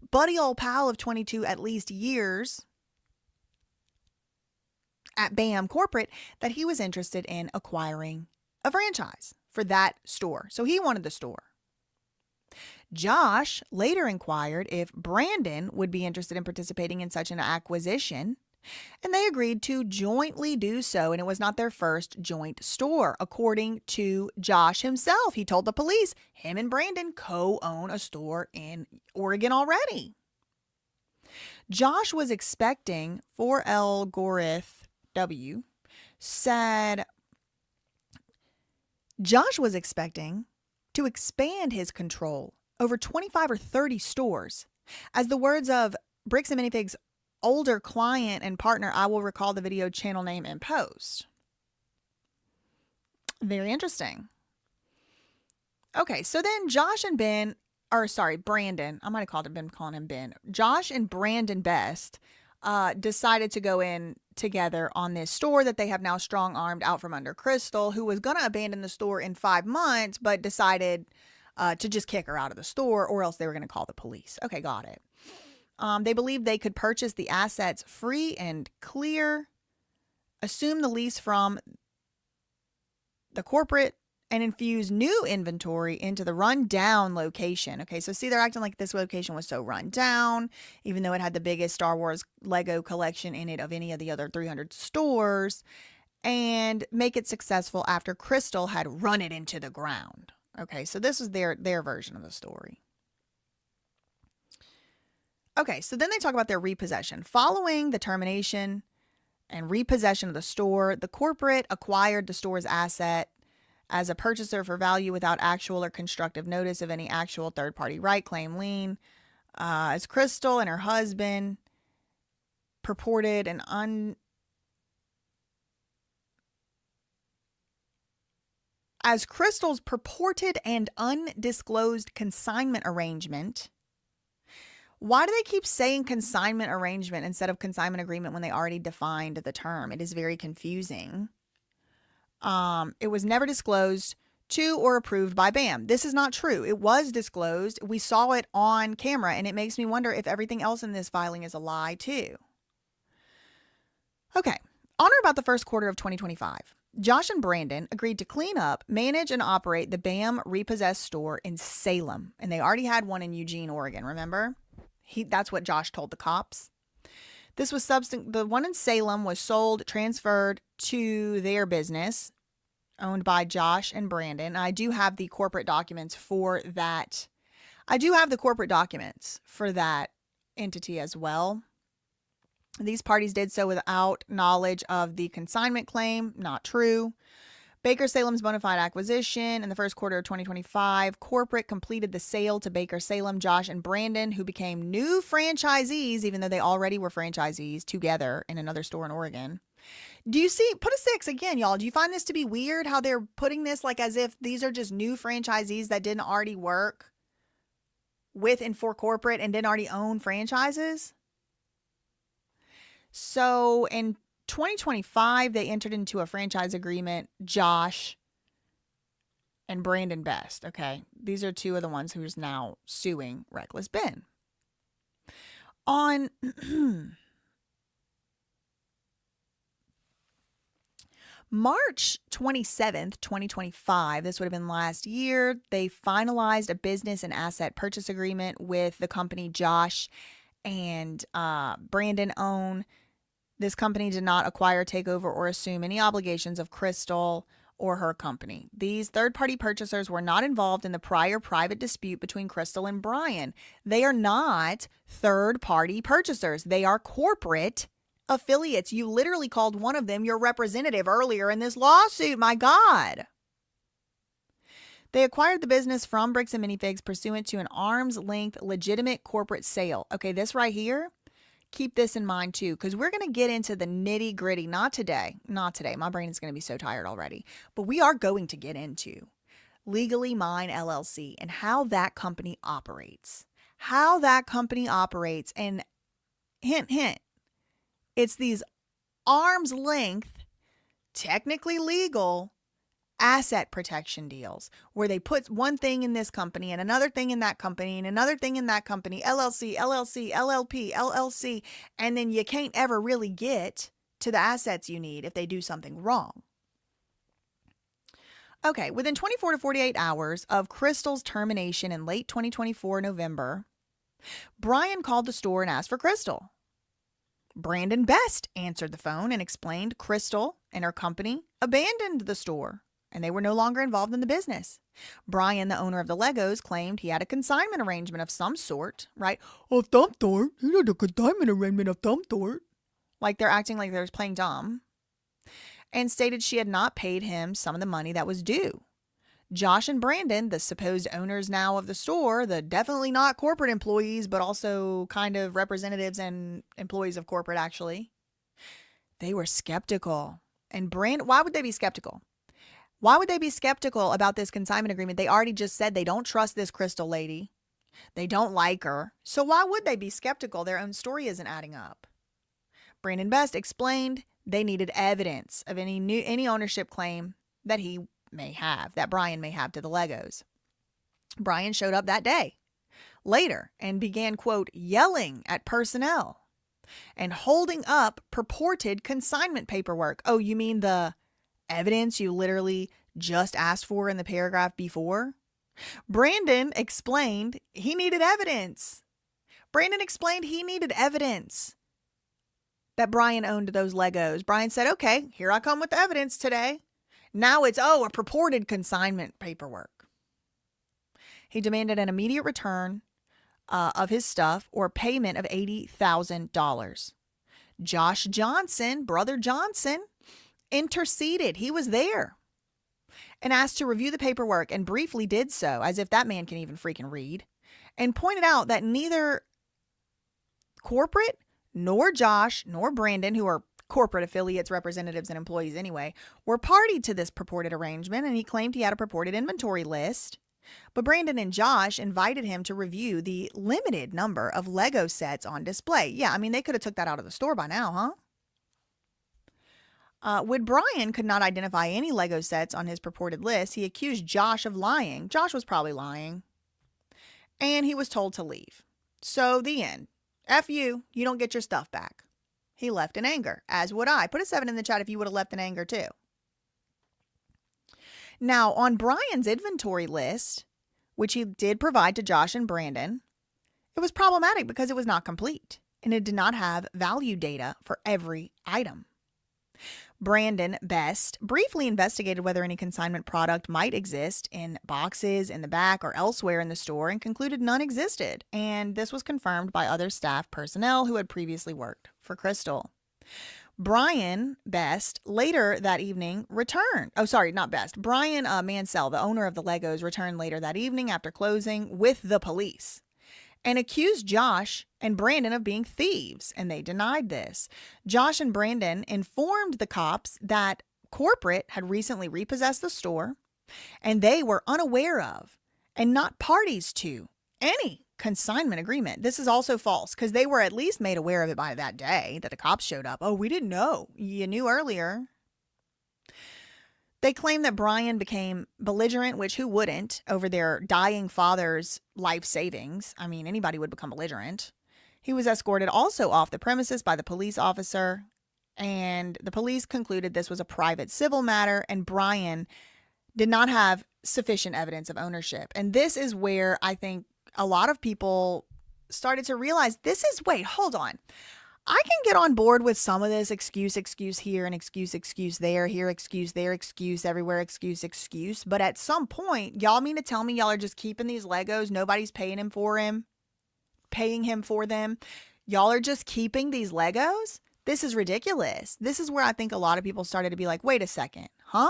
buddy old pal of 22 at least years at BAM Corporate that he was interested in acquiring a franchise for that store. So he wanted the store. Josh later inquired if Brandon would be interested in participating in such an acquisition, and they agreed to jointly do so, and it was not their first joint store. According to Josh himself, he told the police him and Brandon co-own a store in Oregon already. Josh was expecting, 4L Gorith W said, Josh was expecting to expand his control over 25 or 30 stores. As the words of Bricks and Minifigs' older client and partner, I will recall the video channel name and post. Very interesting. Okay, so then Josh and Brandon, I might have been calling him Ben. Josh and Brandon Best decided to go in together on this store that they have now strong-armed out from under Crystal, who was going to abandon the store in 5 months, but decided to just kick her out of the store, or else they were going to call the police. Okay, got it. They believed they could purchase the assets free and clear, assume the lease from the corporate, and infuse new inventory into the run-down location. Okay, so see, they're acting like this location was so run down, even though it had the biggest Star Wars Lego collection in it of any of the other 300 stores, and make it successful after Crystal had run it into the ground. Okay, so this is their version of the story. Okay, so then they talk about their repossession. Following the termination and repossession of the store, the corporate acquired the store's asset as a purchaser for value without actual or constructive notice of any actual third-party right, claim, lien. As Crystal and her husband purported an as Crystal's purported and undisclosed consignment arrangement. Why do they keep saying consignment arrangement instead of consignment agreement when they already defined the term? It is very confusing. It was never disclosed to or approved by BAM. This is not true. It was disclosed. We saw it on camera, and it makes me wonder if everything else in this filing is a lie too. Okay, on or about the first quarter of 2025, Josh and Brandon agreed to clean up, manage, and operate the BAM repossessed store in Salem. And they already had one in Eugene, Oregon, remember? That's what Josh told the cops. This was the one in Salem was sold, transferred to their business, owned by Josh and Brandon. I do have the corporate documents for that. I do have the corporate documents for that entity as well. These parties did so without knowledge of the consignment claim. Not true. Baker Salem's bona fide acquisition in the first quarter of 2025. Corporate completed the sale to Baker Salem, Josh, and Brandon, who became new franchisees, even though they already were franchisees together in another store in Oregon. Do you see, put a 6 again, y'all. Do you find this to be weird how they're putting this like as if these are just new franchisees that didn't already work with and for corporate and didn't already own franchises? So in 2025, they entered into a franchise agreement, Josh and Brandon Best. Okay. These are two of the ones who's now suing Reckless Ben. On March 27th, 2025, this would have been last year, they finalized a business and asset purchase agreement with the company Josh and Brandon own. This company did not acquire, take over, or assume any obligations of Crystal or her company. These third-party purchasers were not involved in the prior private dispute between Crystal and Brian. They are not third-party purchasers. They are corporate affiliates. You literally called one of them your representative earlier in this lawsuit. My God. They acquired the business from Bricks and Minifigs pursuant to an arm's length legitimate corporate sale. Okay, this right here, keep this in mind too, because we're going to get into the nitty gritty. Not today. My brain is going to be so tired already. But we are going to get into Legally Mine LLC and how that company operates. And hint, hint, it's these arm's length, technically legal asset protection deals where they put one thing in this company and another thing in that company and another thing in that company, LLC, LLP, LLC, and then you can't ever really get to the assets you need if they do something wrong. Okay, within 24 to 48 hours of Crystal's termination in late 2024 November, Brian called the store and asked for Crystal. Brandon Best answered the phone and explained Crystal and her company abandoned the store and they were no longer involved in the business. Brian, the owner of the Legos, claimed he had a consignment arrangement of some sort, right? Of some sort. He had a consignment arrangement of some sort. Like they're acting like they're playing dumb. And stated she had not paid him some of the money that was due. Josh and Brandon, the supposed owners now of the store, the definitely not corporate employees, but also kind of representatives and employees of corporate actually, they were skeptical. And why would they be skeptical? Why would they be skeptical about this consignment agreement? They already just said they don't trust this Crystal lady. They don't like her. So why would they be skeptical? Their own story isn't adding up. Brandon Best explained they needed evidence of any ownership claim that Brian may have to the Legos. Brian showed up that day later and began, quote, yelling at personnel and holding up purported consignment paperwork. Oh, you mean the evidence you literally just asked for in the paragraph before? Brandon explained he needed evidence. That Brian owned those Legos. Brian said, okay, here I come with the evidence today. Now it's, a purported consignment paperwork. He demanded an immediate return of his stuff or payment of $80,000. Josh Johnson, Brother Johnson, interceded. He was there and asked to review the paperwork and briefly did so, as if that man can even freaking read, and pointed out that neither corporate nor Josh nor Brandon, who are corporate affiliates, representatives, and employees anyway, were party to this purported arrangement, and he claimed he had a purported inventory list. But Brandon and Josh invited him to review the limited number of Lego sets on display. Yeah, I mean, they could have took that out of the store by now, huh? When Brian could not identify any Lego sets on his purported list, he accused Josh of lying. Josh was probably lying. And he was told to leave. So, the end. F you, you don't get your stuff back. He left in anger, as would I. Put a 7 in the chat if you would have left in anger too. Now, on Brian's inventory list, which he did provide to Josh and Brandon, it was problematic because it was not complete and it did not have value data for every item. Brandon Best briefly investigated whether any consignment product might exist in boxes in the back or elsewhere in the store and concluded none existed. And this was confirmed by other staff personnel who had previously worked for Crystal. Brian Best later that evening returned. Oh, sorry, not Best. Brian Mansell, the owner of the Legos, returned later that evening after closing with the police and accused Josh and Brandon of being thieves, and they denied this. Josh and Brandon informed the cops that corporate had recently repossessed the store, and they were unaware of and not parties to any consignment agreement. This is also false because they were at least made aware of it by that day that the cops showed up. Oh, we didn't know. You knew earlier. They claim that Brian became belligerent, which who wouldn't, over their dying father's life savings. I mean, anybody would become belligerent. He was escorted also off the premises by the police officer, and the police concluded this was a private civil matter, and Brian did not have sufficient evidence of ownership. And this is where I think a lot of people started to realize wait, hold on. I can get on board with some of this excuse here and excuse there, here, excuse there, excuse everywhere, excuse. But at some point, y'all mean to tell me y'all are just keeping these Legos? Nobody's paying him for them. Y'all are just keeping these Legos? This is ridiculous. This is where I think a lot of people started to be like, wait a second, huh?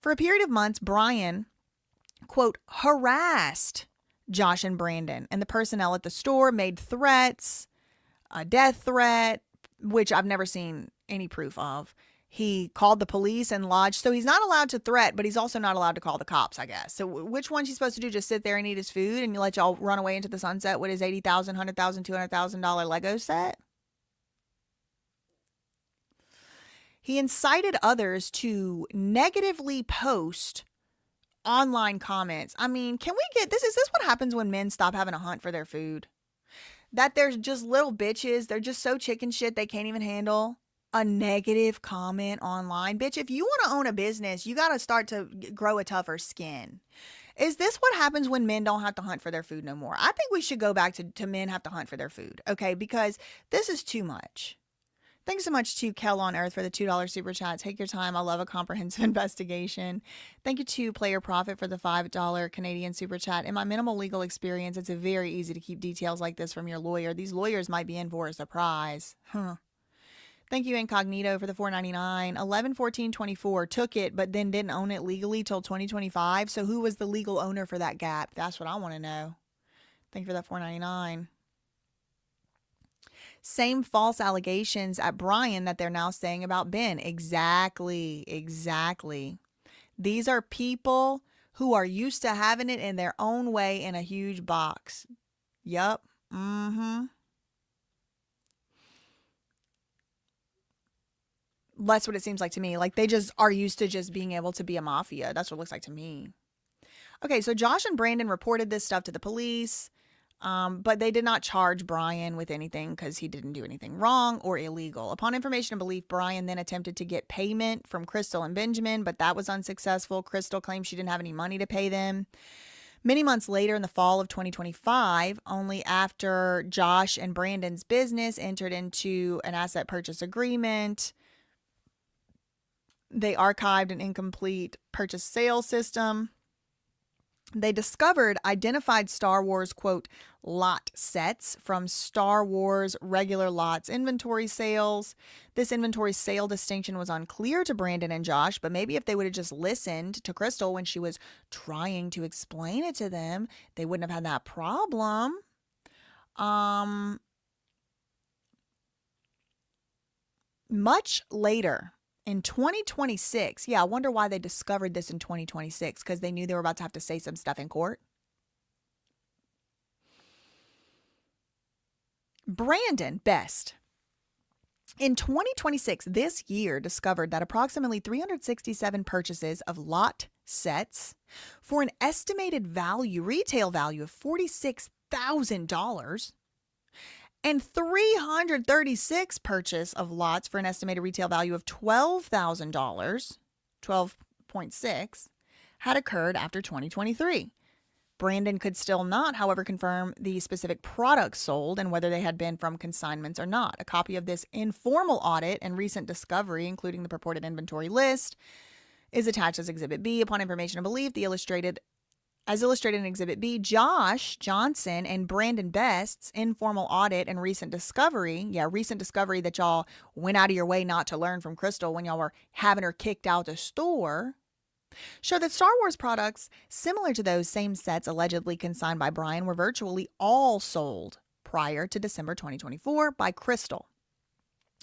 For a period of months, Brian, quote, harassed Josh and Brandon, and the personnel at the store made threats, a death threat, which I've never seen any proof of. He called the police and lodged. So he's not allowed to threat, but he's also not allowed to call the cops, I guess. So which one's he supposed to do? Just sit there and eat his food and you let y'all run away into the sunset with his $80,000, $100,000, $200,000 Lego set? He incited others to negatively post online comments. I mean, can we get this? Is this what happens when men stop having a hunt for their food? That there's just little bitches. They're just so chicken shit they can't even handle a negative comment online. Bitch, if you want to own a business, you got to start to grow a tougher skin. Is this what happens when men don't have to hunt for their food no more? I think we should go back to men have to hunt for their food, okay? Because this is too much. Thanks so much to Kel on Earth for the $2 super chat. Take your time. I love a comprehensive investigation. Thank you to Player Profit for the $5 Canadian super chat. In my minimal legal experience, it's very easy to keep details like this from your lawyer. These lawyers might be in for a surprise. Thank you, Incognito, for the $4.99. 11/14/24 took it, but then didn't own it legally till 2025. So who was the legal owner for that gap? That's what I want to know. Thank you for that $4.99. Same false allegations at Brian that they're now saying about Ben. Exactly. These are people who are used to having it in their own way in a huge box. Yup. That's what it seems like to me. Like they just are used to just being able to be a mafia. That's what it looks like to me. Okay, so Josh and Brandon reported this stuff to the police. But they did not charge Brian with anything because he didn't do anything wrong or illegal. Upon information and belief, Brian then attempted to get payment from Crystal and Benjamin, but that was unsuccessful. Crystal claimed she didn't have any money to pay them. Many months later, in the fall of 2025, only after Josh and Brandon's business entered into an asset purchase agreement, they archived an incomplete purchase sale system. They discovered identified Star Wars, quote, lot sets from Star Wars regular lots inventory sales. This inventory sale distinction was unclear to Brandon and Josh, but maybe if they would have just listened to Crystal when she was trying to explain it to them, they wouldn't have had that problem. Much later, in 2026, yeah, I wonder why they discovered this in 2026, because they knew they were about to have to say some stuff in court. Brandon Best, in 2026, this year, discovered that approximately 367 purchases of lot sets for an estimated retail value of $46,000 and 336 purchase of lots for an estimated retail value of $12,000, 12.6, had occurred after 2023. Brandon could still not, however, confirm the specific products sold and whether they had been from consignments or not. A copy of this informal audit and recent discovery, including the purported inventory list, is attached as Exhibit B. Upon information and belief, as illustrated in Exhibit B, Josh Johnson and Brandon Best's informal audit and recent discovery that y'all went out of your way not to learn from Crystal when y'all were having her kicked out the store, show that Star Wars products similar to those same sets allegedly consigned by Brian were virtually all sold prior to December 2024 by Crystal.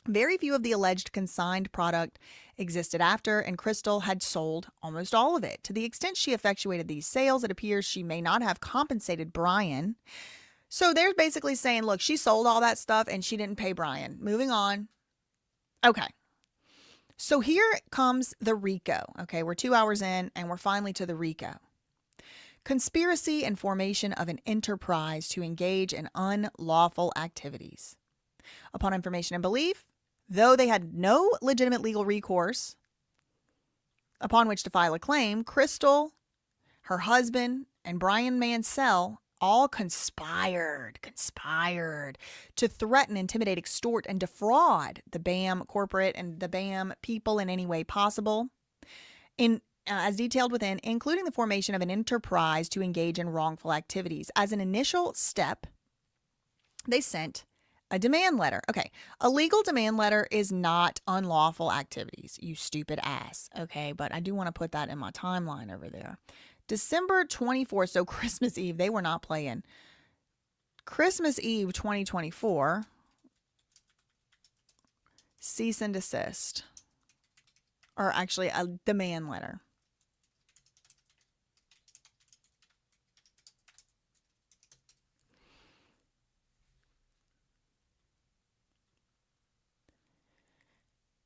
Very few of the alleged consigned product existed after, and Crystal had sold almost all of it. To the extent she effectuated these sales, it appears she may not have compensated Brian. So they're basically saying, look, she sold all that stuff and she didn't pay Brian. Moving on. Okay. So here comes the RICO. Okay, we're 2 hours in and we're finally to the RICO. Conspiracy and formation of an enterprise to engage in unlawful activities. Upon information and belief, though they had no legitimate legal recourse upon which to file a claim, Crystal, her husband, and Brian Mansell all conspired to threaten, intimidate, extort, and defraud the BAM corporate and the BAM people in any way possible, as detailed within, including the formation of an enterprise to engage in wrongful activities. As an initial step, they sent a demand letter. Okay, a legal demand letter is not unlawful activities, you stupid ass. Okay, but I do want to put that in my timeline over there. December 24th, so Christmas Eve, they were not playing. Christmas Eve 2024, cease and desist, or actually a demand letter.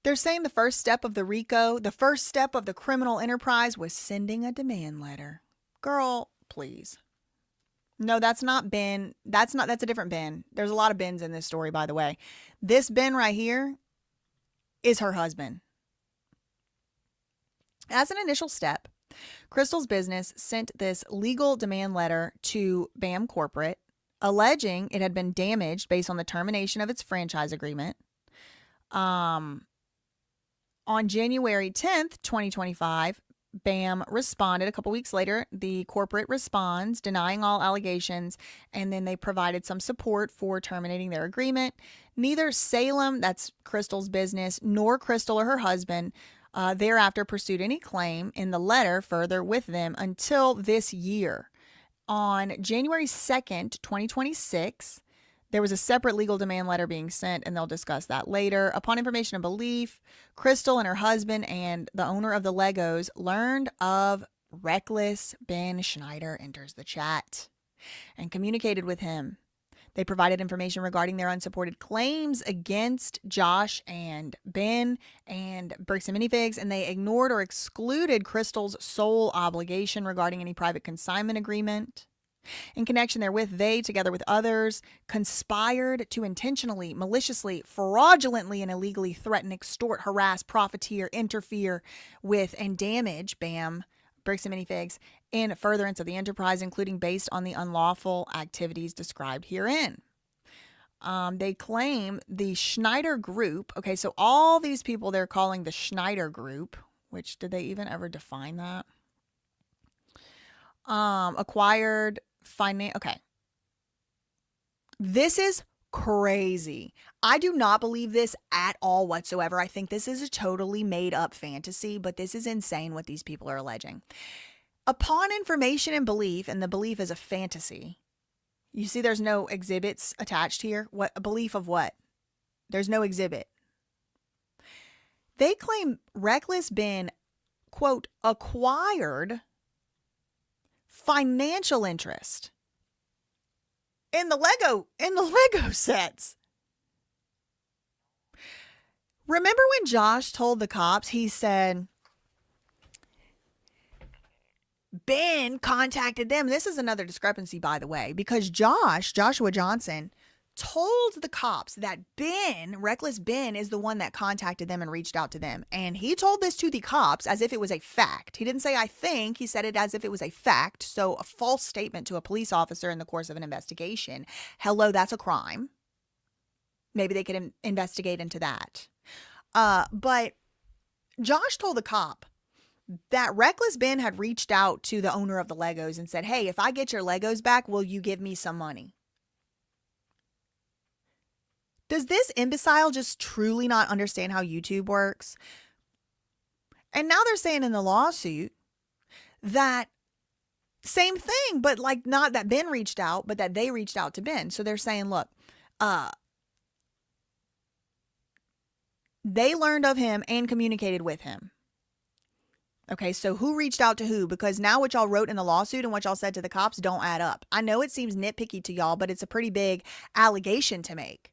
They're saying the first step of the RICO, the first step of the criminal enterprise was sending a demand letter. Girl, please. No, that's not Ben. That's a different Ben. There's a lot of Bens in this story, by the way. This Ben right here is her husband. As an initial step, Crystal's business sent this legal demand letter to BAM Corporate, alleging it had been damaged based on the termination of its franchise agreement. On January 10th, 2025, BAM responded. A couple weeks later, the corporate responds, denying all allegations, and then they provided some support for terminating their agreement. Neither Salem, that's Crystal's business, nor Crystal or her husband thereafter pursued any claim in the letter further with them until this year. On January 2nd, 2026, there was a separate legal demand letter being sent, and they'll discuss that later. Upon information and belief, Crystal and her husband and the owner of the Legos learned of reckless Ben Schneider enters the chat and communicated with him. They provided information regarding their unsupported claims against Josh and Ben and Bricks and Minifigs, and they ignored or excluded Crystal's sole obligation regarding any private consignment agreement. In connection therewith, they, together with others, conspired to intentionally, maliciously, fraudulently, and illegally threaten, extort, harass, profiteer, interfere with, and damage BAM, Bricks and Minifigs, in furtherance of the enterprise, including based on the unlawful activities described herein. They claim the Schneider Group, okay, so all these people they're calling the Schneider Group, which, did they even ever define that? Acquired okay. This is crazy. I do not believe this at all whatsoever. I think this is a totally made up fantasy, but this is insane what these people are alleging. Upon information and belief, and the belief is a fantasy. You see there's no exhibits attached here. What, a belief of what? There's no exhibit. They claim Reckless Ben, quote, acquired financial interest in the Lego sets. Remember when Josh told the cops, he said, Ben contacted them. This is another discrepancy, by the way, because Joshua Johnson, told the cops that Reckless Ben, is the one that contacted them and reached out to them. And he told this to the cops as if it was a fact. He didn't say, I think. He said it as if it was a fact. So a false statement to a police officer in the course of an investigation. Hello, that's a crime. Maybe they could investigate into that. But Josh told the cop that Reckless Ben had reached out to the owner of the Legos and said, hey, if I get your Legos back, will you give me some money? Does this imbecile just truly not understand how YouTube works? And now they're saying in the lawsuit that same thing, but like not that Ben reached out, but that they reached out to Ben. So they're saying, look, they learned of him and communicated with him. Okay, so who reached out to who? Because now what y'all wrote in the lawsuit and what y'all said to the cops don't add up. I know it seems nitpicky to y'all, but it's a pretty big allegation to make.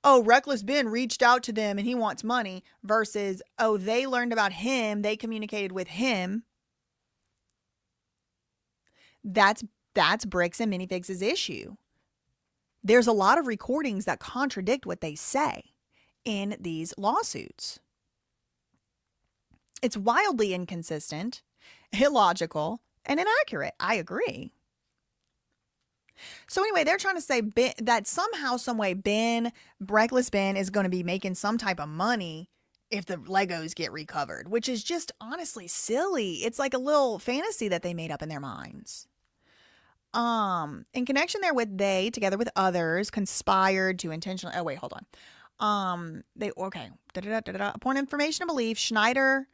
Oh, Reckless Ben reached out to them and he wants money versus, oh, they learned about him. They communicated with him. That's Bricks and Minifigs' issue. There's a lot of recordings that contradict what they say in these lawsuits. It's wildly inconsistent, illogical, and inaccurate. I agree. So anyway, they're trying to say that somehow, some way, Reckless Ben is going to be making some type of money if the Legos get recovered, which is just honestly silly. It's like a little fantasy that they made up in their minds. In connection therewith, they, together with others, conspired to intentionally. Oh wait, hold on. Upon information and belief, Schneider,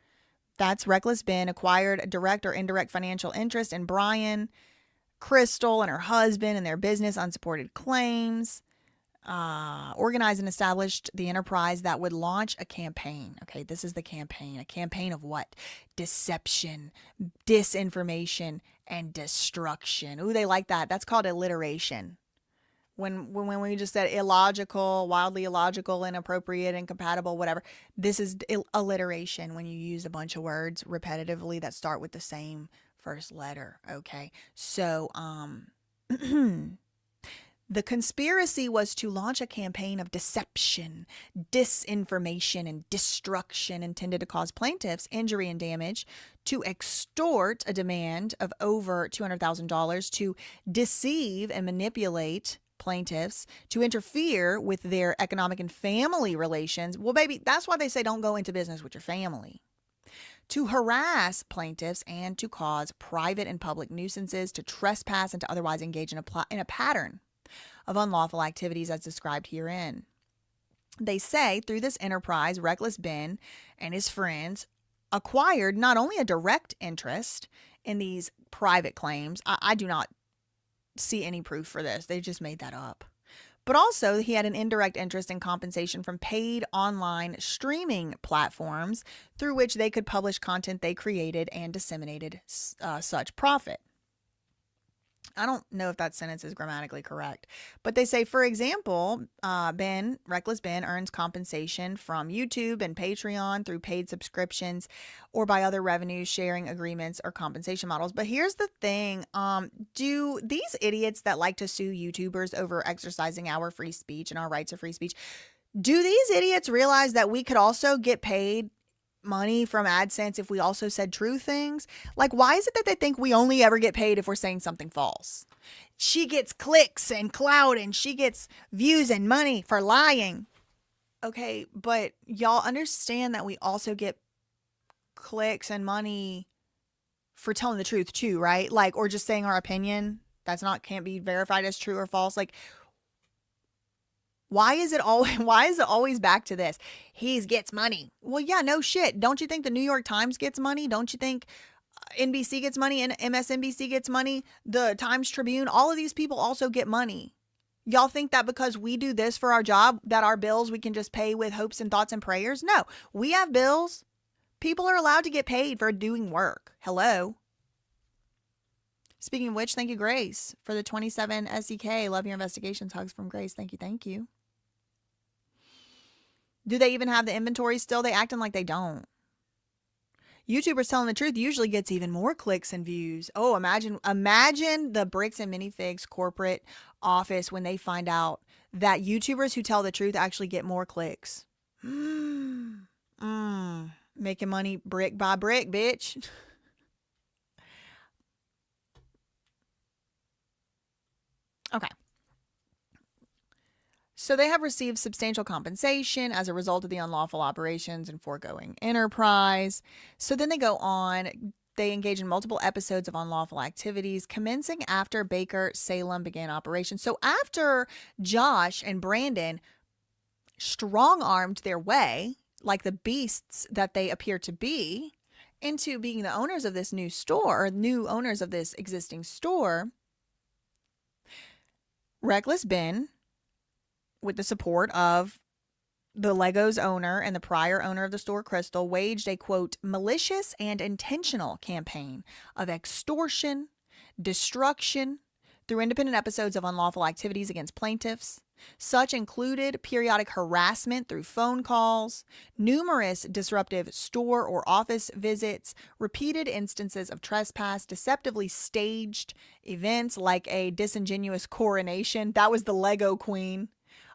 that's Reckless Ben, acquired a direct or indirect financial interest in Brian, Crystal, and her husband and their business unsupported claims, organized and established the enterprise that would launch a campaign. Okay, this is the campaign. A campaign of what? Deception, disinformation, and destruction. Ooh, they like that. That's called alliteration. When we just said illogical, wildly illogical, inappropriate, incompatible, whatever. This is alliteration when you use a bunch of words repetitively that start with the same first letter. Okay, so the conspiracy was to launch a campaign of deception, disinformation, and destruction intended to cause plaintiffs injury and damage, to extort a demand of over $200,000, to deceive and manipulate plaintiffs, to interfere with their economic and family relations. Well, baby, that's why they say don't go into business with your family. To harass plaintiffs and to cause private and public nuisances, to trespass and to otherwise engage in a pattern of unlawful activities as described herein. They say through this enterprise, Reckless Ben and his friends acquired not only a direct interest in these private claims. I do not see any proof for this. They just made that up. But also he had an indirect interest in compensation from paid online streaming platforms through which they could publish content they created and disseminated such profit. I don't know if that sentence is grammatically correct, but they say, for example, Reckless Ben earns compensation from YouTube and Patreon through paid subscriptions or by other revenue sharing agreements or compensation models. But here's the thing. Do these idiots that like to sue YouTubers over exercising our free speech and our rights of free speech, do these idiots realize that we could also get paid money from AdSense if we also said true things? Like, why is it that they think we only ever get paid if we're saying something false? She gets clicks and clout and she gets views and money for lying. Okay, but y'all understand that we also get clicks and money for telling the truth too, right? Like, or just saying our opinion. Can't be verified as true or false. Like, why is it always back to this? He gets money. Well, yeah, no shit. Don't you think the New York Times gets money? Don't you think NBC gets money and MSNBC gets money? The Times Tribune, all of these people also get money. Y'all think that because we do this for our job, that our bills we can just pay with hopes and thoughts and prayers? No, we have bills. People are allowed to get paid for doing work. Hello. Speaking of which, thank you, Grace, for the 27 SEK. Love your investigations. Hugs from Grace. Thank you. Thank you. Do they even have the inventory still? They acting like they don't. YouTubers telling the truth usually gets even more clicks and views. Oh, imagine the Bricks and Minifigs corporate office when they find out that YouTubers who tell the truth actually get more clicks. Making money brick by brick, bitch. Okay. So they have received substantial compensation as a result of the unlawful operations and foregoing enterprise. So then they go on. They engage in multiple episodes of unlawful activities, commencing after Baker Salem began operations. So after Josh and Brandon strong-armed their way, like the beasts that they appear to be, into being the owners of this new store, or new owners of this existing store, Reckless Ben, with the support of the Lego's owner and the prior owner of the store, Crystal, waged a, quote, malicious and intentional campaign of extortion, destruction, through independent episodes of unlawful activities against plaintiffs. Such included periodic harassment through phone calls, numerous disruptive store or office visits, repeated instances of trespass, deceptively staged events like a disingenuous coronation. That was the Lego Queen.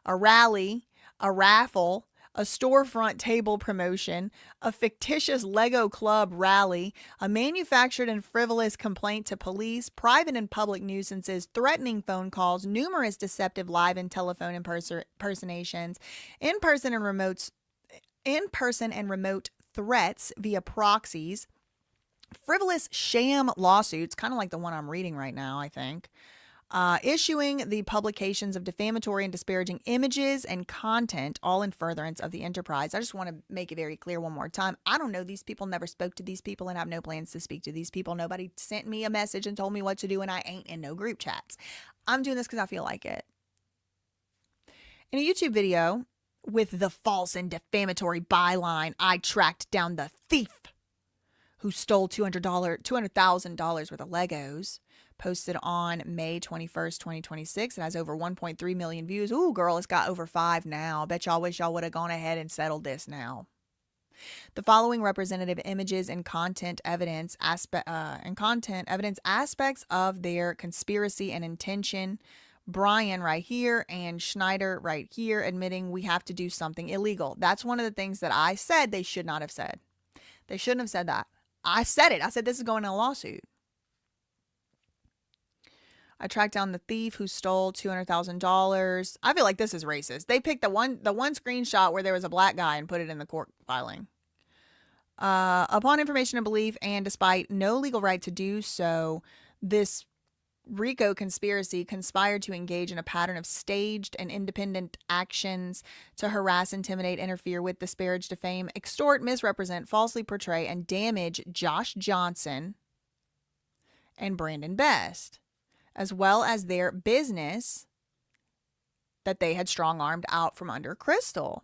A rally, a raffle, a storefront table promotion, a fictitious Lego Club rally, a manufactured and frivolous complaint to police, private and public nuisances, threatening phone calls, numerous deceptive live and telephone impersonations, in-person and remote threats via proxies, frivolous sham lawsuits, kind of like the one I'm reading right now, I think. Issuing the publications of defamatory and disparaging images and content, all in furtherance of the enterprise. I just want to make it very clear one more time. I don't know these people, never spoke to these people, and have no plans to speak to these people. Nobody sent me a message and told me what to do, and I ain't in no group chats. I'm doing this because I feel like it. In a YouTube video with the false and defamatory byline, I tracked down the thief who stole $200,000 worth of Legos, posted on May 21st, 2026. It has over 1.3 million views. Ooh, girl, it's got over 5 now. I bet y'all wish y'all would have gone ahead and settled this now. The following representative images and content evidence aspects of their conspiracy and intention. Brian right here and Schneider right here admitting we have to do something illegal. That's one of the things that I said they should not have said. They shouldn't have said that. I said it. I said this is going in a lawsuit. I tracked down the thief who stole $200,000. I feel like this is racist. They picked the one screenshot where there was a black guy and put it in the court filing. Upon information and belief, and despite no legal right to do so, this RICO conspiracy conspired to engage in a pattern of staged and independent actions to harass, intimidate, interfere with, disparage, defame, extort, misrepresent, falsely portray, and damage Josh Johnson and Brandon Best, as well as their business that they had strong-armed out from under Crystal.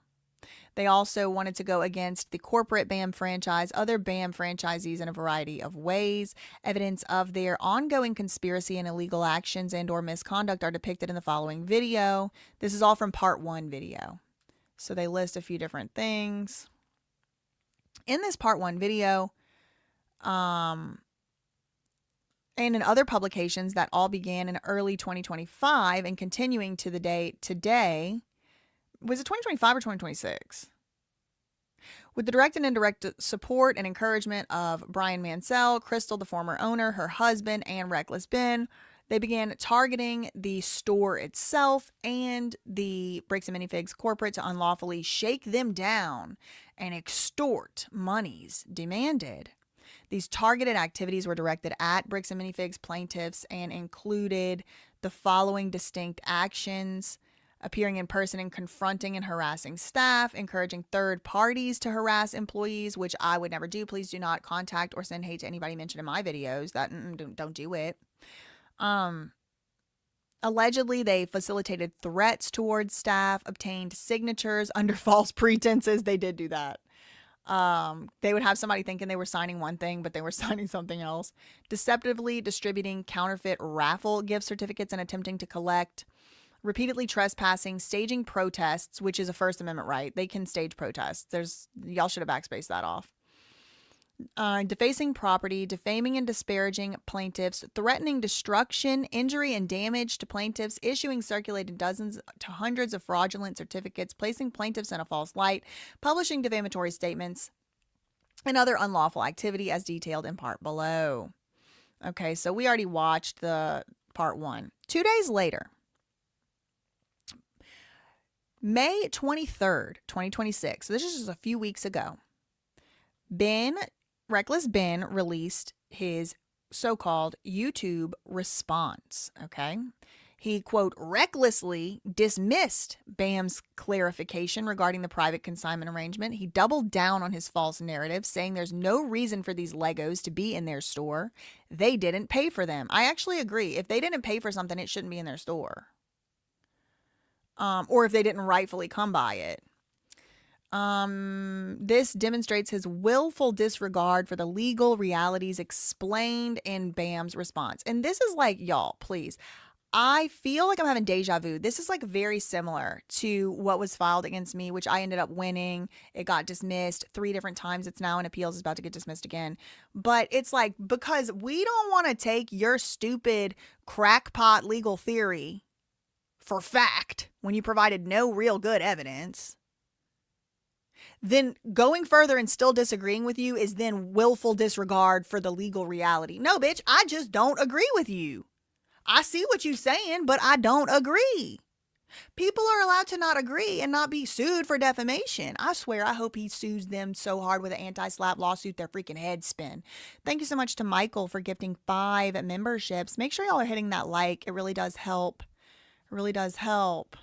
They also wanted to go against the corporate BAM franchise, other BAM franchisees in a variety of ways. Evidence of their ongoing conspiracy and illegal actions and or misconduct are depicted in the following video. This is all from part 1 video. So they list a few different things. In this part 1 video, and in other publications that all began in early 2025 and continuing to the day today, was it 2025 or 2026? With the direct and indirect support and encouragement of Brian Mansell, Crystal, the former owner, her husband, and Reckless Ben, they began targeting the store itself and the Bricks and Minifigs corporate to unlawfully shake them down and extort monies demanded. These targeted activities were directed at Bricks and Minifigs plaintiffs and included the following distinct actions: appearing in person and confronting and harassing staff, encouraging third parties to harass employees, which I would never do. Please do not contact or send hate to anybody mentioned in my videos. That don't do it. Allegedly, they facilitated threats towards staff, obtained signatures under false pretenses. They did do that. They would have somebody thinking they were signing one thing, but they were signing something else. Deceptively distributing counterfeit raffle gift certificates and attempting to collect. Repeatedly trespassing, staging protests, which is a First Amendment right. They can stage protests. Y'all should have backspaced that off. Defacing property, defaming and disparaging plaintiffs, threatening destruction, injury, and damage to plaintiffs, issuing circulated dozens to hundreds of fraudulent certificates, placing plaintiffs in a false light, publishing defamatory statements, and other unlawful activity as detailed in part below. Okay, so we already watched the part 1. 2 days later, May 23rd, 2026, so this is just a few weeks ago, Reckless Ben released his so-called YouTube response, okay? He, quote, recklessly dismissed BAM's clarification regarding the private consignment arrangement. He doubled down on his false narrative, saying there's no reason for these Legos to be in their store. They didn't pay for them. I actually agree. If they didn't pay for something, it shouldn't be in their store. Or if they didn't rightfully come by it. This demonstrates his willful disregard for the legal realities explained in BAM's response. And this is like, y'all, please. I feel like I'm having deja vu. This is like very similar to what was filed against me, which I ended up winning. It got dismissed 3 different times. It's now in appeals. It's about to get dismissed again. But it's like, because we don't want to take your stupid crackpot legal theory for fact when you provided no real good evidence. Then going further and still disagreeing with you is then willful disregard for the legal reality. No, bitch, I just don't agree with you. I see what you're saying, but I don't agree. People are allowed to not agree and not be sued for defamation. I swear, I hope he sues them so hard with an anti-slap lawsuit their freaking heads spin. Thank you so much to Michael for gifting 5 memberships. Make sure y'all are hitting that like. It really does help. It really does help.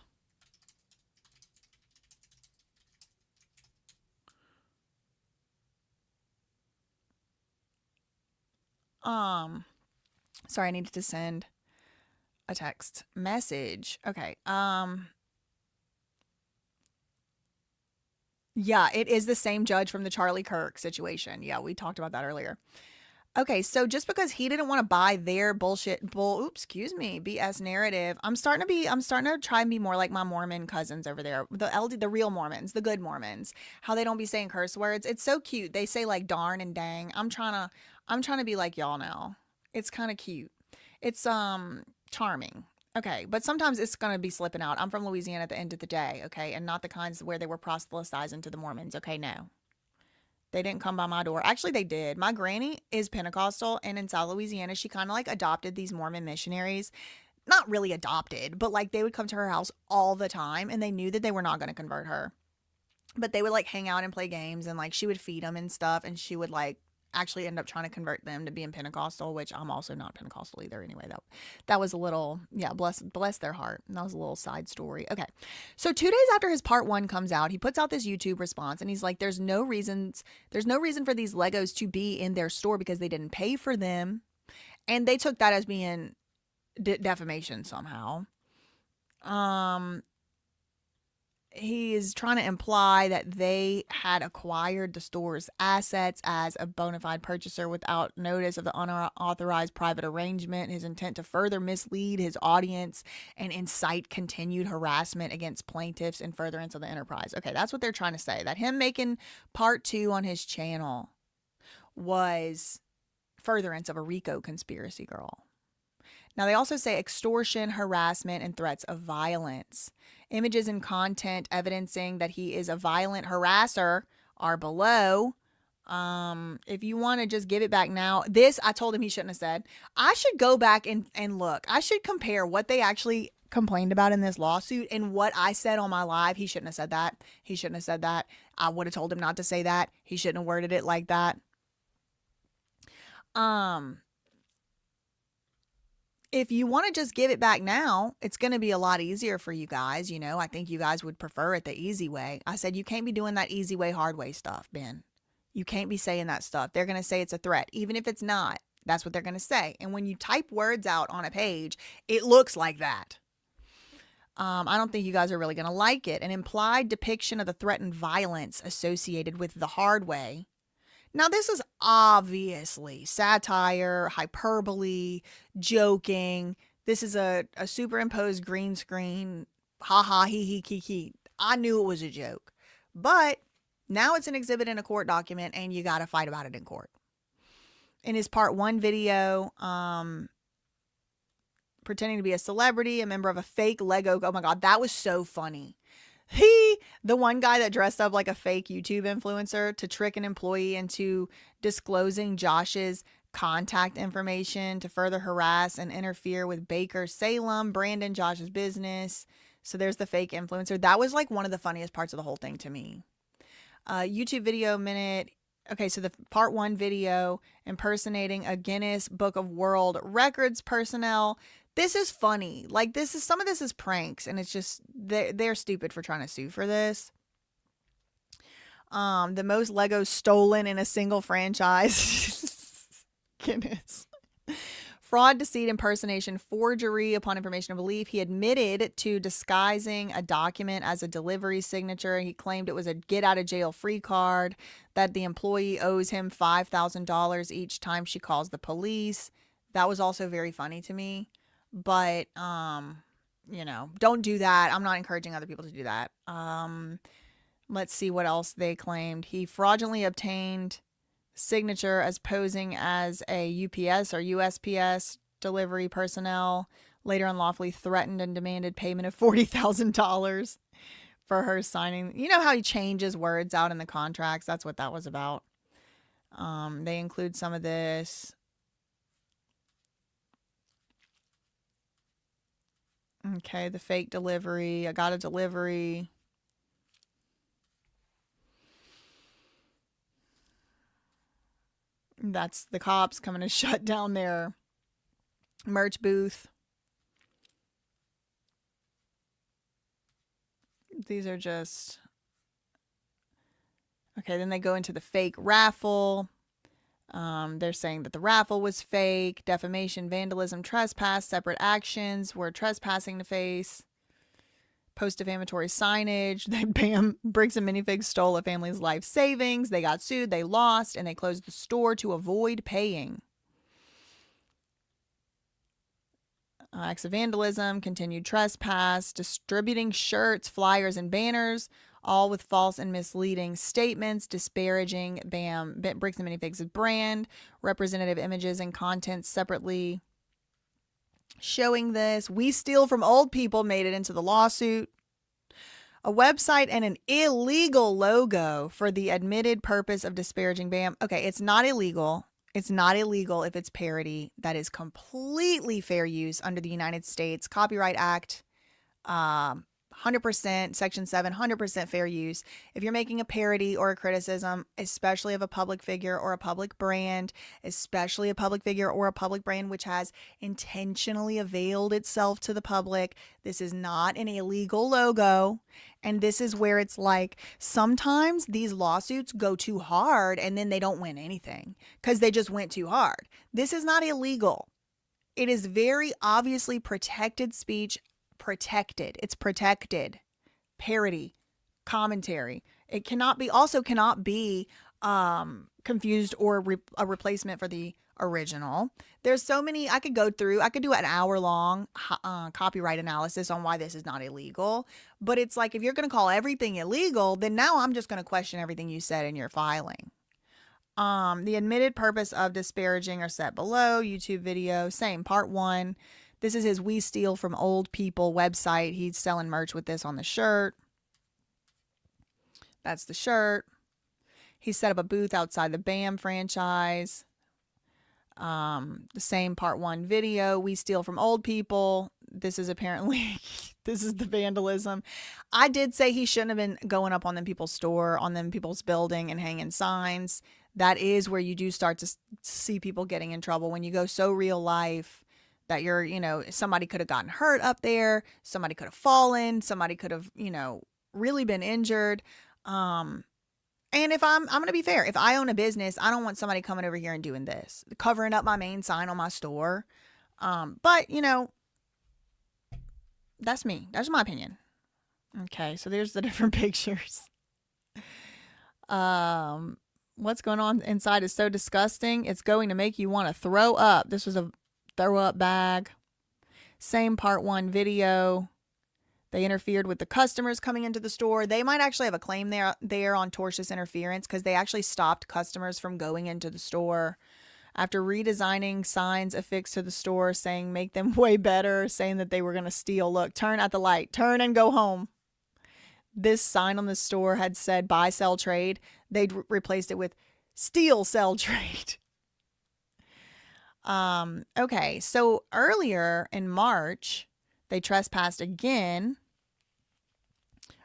Sorry, I needed to send a text message. Okay. Yeah, it is the same judge from the Charlie Kirk situation. Yeah, we talked about that earlier. Okay, so just because he didn't want to buy their BS narrative, I'm starting to try and be more like my Mormon cousins over there, the real Mormons, the good Mormons, how they don't be saying curse words. It's so cute. They say like darn and dang. I'm trying to be like y'all now. It's kind of cute. It's charming. Okay, but sometimes it's going to be slipping out. I'm from Louisiana at the end of the day, okay, and not the kinds where they were proselytizing to the Mormons, okay, no. They didn't come by my door. Actually, they did. My granny is Pentecostal, and in South Louisiana, she kind of like adopted these Mormon missionaries. Not really adopted, but like they would come to her house all the time, and they knew that they were not going to convert her. But they would like hang out and play games, and like she would feed them and stuff, and she would like actually end up trying to convert them to being Pentecostal, which I'm also not Pentecostal either. Anyway, that was a little, yeah, bless their heart. And that was a little side story. Okay. So 2 days after his part 1 comes out, he puts out this YouTube response and he's like, there's no reason for these Legos to be in their store because they didn't pay for them. And they took that as being defamation somehow. He is trying to imply that they had acquired the store's assets as a bona fide purchaser without notice of the unauthorized private arrangement, his intent to further mislead his audience and incite continued harassment against plaintiffs and furtherance of the enterprise. Okay, that's what they're trying to say, that him making part 2 on his channel was furtherance of a RICO conspiracy, girl. Now, they also say extortion, harassment, and threats of violence. Images and content evidencing that he is a violent harasser are below. If you want to just give it back now, this I told him he shouldn't have said. I should go back and look. I should compare what they actually complained about in this lawsuit and what I said on my live. He shouldn't have said that. He shouldn't have said that. I would have told him not to say that. He shouldn't have worded it like that. If you want to just give it back now, it's going to be a lot easier for you guys. You know, I think you guys would prefer it the easy way. I said, you can't be doing that easy way, hard way stuff, Ben. You can't be saying that stuff. They're going to say it's a threat. Even if it's not, That's what they're going to say. And when you type words out on a page, it looks like that. I don't think you guys are really going to like it. An implied depiction of the threatened violence associated with the hard way. Now, this is obviously satire, hyperbole, joking. This is a superimposed green screen. Ha ha, he he, kiki. I knew it was a joke. But now it's an exhibit in a court document, and you got to fight about it in court. In his part 1 video, pretending to be a celebrity, a member of a fake Lego. Oh my God, that was so funny. The one guy that dressed up like a fake YouTube influencer to trick an employee into disclosing Josh's contact information to further harass and interfere with Baker Salem, Brandon, Josh's business. So there's the fake influencer. That was like one of the funniest parts of the whole thing to me. YouTube video minute. Okay, so the part 1 video impersonating a Guinness Book of World Records personnel. This is funny. Like, some of this is pranks, and it's just they're stupid for trying to sue for this. The most Legos stolen in a single franchise. Guinness. Fraud, deceit, impersonation, forgery upon information of belief. He admitted to disguising a document as a delivery signature. He claimed it was a get out of jail free card, that the employee owes him $5,000 each time she calls the police. That was also very funny to me. But, don't do that. I'm not encouraging other people to do that. Let's see what else they claimed. He fraudulently obtained signature as posing as a UPS or USPS delivery personnel. Later unlawfully threatened and demanded payment of $40,000 for her signing. You know how he changes words out in the contracts? That's what that was about. They include some of this. Okay, the fake delivery. I got a delivery. That's the cops coming to shut down their merch booth. These are just... Okay, then they go into the fake raffle. They're saying that the raffle was fake. Defamation, vandalism, trespass, separate actions were trespassing to face. Post-defamatory signage. Bam, Briggs and Minifigs stole a family's life savings. They got sued, they lost, and they closed the store to avoid paying. Acts of vandalism, continued trespass, distributing shirts, flyers, and banners, all with false and misleading statements, disparaging Briggs and Minifigs' brand, representative images and content separately showing this. We steal from old people made it into the lawsuit. A website and an illegal logo for the admitted purpose of disparaging BAM. Okay, it's not illegal. It's not illegal if it's parody. That is completely fair use under the United States Copyright Act. 100%, Section 7, 100% fair use. If you're making a parody or a criticism, especially of a public figure or a public brand, especially a public figure or a public brand which has intentionally availed itself to the public, this is not an illegal logo. And this is where it's like, sometimes these lawsuits go too hard and then they don't win anything because they just went too hard. This is not illegal. It is very obviously protected speech. Protected. It's protected. Parody, commentary. It cannot be confused or a replacement for the original. There's so many. I could go through. I could do an hour-long copyright analysis on why this is not illegal. But it's like, if you're going to call everything illegal, then now I'm just going to question everything you said in your filing. The admitted purpose of disparaging are set below. YouTube video, same, part 1. This is his We Steal From Old People website. He's selling merch with this on the shirt. That's the shirt. He set up a booth outside the BAM franchise. The same part 1 video. We steal from old people. This is apparently, this is the vandalism. I did say he shouldn't have been going up on them people's store, on them people's building and hanging signs. That is where you do start to see people getting in trouble. When you go so real life, that you're, somebody could have gotten hurt up there. Somebody could have fallen. Somebody could have, really been injured. And if I'm going to be fair, if I own a business, I don't want somebody coming over here and doing this, covering up my main sign on my store. But you know, that's me. That's my opinion. Okay, so there's the different pictures. What's going on inside is so disgusting. It's going to make you want to throw up. This was a throw up bag. Same part 1 video. They interfered with the customers coming into the store. They might actually have a claim there on tortious interference because they actually stopped customers from going into the store. After redesigning signs affixed to the store saying make them way better, saying that they were going to steal. Look, turn at the light. Turn and go home. This sign on the store had said buy, sell, trade. They'd replaced it with steal, sell, trade. Okay, so earlier in March, they trespassed again,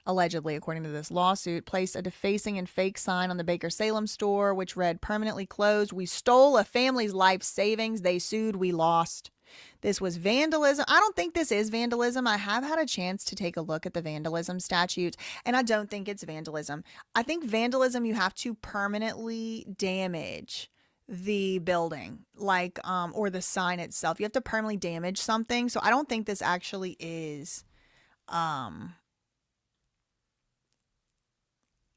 allegedly, according to this lawsuit, placed a defacing and fake sign on the Baker Salem store, which read permanently closed. We stole a family's life savings. They sued. We lost. This was vandalism. I don't think this is vandalism. I have had a chance to take a look at the vandalism statute, and I don't think it's vandalism. I think vandalism, you have to permanently damage the building, like, or the sign itself. You have to permanently damage something. So I don't think this actually is,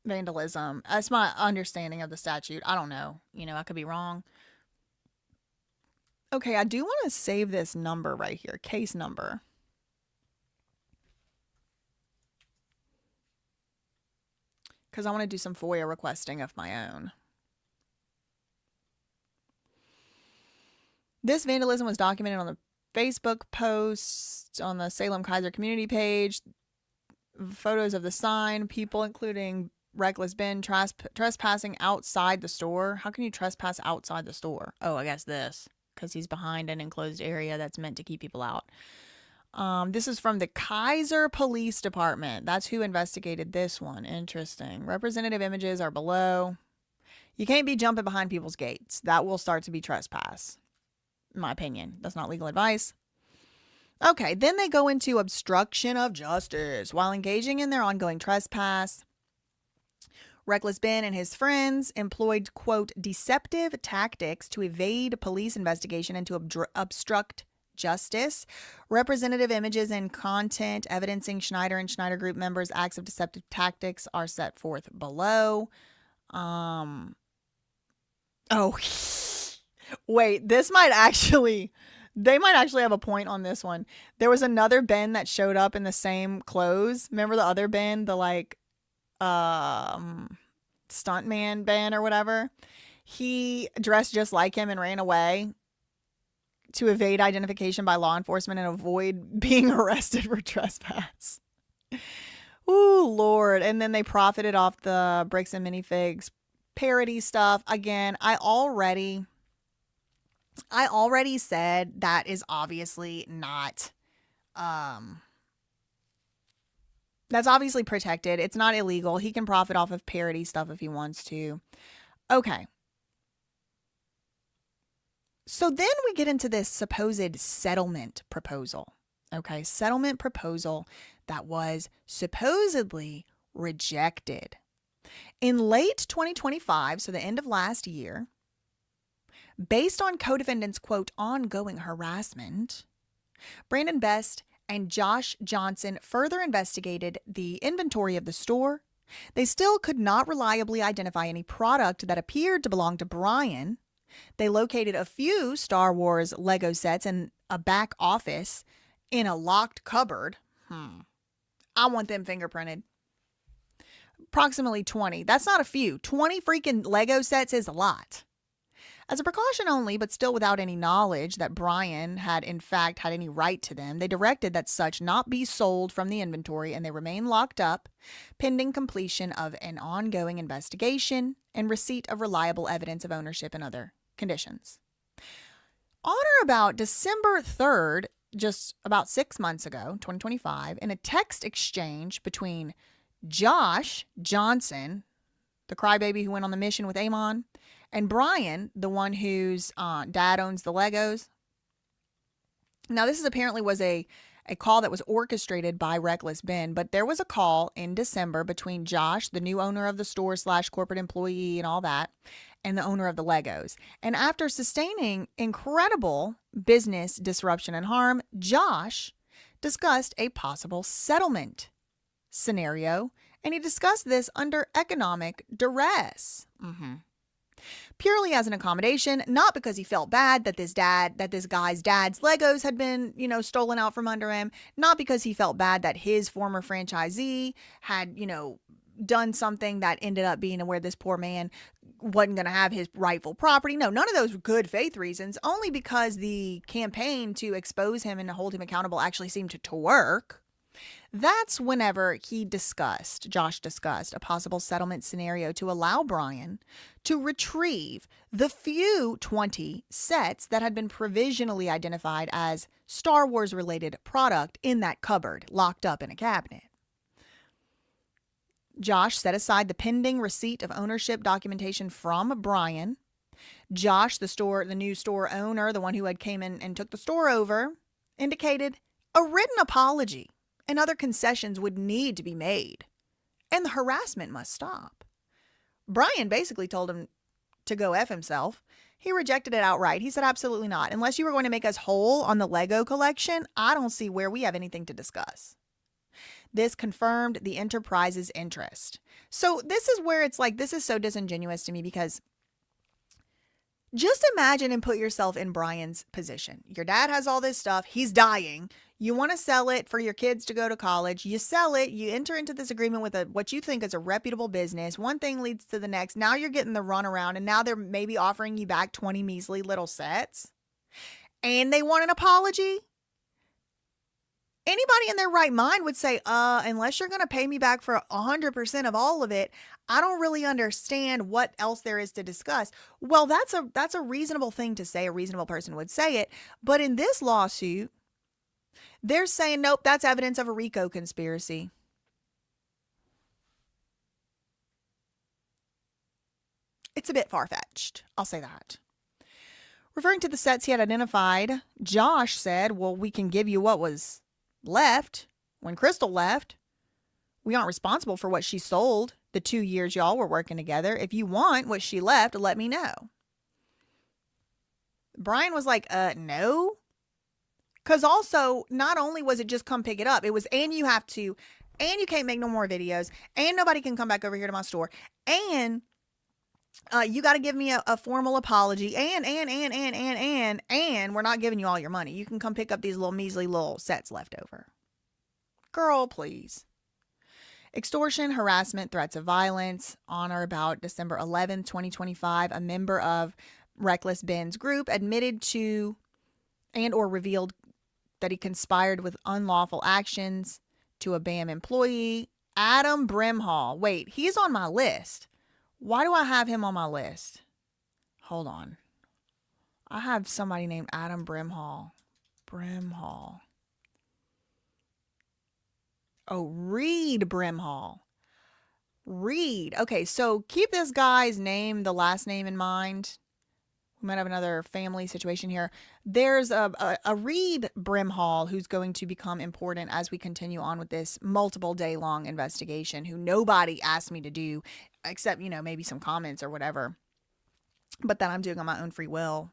vandalism. That's my understanding of the statute. I don't know. You know, I could be wrong. Okay, I do want to save this number right here, case number. Because I want to do some FOIA requesting of my own. This vandalism was documented on the Facebook post on the Salem Kaiser community page. Photos of the sign, people including reckless Ben trespassing outside the store. How can you trespass outside the store? Oh, I guess this, because he's behind an enclosed area that's meant to keep people out. This is from the Kaiser Police Department. That's who investigated this one. Interesting. Representative images are below. You can't be jumping behind people's gates. That will start to be trespass. In my opinion. That's not legal advice. Okay, then they go into obstruction of justice. While engaging in their ongoing trespass, Reckless Ben and his friends employed, quote, deceptive tactics to evade police investigation and to obstruct justice. Representative images and content evidencing Schneider and Schneider Group members' acts of deceptive tactics are set forth below. Oh, wait, they might actually have a point on this one. There was another Ben that showed up in the same clothes. Remember the other Ben, the like, stuntman Ben or whatever? He dressed just like him and ran away to evade identification by law enforcement and avoid being arrested for trespass. Ooh, Lord. And then they profited off the Bricks and Minifigs parody stuff. Again, I already said that is obviously not, that's obviously protected. It's not illegal. He can profit off of parody stuff if he wants to. Okay. So then we get into this supposed settlement proposal. Okay, settlement proposal that was supposedly rejected. In late 2025, so the end of last year, based on co-defendants' quote, ongoing harassment, Brandon Best and Josh Johnson further investigated the inventory of the store. They still could not reliably identify any product that appeared to belong to Brian. They located a few Star Wars Lego sets in a back office in a locked cupboard. I want them fingerprinted. Approximately 20. That's not a few. 20 freaking Lego sets is a lot. As a precaution only, but still without any knowledge that Brian had in fact had any right to them, they directed that such not be sold from the inventory, and they remain locked up pending completion of an ongoing investigation and receipt of reliable evidence of ownership and other conditions. On or about December 3rd, just about 6 months ago, 2025, in a text exchange between Josh Johnson, the crybaby who went on the mission with Amon, and Brian, the one whose dad owns the Legos. Now, this is apparently was a a call that was orchestrated by Reckless Ben. But there was a call in December between Josh, the new owner of the store / corporate employee and all that, and the owner of the Legos. And after sustaining incredible business disruption and harm, Josh discussed a possible settlement scenario, and he discussed this under economic duress. Purely as an accommodation, not because he felt bad that this guy's dad's Legos had been, stolen out from under him, not because he felt bad that his former franchisee had, done something that ended up being where this poor man wasn't going to have his rightful property. No, none of those good faith reasons, only because the campaign to expose him and hold him accountable actually seemed to work. That's whenever Josh discussed a possible settlement scenario to allow Brian to retrieve the few 20 sets that had been provisionally identified as Star Wars related product in that cupboard locked up in a cabinet. Josh set aside the pending receipt of ownership documentation from Brian. Josh, the new store owner, the one who had came in and took the store over, indicated a written apology and other concessions would need to be made, and the harassment must stop. Brian basically told him to go F himself. He rejected it outright. He said, absolutely not. Unless you were going to make us whole on the Lego collection, I don't see where we have anything to discuss. This confirmed the enterprise's interest. So this is where it's like, this is so disingenuous to me, because just imagine and put yourself in Brian's position. Your dad has all this stuff. He's dying. You want to sell it for your kids to go to college. You sell it. You enter into this agreement with what you think is a reputable business. One thing leads to the next. Now you're getting the runaround, and now they're maybe offering you back 20 measly little sets. And they want an apology. Anybody in their right mind would say, unless you're going to pay me back for 100% of all of it, I don't really understand what else there is to discuss. Well, that's a reasonable thing to say. A reasonable person would say it. But in this lawsuit, they're saying, nope, that's evidence of a RICO conspiracy. It's a bit far-fetched. I'll say that. Referring to the sets he had identified, Josh said, well, we can give you what was left when Crystal left. We aren't responsible for what she sold the 2 years y'all were working together. If you want what she left, let me know. Brian was like, no. Because also, not only was it just come pick it up, it was, and you can't make no more videos, and nobody can come back over here to my store, and you got to give me a formal apology, and we're not giving you all your money. You can come pick up these little measly little sets left over. Girl, please. Extortion, harassment, threats of violence. On or about December 11th, 2025, a member of Reckless Ben's group admitted to and or revealed that he conspired with unlawful actions to a BAM employee, Adam Brimhall. Wait, he's on my list. Why do I have him on my list? Hold on. I have somebody named Adam Brimhall. Oh, Reed Brimhall. Reed. Okay, so keep this guy's name, the last name in mind. We might have another family situation here. There's a Reed Brimhall who's going to become important as we continue on with this multiple day long investigation, who nobody asked me to do except, maybe some comments or whatever, but that I'm doing on my own free will.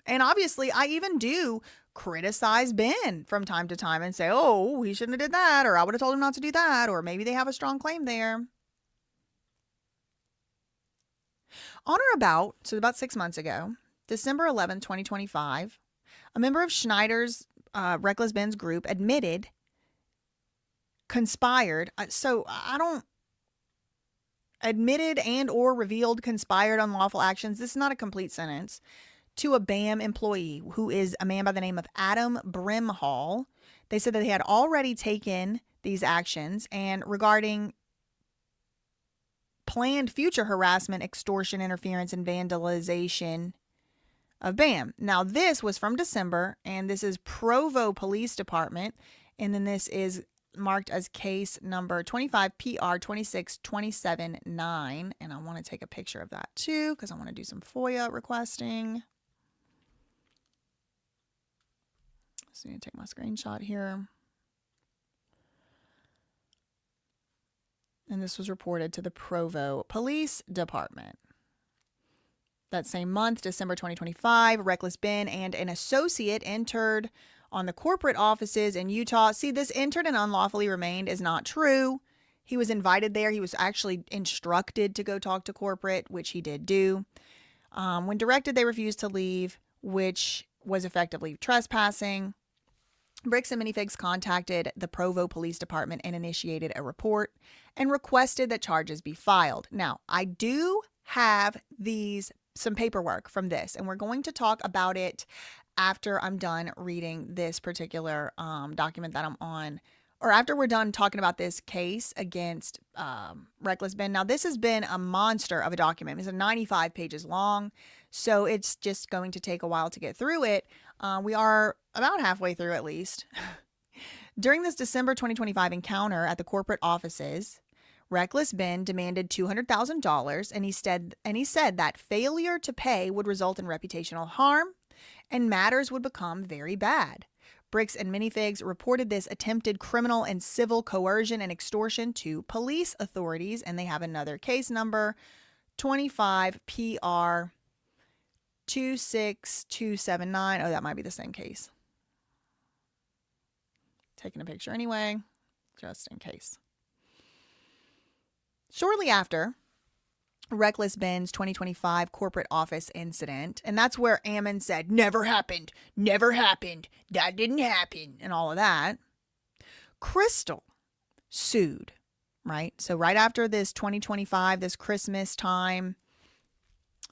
And obviously I even do criticize Ben from time to time and say, oh, he shouldn't have did that, or I would have told him not to do that, or maybe they have a strong claim there. On or about 6 months ago, December 11, 2025, a member of Schneider's Reckless Ben's group conspired and or revealed conspired unlawful actions. This is not a complete sentence. To a BAM employee who is a man by the name of Adam Brimhall. They said that they had already taken these actions, and regarding planned future harassment, extortion, interference, and vandalization of BAM. Now, this was from December, and this is Provo Police Department, and then this is marked as case number 25 PR 26279, and I want to take a picture of that too because I want to do some FOIA requesting. Just need to take my screenshot here. And this was reported to the Provo Police Department. That same month, December 2025, Reckless Ben and an associate entered on the corporate offices in Utah. See, this entered and unlawfully remained is not true. He was invited there. He was actually instructed to go talk to corporate, which he did do. When directed, they refused to leave, which was effectively trespassing. Bricks and Minifigs contacted the Provo Police Department and initiated a report and requested that charges be filed. Now, I do have some paperwork from this, and we're going to talk about it after I'm done reading this particular document that I'm on, or after we're done talking about this case against Reckless Ben. Now, this has been a monster of a document. It's 95 pages long, so it's just going to take a while to get through it. We are about halfway through at least. During this December 2025 encounter at the corporate offices, Reckless Ben demanded $200,000, and he said that failure to pay would result in reputational harm and matters would become very bad. Bricks and Minifigs reported this attempted criminal and civil coercion and extortion to police authorities, and they have another case number, 25 PR 26279. Oh, that might be the same case. Taking a picture anyway, just in case. Shortly after Reckless Ben's 2025 corporate office incident, and that's where Ammon said, never happened, that didn't happen, and all of that, Crystal sued, right? So right after this 2025, this Christmas time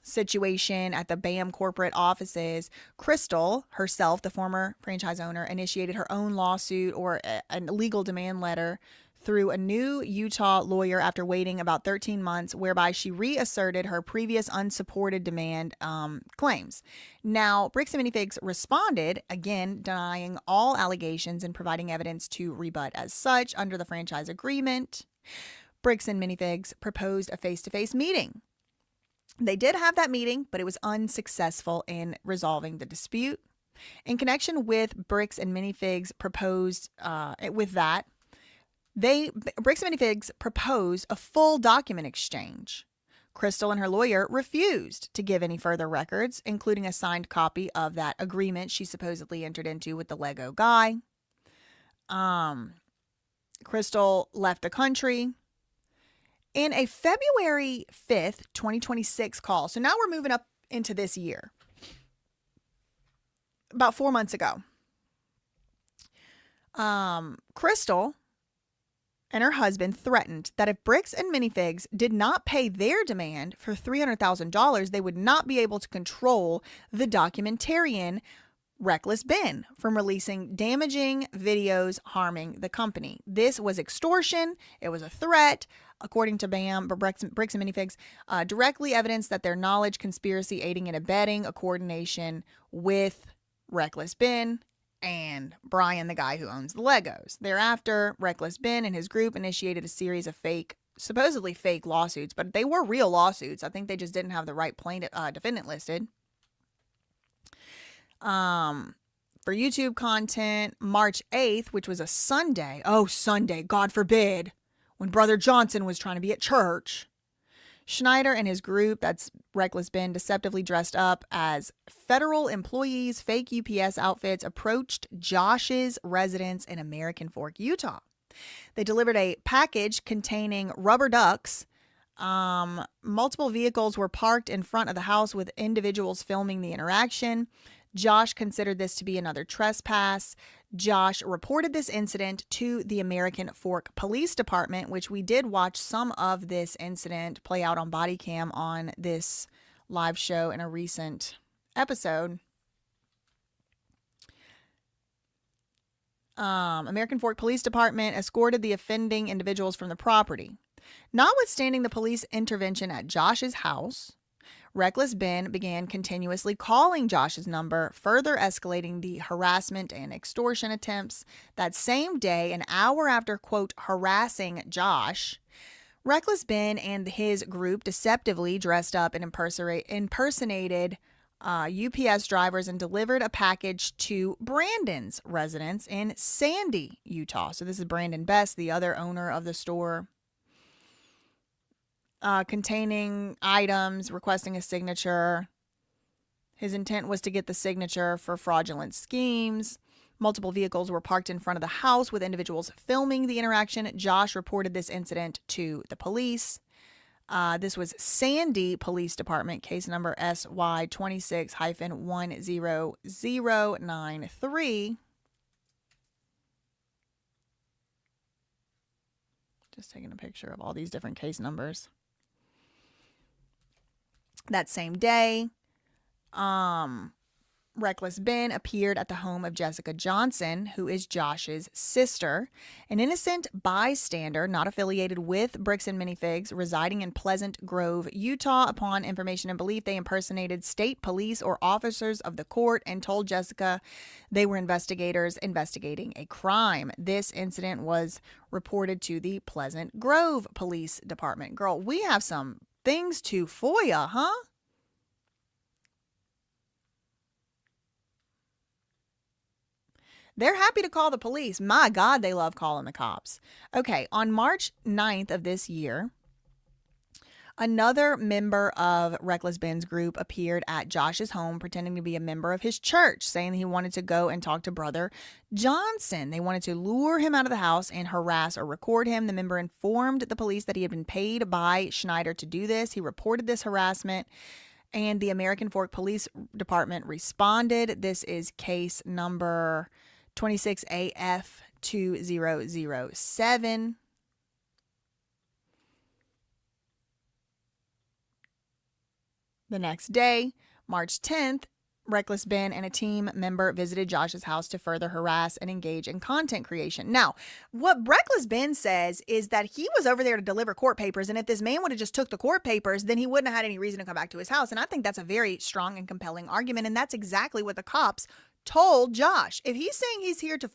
situation at the BAM corporate offices, Crystal herself, the former franchise owner, initiated her own lawsuit or a legal demand letter through a new Utah lawyer after waiting about 13 months, whereby she reasserted her previous unsupported demand claims. Now, Bricks and Minifigs responded, again, denying all allegations and providing evidence to rebut as such under the franchise agreement. Bricks and Minifigs proposed a face-to-face meeting. They did have that meeting, but it was unsuccessful in resolving the dispute. In connection with Bricks and Minifigs proposed Bricks and Minifigs proposed a full document exchange. Crystal and her lawyer refused to give any further records, including a signed copy of that agreement she supposedly entered into with the Lego guy. Crystal left the country. In a February 5th, 2026 call, so now we're moving up into this year, about 4 months ago, Crystal and her husband threatened that if Bricks and Minifigs did not pay their demand for $300,000, they would not be able to control the documentarian Reckless Ben from releasing damaging videos harming the company. This was extortion. It was a threat. According to BAM, Bricks and Minifigs directly evidenced that their knowledge, conspiracy, aiding and abetting a coordination with Reckless Ben and Brian, the guy who owns the Legos. Thereafter, Reckless Ben and his group initiated a series of supposedly fake lawsuits, but they were real lawsuits. I think they just didn't have the right defendant listed. For YouTube content, March 8th, which was a Sunday. Oh, Sunday, God forbid, when Brother Johnson was trying to be at church. Schneider and his group, that's Reckless Ben, deceptively dressed up as federal employees, fake UPS outfits, approached Josh's residence in American Fork, Utah. They delivered a package containing rubber ducks. Multiple vehicles were parked in front of the house with individuals filming the interaction. Josh considered this to be another trespass. Josh reported this incident to the American Fork Police Department, which we did watch some of this incident play out on body cam on this live show in a recent episode. American Fork Police Department escorted the offending individuals from the property. Notwithstanding the police intervention at Josh's house, Reckless Ben began continuously calling Josh's number, further escalating the harassment and extortion attempts. That same day, an hour after, quote, harassing Josh, Reckless Ben and his group deceptively dressed up and impersonated UPS drivers and delivered a package to Brandon's residence in Sandy, Utah. So this is Brandon Best, the other owner of the store, containing items requesting a signature. His intent was to get the signature for fraudulent schemes. Multiple vehicles were parked in front of the house with individuals filming the interaction. Josh reported this incident to the police. This was Sandy Police Department, case number SY26-10093. Just taking a picture of all these different case numbers. That same day, Reckless Ben appeared at the home of Jessica Johnson, who is Josh's sister, an innocent bystander not affiliated with Bricks and Minifigs, residing in Pleasant Grove, Utah. Upon information and belief, they impersonated state police or officers of the court and told Jessica they were investigators investigating a crime. This incident was reported to the Pleasant Grove Police Department. Girl, we have some things to FOIA, huh? They're happy to call the police. My God, they love calling the cops. Okay, on March 9th of this year, another member of Reckless Ben's group appeared at Josh's home pretending to be a member of his church, saying he wanted to go and talk to Brother Johnson. They wanted to lure him out of the house and harass or record him. The member informed the police that he had been paid by Schneider to do this. He reported this harassment, and the American Fork Police Department responded. This is case number 26AF2007. The next day, March 10th, Reckless Ben and a team member visited Josh's house to further harass and engage in content creation. Now, what Reckless Ben says is that he was over there to deliver court papers, and if this man would have just took the court papers, then he wouldn't have had any reason to come back to his house. And I think that's a very strong and compelling argument, and that's exactly what the cops told Josh. If he's saying he's here to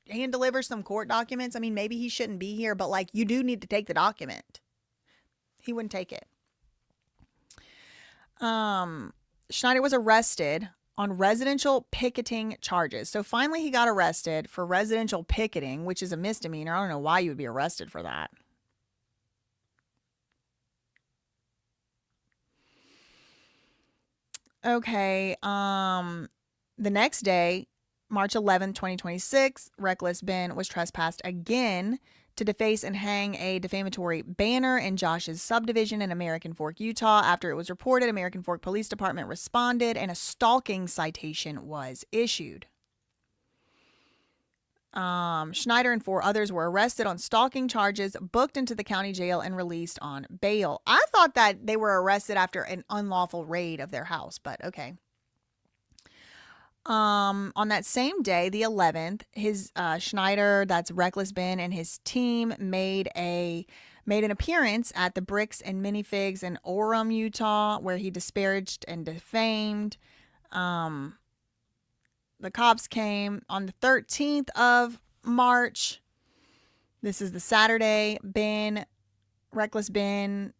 hand deliver some court documents, I mean, maybe he shouldn't be here, but like, you do need to take the document. He wouldn't take it. Schneider was arrested on residential picketing charges. So finally he got arrested for residential picketing, which is a misdemeanor. I don't know why you would be arrested for that. Okay, the next day, March 11th, 2026, Reckless Ben was trespassed again to deface and hang a defamatory banner in Josh's subdivision in American Fork, Utah. After it was reported, American Fork Police Department responded and a stalking citation was issued. Schneider and 4 others were arrested on stalking charges, booked into the county jail, and released on bail. I thought that they were arrested after an unlawful raid of their house, but okay. On that same day, the 11th, his Schneider, that's Reckless Ben, and his team made an appearance at the Bricks and Minifigs in Orem, Utah, where he disparaged and defamed. The cops came on the 13th of March. This is the Saturday. Reckless Ben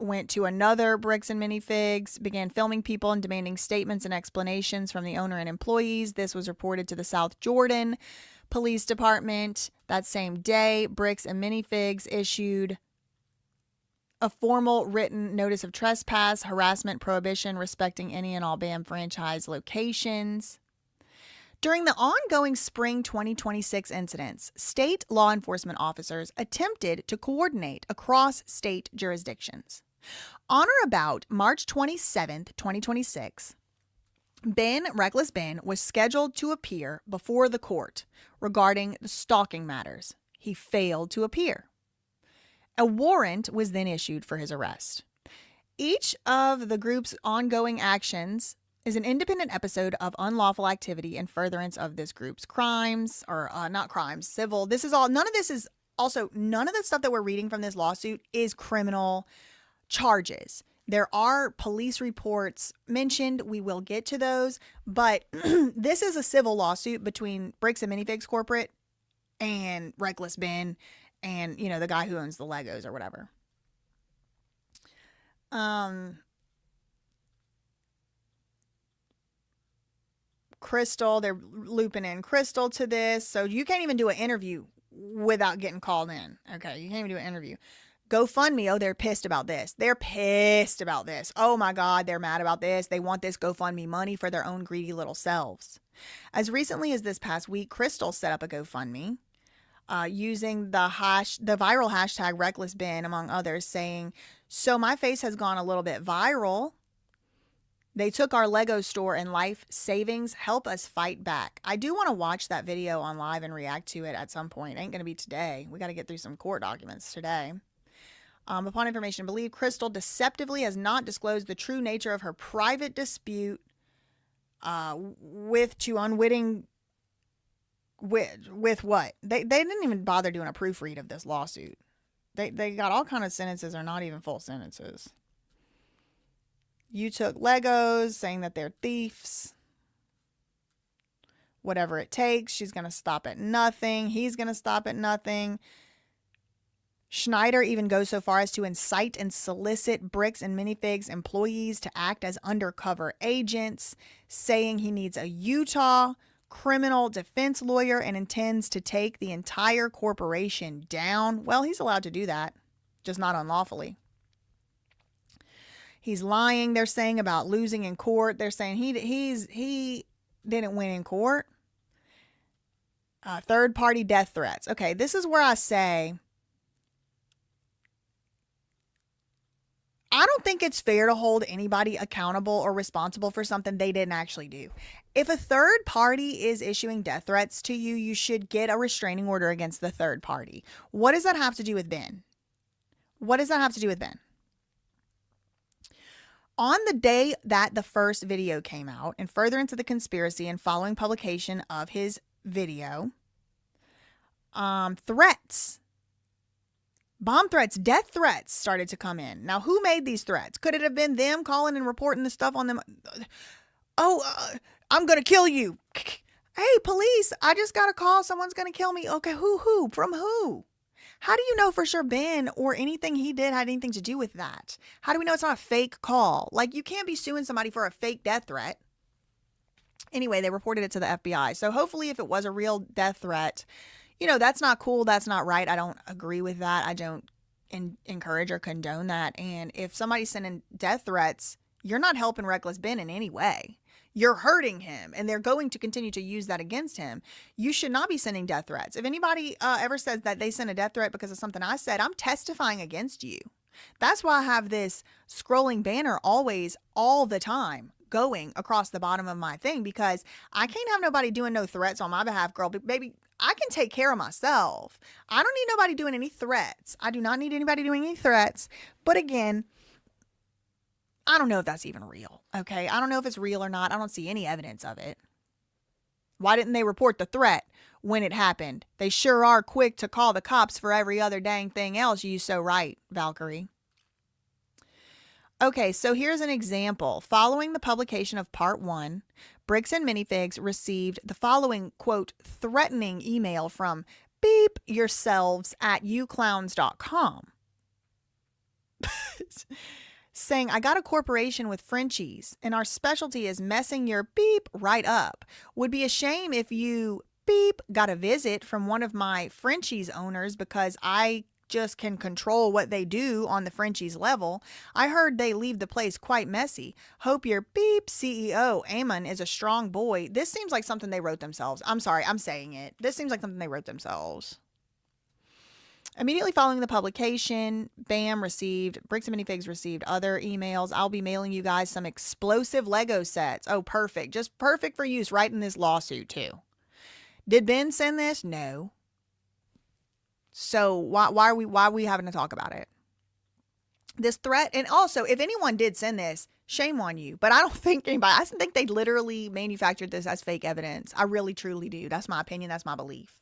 went to another Bricks and Minifigs, began filming people and demanding statements and explanations from the owner and employees. This was reported to the South Jordan Police Department. That same day, Bricks and Minifigs issued a formal written notice of trespass, harassment, prohibition respecting any and all BAM franchise locations. During the ongoing spring 2026 incidents, state law enforcement officers attempted to coordinate across state jurisdictions. On or about March 27th, 2026, Reckless Ben was scheduled to appear before the court regarding the stalking matters. He failed to appear. A warrant was then issued for his arrest. Each of the group's ongoing actions is an independent episode of unlawful activity in furtherance of this group's crimes, or not crimes, civil. This is all, none of the stuff that we're reading from this lawsuit is criminal charges. There are police reports mentioned. We will get to those, but this is a civil lawsuit between Bricks and Minifigs Corporate and Reckless Ben and, the guy who owns the Legos or whatever. Crystal, they're looping in Crystal to this. So you can't even do an interview without getting called in. Okay, you can't even do an interview. GoFundMe, oh, they're pissed about this. They're pissed about this. Oh my God, they're mad about this. They want this GoFundMe money for their own greedy little selves. As recently as this past week, Crystal set up a GoFundMe using the viral hashtag #RecklessBen, among others, saying, "So my face has gone a little bit viral. They took our Lego store and life savings. Help us fight back." I do want to watch that video on live and react to it at some point. It ain't going to be today. We got to get through some court documents today. Upon information believed, Crystal deceptively has not disclosed the true nature of her private dispute with what? They didn't even bother doing a proofread of this lawsuit. They got all kind of sentences or not even full sentences. You took Legos, saying that they're thieves. Whatever it takes. She's going to stop at nothing. He's going to stop at nothing. Schneider even goes so far as to incite and solicit Bricks and Minifigs employees to act as undercover agents, saying he needs a Utah criminal defense lawyer and intends to take the entire corporation down. Well, he's allowed to do that, just not unlawfully. He's lying, they're saying, about losing in court. They're saying he didn't win in court. Third-party death threats. Okay, this is where I say, I don't think it's fair to hold anybody accountable or responsible for something they didn't actually do. If a third party is issuing death threats to you, you should get a restraining order against the third party. What does that have to do with Ben? What does that have to do with Ben? On the day that the first video came out, and further into the conspiracy and following publication of his video, threats, bomb threats, death threats started to come in. Now, who made these threats? Could it have been them calling and reporting the stuff on them? Oh, I'm going to kill you. Hey, police, I just got a call. Someone's going to kill me. Okay, who? From who? How do you know for sure Ben or anything he did had anything to do with that? How do we know it's not a fake call? Like, you can't be suing somebody for a fake death threat. Anyway, they reported it to the FBI. So hopefully if it was a real death threat, that's not cool. That's not right. I don't agree with that. I don't encourage or condone that. And if somebody's sending death threats, you're not helping Reckless Ben in any way. You're hurting him, and they're going to continue to use that against him. You should not be sending death threats. If anybody ever says that they sent a death threat because of something I said, I'm testifying against you. That's why I have this scrolling banner always, all the time, going across the bottom of my thing, because I can't have nobody doing no threats on my behalf, girl. Baby, I can take care of myself. I don't need nobody doing any threats. I do not need anybody doing any threats. But again, I don't know if that's even real, okay? I don't know if it's real or not. I don't see any evidence of it. Why didn't they report the threat when it happened? They sure are quick to call the cops for every other dang thing else. You so right, Valkyrie. Okay, so here's an example. Following the publication of part 1, Bricks and Minifigs received the following, quote, threatening email from beep yourselves at youclowns.com. Saying, I got a corporation with Frenchies, and our specialty is messing your beep right up. Would be a shame if you beep got a visit from one of my Frenchies owners because I just can control what they do on the Frenchies level. I heard they leave the place quite messy. Hope your beep CEO, Amon, is a strong boy. This seems like something they wrote themselves. I'm sorry, I'm saying it. This seems like something they wrote themselves. Immediately following the publication, Bricks and Minifigs received other emails. I'll be mailing you guys some explosive Lego sets. Oh, perfect. Just perfect for use right in this lawsuit, too. Did Ben send this? No. So why are we having to talk about it? This threat, and also, if anyone did send this, shame on you. But I don't think I think they literally manufactured this as fake evidence. I really, truly do. That's my opinion. That's my belief.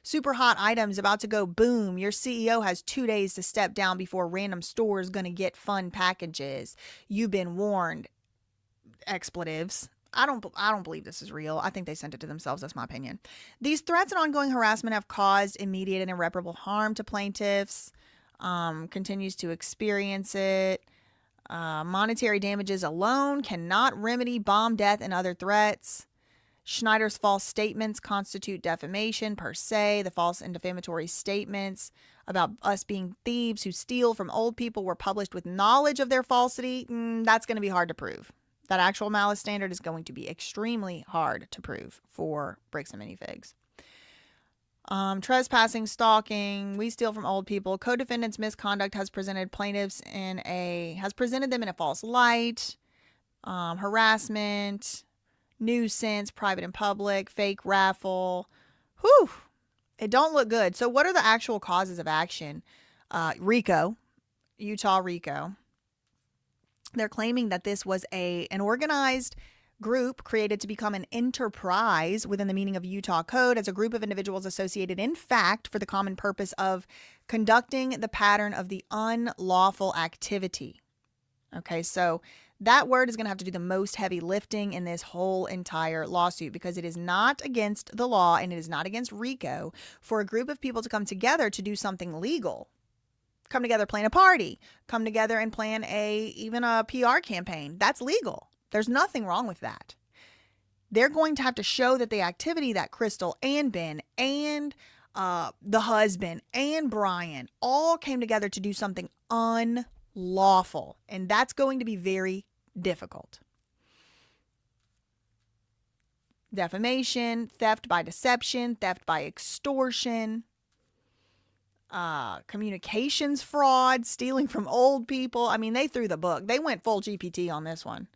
Super hot items about to go boom. Your CEO has 2 days to step down before random stores gonna get fun packages. You've been warned. Expletives. I don't believe this is real. I think they sent it to themselves. That's my opinion. These threats and ongoing harassment have caused immediate and irreparable harm to plaintiffs. Continues to experience it. Monetary damages alone cannot remedy bomb death and other threats. Schneider's false statements constitute defamation per se. The false and defamatory statements about us being thieves who steal from old people were published with knowledge of their falsity. That's going to be hard to prove. That actual malice standard is going to be extremely hard to prove for Bricks and Minifigs. Trespassing, stalking, we steal from old people. Co-defendants' misconduct has presented them in a false light. Harassment, nuisance, private and public, fake raffle. Whew, it don't look good. So what are the actual causes of action? RICO, Utah RICO. They're claiming that this was an organized group created to become an enterprise within the meaning of Utah Code as a group of individuals associated in fact for the common purpose of conducting the pattern of the unlawful activity. Okay, so that word is going to have to do the most heavy lifting in this whole entire lawsuit because it is not against the law and it is not against RICO for a group of people to come together to do something legal. Come together, plan a party, come together and plan even a PR campaign. That's legal. There's nothing wrong with that. They're going to have to show that the activity that Crystal and Ben and the husband and Brian all came together to do something unlawful. And that's going to be very difficult. Defamation, theft by deception, theft by extortion, communications fraud, stealing from old people. I mean, they threw the book. They went full GPT on this one.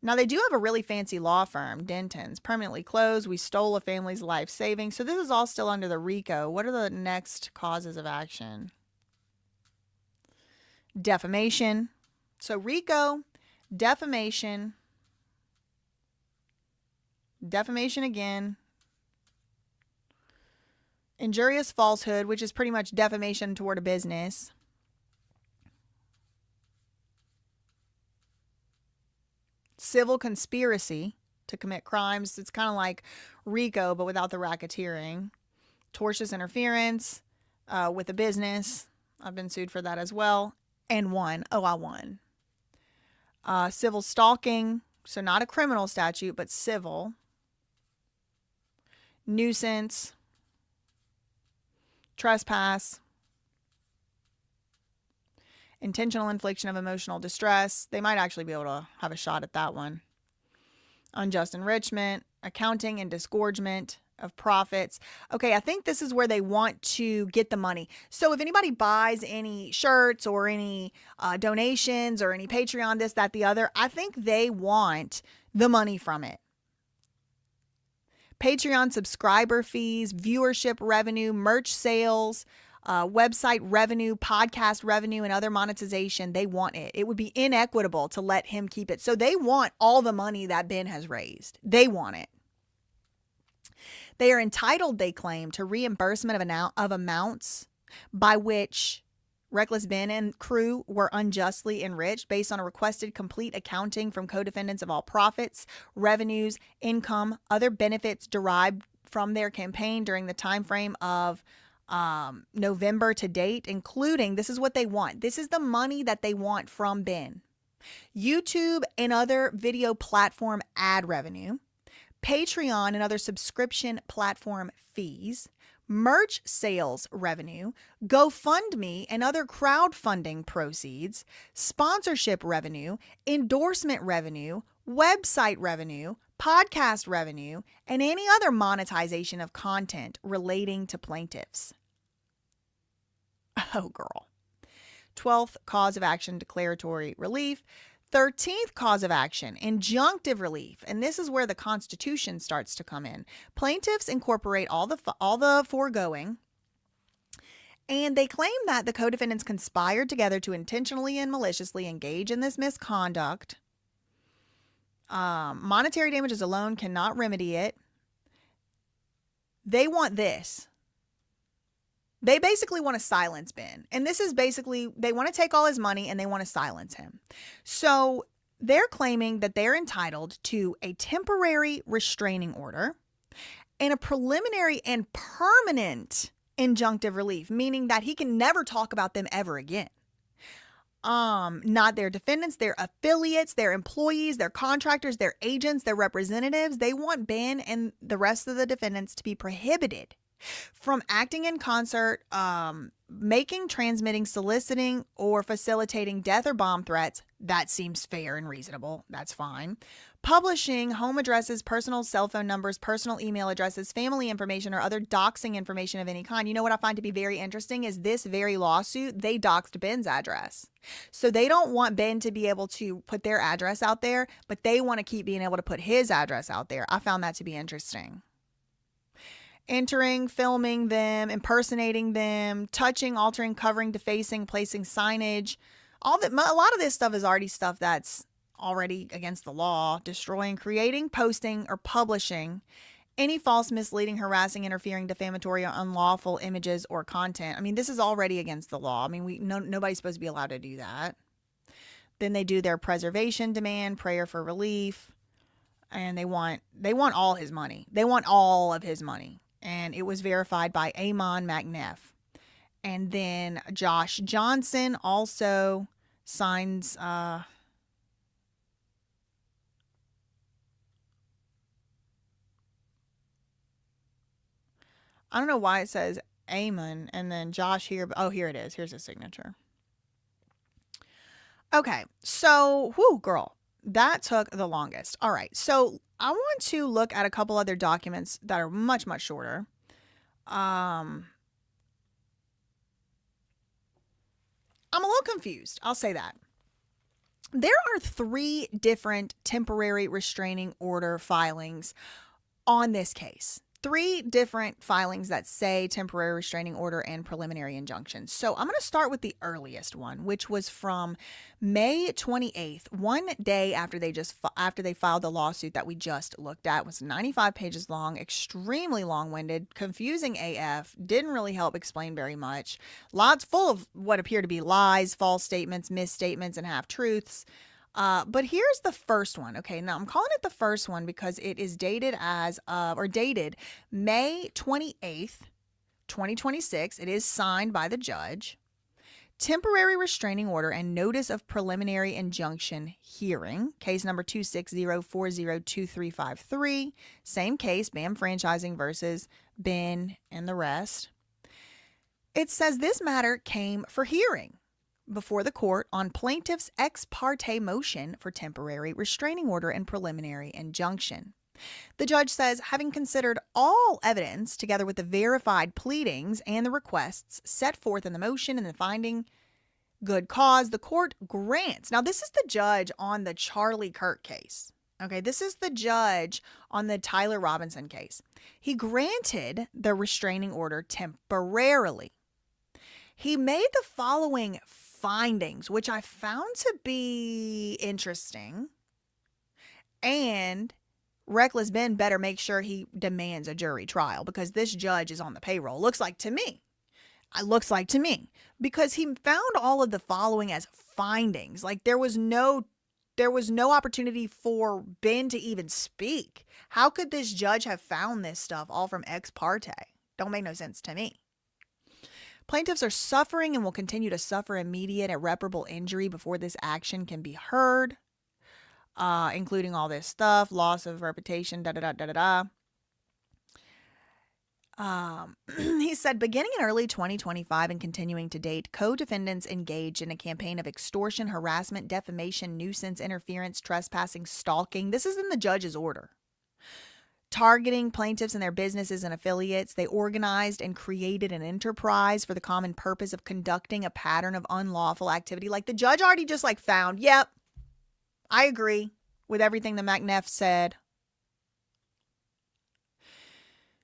Now, they do have a really fancy law firm, Denton's, permanently closed. We stole a family's life savings. So this is all still under the RICO. What are the next causes of action? Defamation. So RICO, defamation again. Injurious falsehood, which is pretty much defamation toward a business. Civil conspiracy to commit crimes. It's kind of like RICO, but without the racketeering. Tortious interference with a business. I've been sued for that as well. And won. Oh, I won. Civil stalking. So not a criminal statute, but civil. Nuisance. Trespass, intentional infliction of emotional distress. They might actually be able to have a shot at that one. Unjust enrichment, accounting and disgorgement of profits. Okay, I think this is where they want to get the money. So if anybody buys any shirts or any donations or any Patreon, this, that, the other, I think they want the money from it. Patreon subscriber fees, viewership revenue, merch sales, website revenue, podcast revenue, and other monetization. They want it. It would be inequitable to let him keep it. So they want all the money that Ben has raised. They want it. They are entitled, they claim, to reimbursement of amounts by which Reckless Ben and crew were unjustly enriched based on a requested complete accounting from co-defendants of all profits, revenues, income, other benefits derived from their campaign during the time frame of November to date, including, this is what they want. This is the money that they want from Ben. YouTube and other video platform ad revenue, Patreon and other subscription platform fees, merch sales revenue, GoFundMe and other crowdfunding proceeds, sponsorship revenue, endorsement revenue, website revenue, podcast revenue, and any other monetization of content relating to plaintiffs. Oh, girl. 12th cause of action, declaratory relief. 13th cause of action, injunctive relief. And this is where the Constitution starts to come in. Plaintiffs incorporate all the foregoing, and they claim that the co-defendants conspired together to intentionally and maliciously engage in this misconduct. Monetary damages alone cannot remedy it. They want this. They basically want to silence Ben. And this is basically, they want to take all his money and they want to silence him. So they're claiming that they're entitled to a temporary restraining order and a preliminary and permanent injunctive relief, meaning that he can never talk about them ever again. Not their defendants, their affiliates, their employees, their contractors, their agents, their representatives. They want Ben and the rest of the defendants to be prohibited from acting in concert, making, transmitting, soliciting, or facilitating death or bomb threats. That seems fair and reasonable. That's fine. Publishing home addresses, personal cell phone numbers, personal email addresses, family information, or other doxing information of any kind. You know what I find to be very interesting is this very lawsuit, they doxed Ben's address. So they don't want Ben to be able to put their address out there, but they want to keep being able to put his address out there. I found that to be interesting. Entering, filming them, impersonating them, touching, altering, covering, defacing, placing signage. A lot of this stuff is already stuff that's already against the law. Destroying, creating, posting, or publishing any false, misleading, harassing, interfering, defamatory, or unlawful images or content. I mean, this is already against the law. I mean, nobody's supposed to be allowed to do that. Then they do their preservation demand, prayer for relief, and they want all his money. They want all of his money. And it was verified by Amon McNeff. And then Josh Johnson also signs I don't know why it says Amon and then Josh here, but oh, here it is. Here's his signature. Okay, so, girl, that took the longest. All right, so I want to look at a couple other documents that are much, much shorter. I'm a little confused. I'll say that. There are 3 different temporary restraining order filings on this case. 3 different filings that say temporary restraining order and preliminary injunction. So I'm going to start with the earliest one, which was from May 28th, one day after they filed the lawsuit that we just looked at. It was 95 pages long, extremely long-winded, confusing AF, didn't really help explain very much. Lots full of what appear to be lies, false statements, misstatements, and half-truths. But here's the first one. Okay, now I'm calling it the first one because it is dated dated May 28th, 2026. It is signed by the judge. Temporary restraining order and notice of preliminary injunction hearing. Case number 260402353. Same case, BAM Franchising versus Ben and the rest. It says this matter came for hearing before the court on plaintiff's ex parte motion for temporary restraining order and preliminary injunction. The judge says, having considered all evidence together with the verified pleadings and the requests set forth in the motion and the finding good cause, the court grants. Now, this is the judge on the Charlie Kirk case. Okay, this is the judge on the Tyler Robinson case. He granted the restraining order temporarily. He made the following findings, which I found to be interesting. And Reckless Ben better make sure he demands a jury trial because this judge is on the payroll. Looks like to me. Because he found all of the following as findings. Like there was no opportunity for Ben to even speak. How could this judge have found this stuff all from ex parte? Don't make no sense to me. Plaintiffs are suffering and will continue to suffer immediate irreparable injury before this action can be heard, including all this stuff, loss of reputation, He said, beginning in early 2025 and continuing to date, co-defendants engaged in a campaign of extortion, harassment, defamation, nuisance, interference, trespassing, stalking. This is in the judge's order. Targeting plaintiffs and their businesses and affiliates. They organized and created an enterprise for the common purpose of conducting a pattern of unlawful activity. Like the judge already just found, yep, I agree with everything that McNeff said,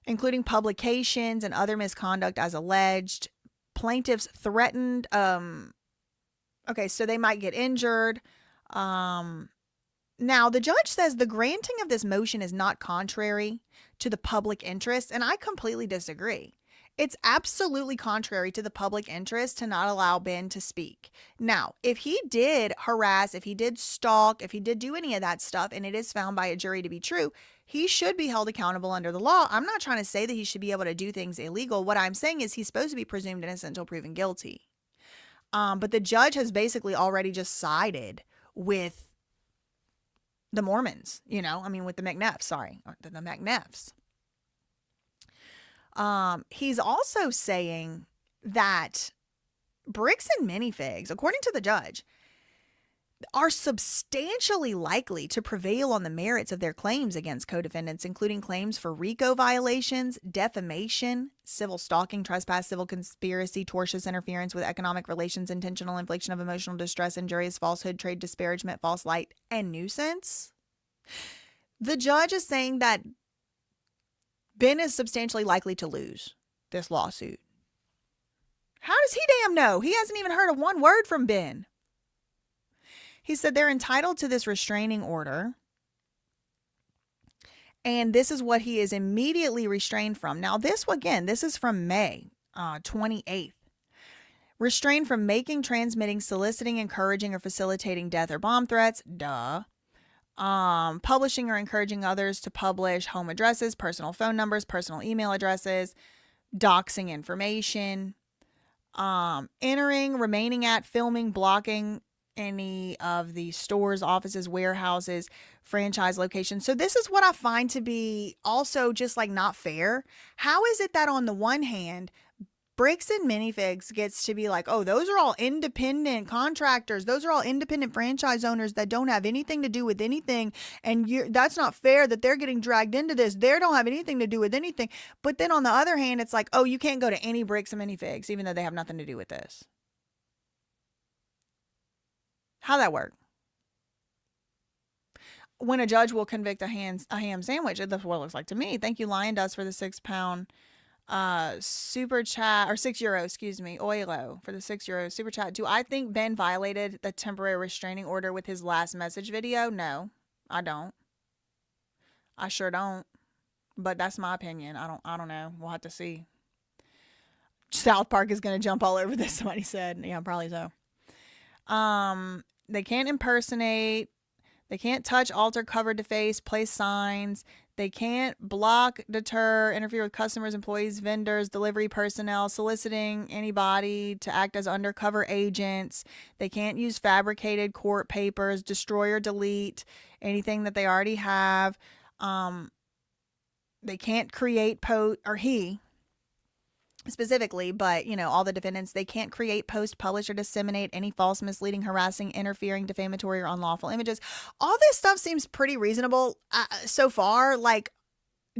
including publications and other misconduct as alleged. Plaintiffs threatened, so they might get injured. Now, the judge says the granting of this motion is not contrary to the public interest, and I completely disagree. It's absolutely contrary to the public interest to not allow Ben to speak. Now, if he did harass, if he did stalk, if he did do any of that stuff, and it is found by a jury to be true, he should be held accountable under the law. I'm not trying to say that he should be able to do things illegal. What I'm saying is he's supposed to be presumed innocent until proven guilty. But the judge has basically already just sided with the Mormons, with the McNeffs, sorry, the McNeffs. He's also saying that Bricks and Minifigs, according to the judge, are substantially likely to prevail on the merits of their claims against co-defendants, including claims for RICO violations, defamation, civil stalking, trespass, civil conspiracy, tortious interference with economic relations, intentional infliction of emotional distress, injurious falsehood, trade disparagement, false light, and nuisance. The judge is saying that Ben is substantially likely to lose this lawsuit. How does he damn know? He hasn't even heard of one word from Ben. He said they're entitled to this restraining order, and this is what he is immediately restrained from. Now, this is from May 28th. Restrained from making, transmitting, soliciting, encouraging, or facilitating death or bomb threats. Duh. Publishing or encouraging others to publish home addresses, personal phone numbers, personal email addresses, doxing information, entering, remaining at, filming, blocking any of the stores, offices, warehouses, franchise locations. So this is what I find to be also just like not fair. How is it that on the one hand, Bricks and Minifigs gets to be like, oh, those are all independent contractors. Those are all independent franchise owners that don't have anything to do with anything. And that's not fair that they're getting dragged into this. They don't have anything to do with anything. But then on the other hand, it's like, oh, you can't go to any Bricks and Minifigs, even though they have nothing to do with this. How'd that work? When a judge will convict a ham sandwich, that's what it looks like to me. Thank you, Lion Dust, for the £6 super chat, or €6, excuse me, Oilo for the €6 super chat. Do I think Ben violated the temporary restraining order with his last message video? No, I don't. I sure don't. But that's my opinion. I don't know. We'll have to see. South Park is going to jump all over this, somebody said. Yeah, probably so. They can't impersonate. They can't touch, alter, cover, deface, place signs. They can't block, deter, interfere with customers, employees, vendors, delivery personnel, soliciting anybody to act as undercover agents. They can't use fabricated court papers, destroy or delete anything that they already have. They can't create or he specifically, but all the defendants, they can't create, post, publish, or disseminate any false, misleading, harassing, interfering, defamatory, or unlawful images. All this stuff seems pretty reasonable so far. Like,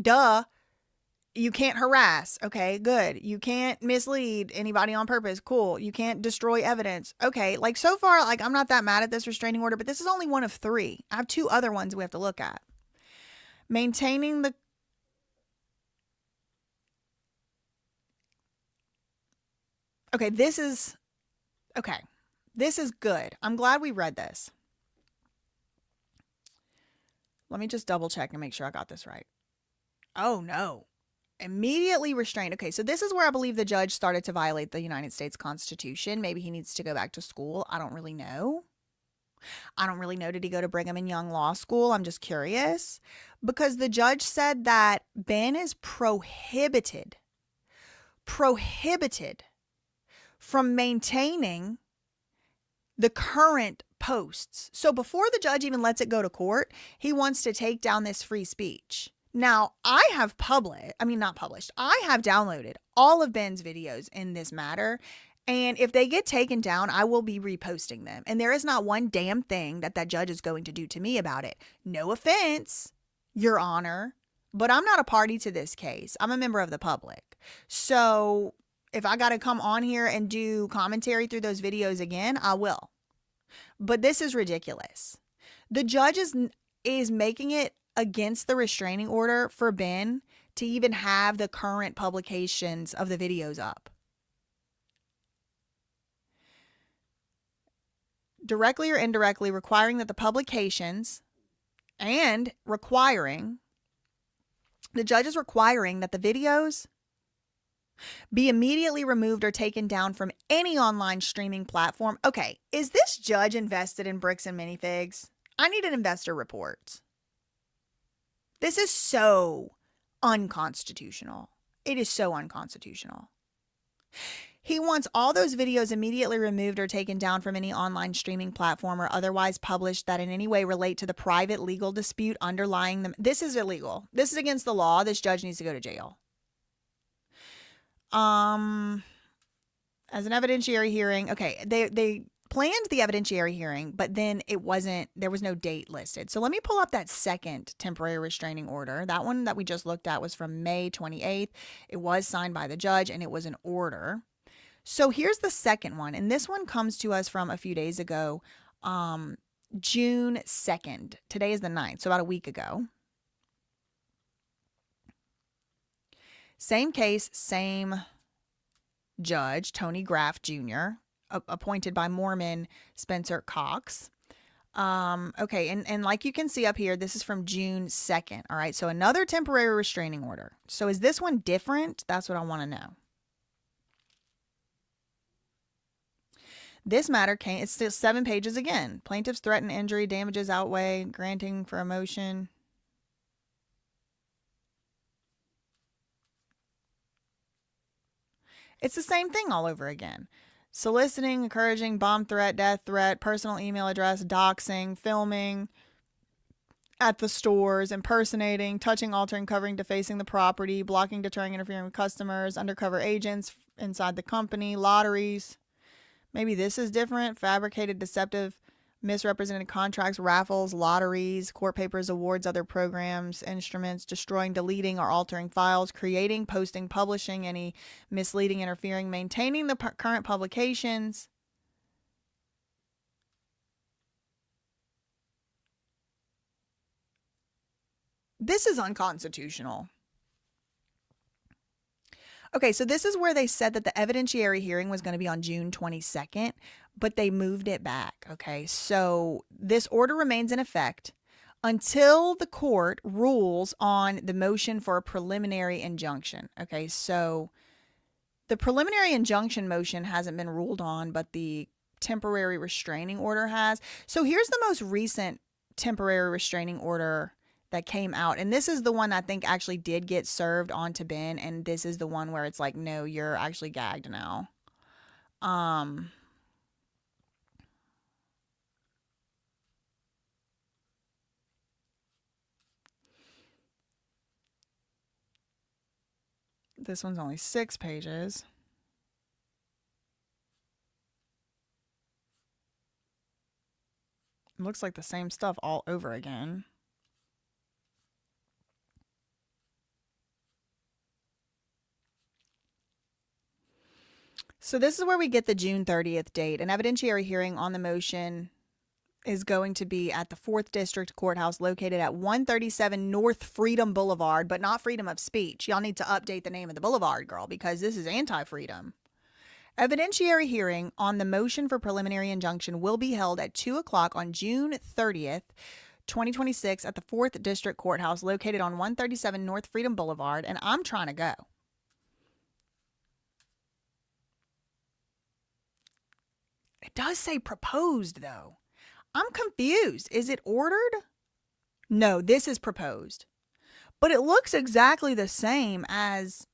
duh, you can't harass. Okay, good. You can't mislead anybody on purpose. Cool. You can't destroy evidence. Okay, like so far, like I'm not that mad at this restraining order, but this is only one of 3. I have 2 other ones we have to look at. Maintaining the Okay, this is good. I'm glad we read this. Let me just double check and make sure I got this right. Oh, no. Immediately restrained. Okay, so this is where I believe the judge started to violate the United States Constitution. Maybe he needs to go back to school. I don't really know. Did he go to Brigham and Young Law School? I'm just curious. Because the judge said that Ben is prohibited from maintaining the current posts. So before the judge even lets it go to court, he wants to take down this free speech. Now, I have I have downloaded all of Ben's videos in this matter. And if they get taken down, I will be reposting them. And there is not one damn thing that judge is going to do to me about it. No offense, Your Honor, but I'm not a party to this case. I'm a member of the public. So if I got to come on here and do commentary through those videos again, I will. But this is ridiculous. The judge is making it against the restraining order for Ben to even have the current publications of the videos up. Directly or indirectly requiring that the publications and the judge is requiring that the videos be immediately removed or taken down from any online streaming platform. Okay, is this judge invested in Bricks and Minifigs? I need an investor report. This is so unconstitutional. It is so unconstitutional. He wants all those videos immediately removed or taken down from any online streaming platform or otherwise published that in any way relate to the private legal dispute underlying them. This is illegal. This is against the law. This judge needs to go to jail. As an evidentiary hearing, okay, they planned the evidentiary hearing, but then there was no date listed. So let me pull up that second temporary restraining order. That one that we just looked at was from May 28th. It was signed by the judge and it was an order. So here's the second one, and this one comes to us from a few days ago, June 2nd. Today is the 9th, so about a week ago. Same case, same judge, Tony Graff Jr., appointed by Mormon Spencer Cox. Okay, and like you can see up here, this is from June 2nd. All right, so another temporary restraining order. So is this one different? That's what I want to know. This matter it's still 7 pages again. Plaintiffs threaten injury, damages outweigh, granting for a motion. It's the same thing all over again. Soliciting, encouraging, bomb threat, death threat, personal email address, doxing, filming at the stores, impersonating, touching, altering, covering, defacing the property, blocking, deterring, interfering with customers, undercover agents inside the company, lotteries. Maybe this is different. Fabricated, deceptive, misrepresented contracts, raffles, lotteries, court papers, awards, other programs, instruments, destroying, deleting, or altering files, creating, posting, publishing, any misleading, interfering, maintaining the current publications. This is unconstitutional. Okay, so this is where they said that the evidentiary hearing was going to be on June 22nd, but they moved it back. Okay, so this order remains in effect until the court rules on the motion for a preliminary injunction. Okay, so the preliminary injunction motion hasn't been ruled on, but the temporary restraining order has. So here's the most recent temporary restraining order that came out, and this is the one I think actually did get served onto Ben, and this is the one where it's like, no, you're actually gagged now. This one's only 6 pages. It looks like the same stuff all over again. So this is where we get the June 30th date. An evidentiary hearing on the motion is going to be at the 4th District Courthouse located at 137 North Freedom Boulevard, but not freedom of speech. Y'all need to update the name of the boulevard, girl, because this is anti-freedom. Evidentiary hearing on the motion for preliminary injunction will be held at 2 o'clock on June 30th, 2026 at the 4th District Courthouse located on 137 North Freedom Boulevard, and I'm trying to go. It does say proposed, though. I'm confused. Is it ordered? No, this is proposed. But it looks exactly the same as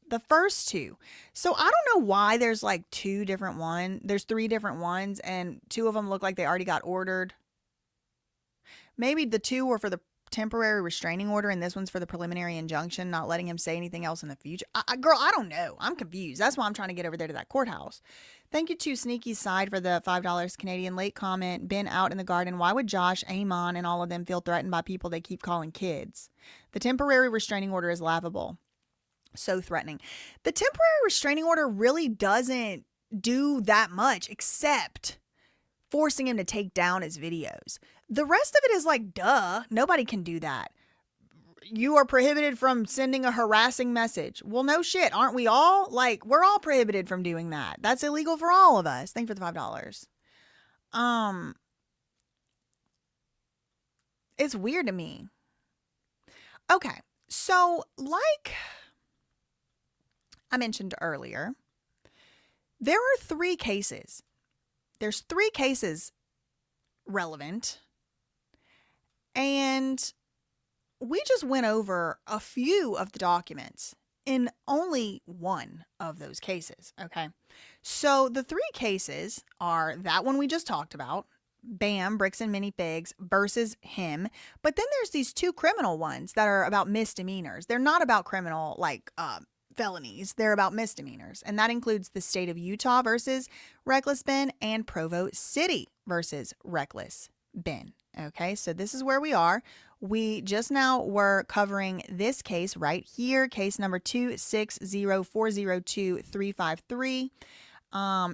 the first two. So I don't know why there's like 2 different ones. There's 3 different ones, and 2 of them look like they already got ordered. Maybe the 2 were for the temporary restraining order, and this one's for the preliminary injunction, not letting him say anything else in the future. Girl, I don't know. I'm confused. That's why I'm trying to get over there to that courthouse. Thank you to Sneaky Side for the $5 Canadian late comment. Been out in the garden. Why would Josh, Amon, and all of them feel threatened by people they keep calling kids? The temporary restraining order is laughable. So threatening. The temporary restraining order really doesn't do that much except forcing him to take down his videos. The rest of it is like, duh, nobody can do that. You are prohibited from sending a harassing message. Well, no shit, aren't we all? Like, we're all prohibited from doing that. That's illegal for all of us. Thank you for the $5. It's weird to me. Okay, so like I mentioned earlier, there are 3 cases. There's 3 cases relevant, and we just went over a few of the documents in only one of those cases, okay? So the three cases are that one we just talked about, Bam, Bricks and Minifigs versus him. But then there's these two criminal ones that are about misdemeanors. They're not about criminal, like, felonies. They're about misdemeanors. And that includes the state of Utah versus Reckless Ben and Provo City versus Reckless Ben. Okay, so this is where we are. We just now were covering this case right here, case number 260402353,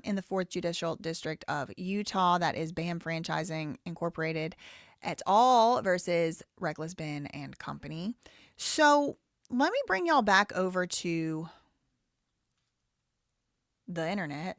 in the 4th Judicial District of Utah. That is BAM Franchising Incorporated et al. Versus Reckless Ben and Company. So let me bring y'all back over to the internet.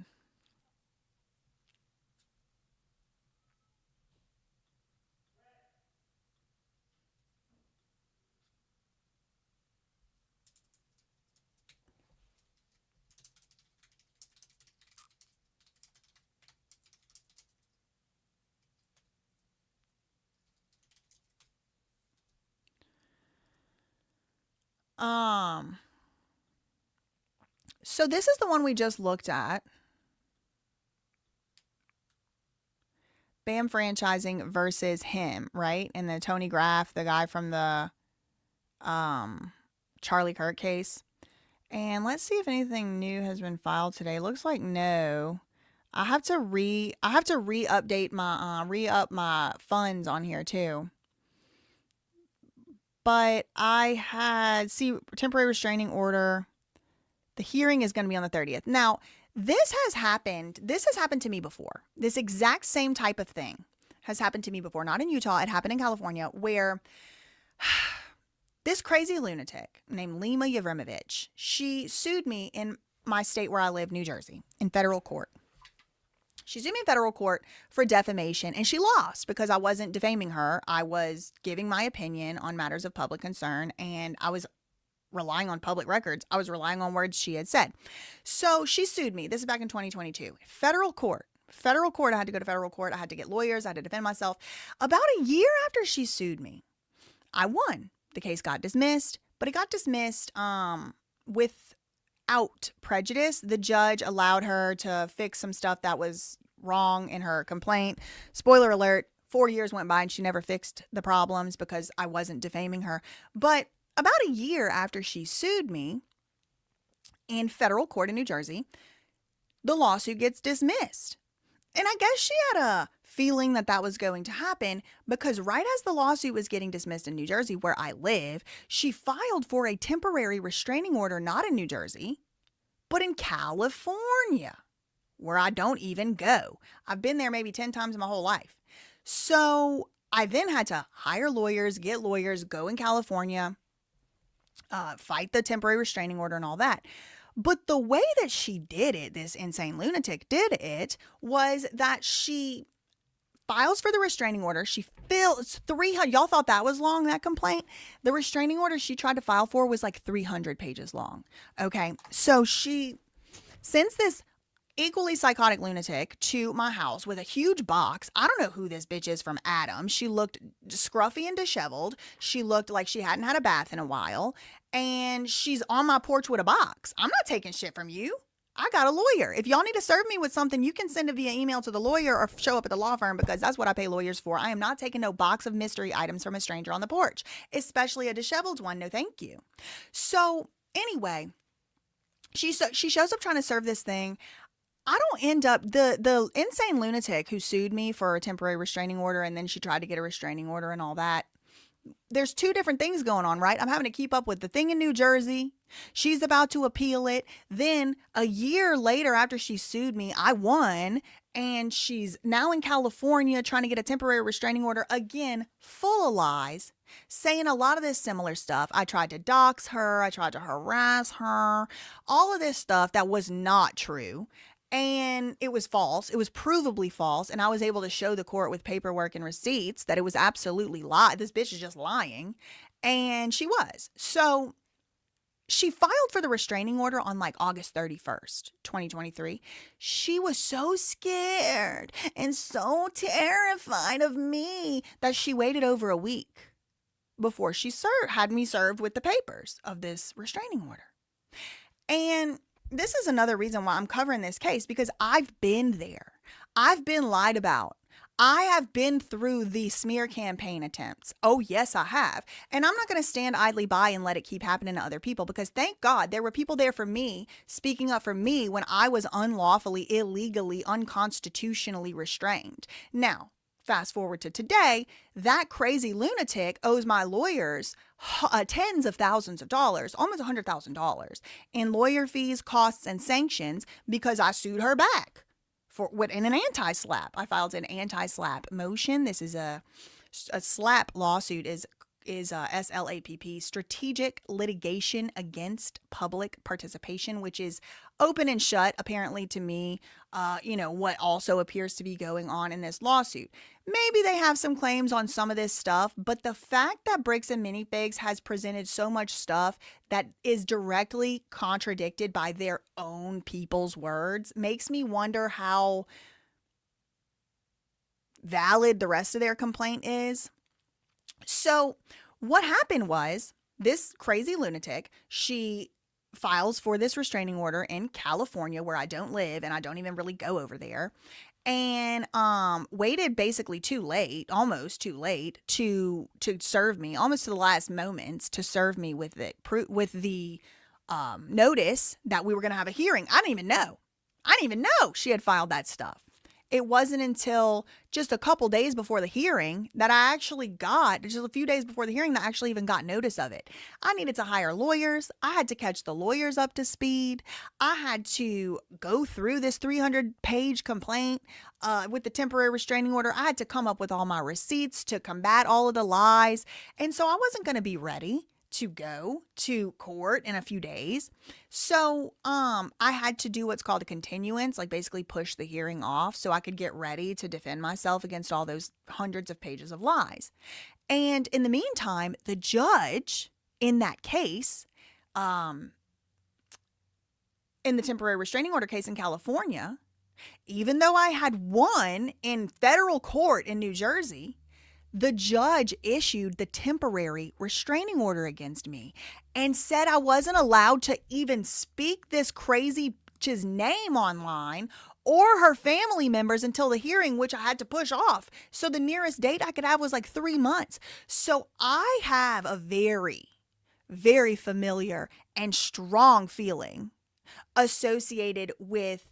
So this is the one we just looked at. BAM Franchising versus him, right? And then Tony Graff, the guy from the Charlie Kirk case. And let's see if anything new has been filed today. Looks like no. I have to re-update my re-up my funds on here too. But I had temporary restraining order. The hearing is going to be on the 30th. Now, this has happened to me before. This exact same type of thing has happened to me before. Not in Utah. It happened in California, where this crazy lunatic named Lima Yevremovich, she sued me in my state where I live, New Jersey, in federal court. She sued me in federal court for defamation, and she lost because I wasn't defaming her. I was giving my opinion on matters of public concern, and I was relying on public records. I was relying on words she had said. So she sued me. This is back in 2022. Federal court. I had to go to federal court. I had to get lawyers. I had to defend myself. About a year after she sued me, I won. The case got dismissed, but it got dismissed without prejudice. The judge allowed her to fix some stuff that was wrong in her complaint. Spoiler alert, 4 years went by and she never fixed the problems because I wasn't defaming her. But about a year after she sued me in federal court in New Jersey, the lawsuit gets dismissed. And I guess she had a feeling that that was going to happen because right as the lawsuit was getting dismissed in New Jersey, where I live, she filed for a temporary restraining order, not in New Jersey, but in California, where I don't even go. I've been there maybe 10 times in my whole life. So I then had to hire lawyers, get lawyers, go in California, fight the temporary restraining order and all that. But the way that she did it, this insane lunatic did it, was that she files for the restraining order. She fills 300. Y'all thought that was long, that complaint? The restraining order she tried to file for was like 300 pages long. Okay. So she sends this equally psychotic lunatic to my house with a huge box. I don't know who this bitch is from Adam. She looked scruffy and disheveled. She looked like she hadn't had a bath in a while. And she's on my porch with a box. I'm not taking shit from you. I got a lawyer. If y'all need to serve me with something, you can send it via email to the lawyer or show up at the law firm because that's what I pay lawyers for. I am not taking no box of mystery items from a stranger on the porch, especially a disheveled one. No, thank you. So anyway, she shows up trying to serve this thing. I don't end up, the insane lunatic who sued me for a temporary restraining order and then she tried to get a restraining order and all that. There's two different things going on, right? I'm having to keep up with the thing in New Jersey. She's about to appeal it. Then a year later after she sued me, I won. And she's now in California trying to get a temporary restraining order. Again, full of lies, saying a lot of this similar stuff. I tried to dox her. I tried to harass her. All of this stuff that was not true. And it was false. It was provably false. And I was able to show the court with paperwork and receipts that it was absolutely lie. This bitch is just lying. And she was. So she filed for the restraining order on like August 31st, 2023. She was so scared and so terrified of me that she waited over a week before she had me served with the papers of this restraining order. And this is another reason why I'm covering this case, because I've been there. I've been lied about. I have been through the smear campaign attempts. Oh, yes, I have. And I'm not going to stand idly by and let it keep happening to other people, because thank God there were people there for me, speaking up for me when I was unlawfully, illegally, unconstitutionally restrained. Now, fast forward to today, that crazy lunatic owes my lawyers tens of thousands of dollars, almost $100,000 in lawyer fees, costs, and sanctions because I sued her back in an anti-slap. I filed an anti-slap motion. This is a slap lawsuit is SLAPP, Strategic Litigation Against Public Participation, which is open and shut, apparently, to me, what also appears to be going on in this lawsuit. Maybe they have some claims on some of this stuff, but the fact that Bricks and Minifigs has presented so much stuff that is directly contradicted by their own people's words makes me wonder how valid the rest of their complaint is. So what happened was, this crazy lunatic, she files for this restraining order in California, where I don't live and I don't even really go over there, and waited basically almost too late to serve me, almost to the last moments, to serve me with the notice that we were going to have a hearing. I didn't even know she had filed that stuff. It wasn't until just a couple days before the hearing that just a few days before the hearing, that I actually even got notice of it. I needed to hire lawyers. I had to catch the lawyers up to speed. I had to go through this 300-page complaint with the temporary restraining order. I had to come up with all my receipts to combat all of the lies. And so I wasn't going to be ready to go to court in a few days. So I had to do what's called a continuance, like basically push the hearing off so I could get ready to defend myself against all those hundreds of pages of lies. And in the meantime, the judge in that case, in the temporary restraining order case in California, even though I had won in federal court in New Jersey, the judge issued the temporary restraining order against me and said I wasn't allowed to even speak this crazy bitch's name online or her family members until the hearing, which I had to push off. So the nearest date I could have was like 3 months. So I have a very, very familiar and strong feeling associated with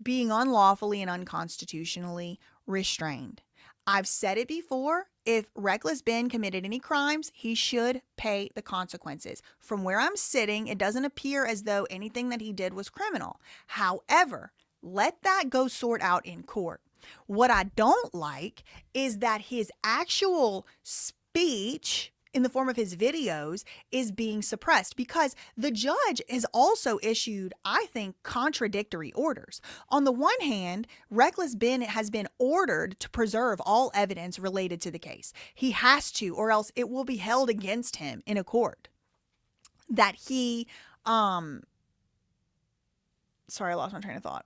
being unlawfully and unconstitutionally restrained. I've said it before. If Reckless Ben committed any crimes, he should pay the consequences. From where I'm sitting, it doesn't appear as though anything that he did was criminal. However, let that go sort out in court. What I don't like is that his actual speech in the form of his videos is being suppressed, because the judge has also issued, I think, contradictory orders. On the one hand, Reckless Ben has been ordered to preserve all evidence related to the case. He has to, or else it will be held against him in a court that he, sorry, I lost my train of thought.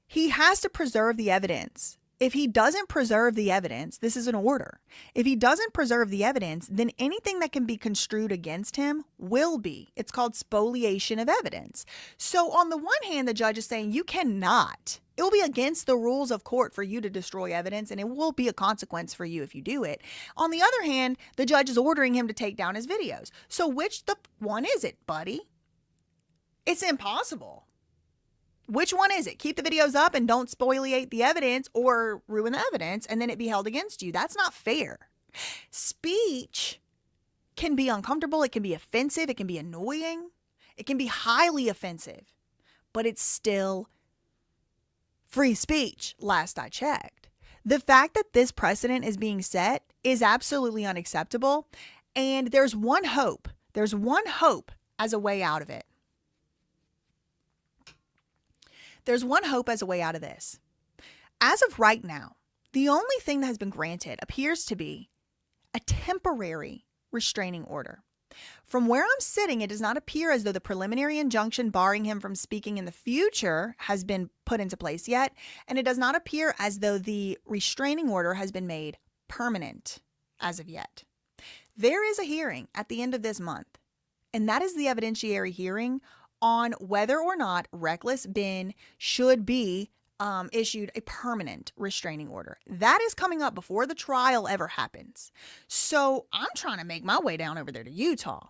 He has to preserve the evidence. If he doesn't preserve the evidence, this is an order. If he doesn't preserve the evidence, then anything that can be construed against him will be. It's called spoliation of evidence. So on the one hand, the judge is saying you cannot. It will be against the rules of court for you to destroy evidence, and it will be a consequence for you if you do it. On the other hand, the judge is ordering him to take down his videos. So which the one is it, buddy? It's impossible. Which one is it? Keep the videos up and don't spoliate the evidence or ruin the evidence and then it be held against you. That's not fair. Speech can be uncomfortable. It can be offensive. It can be annoying. It can be highly offensive, but it's still free speech, last I checked. The fact that this precedent is being set is absolutely unacceptable. And there's one hope. There's one hope as a way out of it. There's one hope as a way out of this. As of right now, the only thing that has been granted appears to be a temporary restraining order. From where I'm sitting, it does not appear as though the preliminary injunction barring him from speaking in the future has been put into place yet, and it does not appear as though the restraining order has been made permanent as of yet. There is a hearing at the end of this month, and that is the evidentiary hearing on whether or not Reckless Ben should be issued a permanent restraining order. That is coming up before the trial ever happens. So I'm trying to make my way down over there to Utah.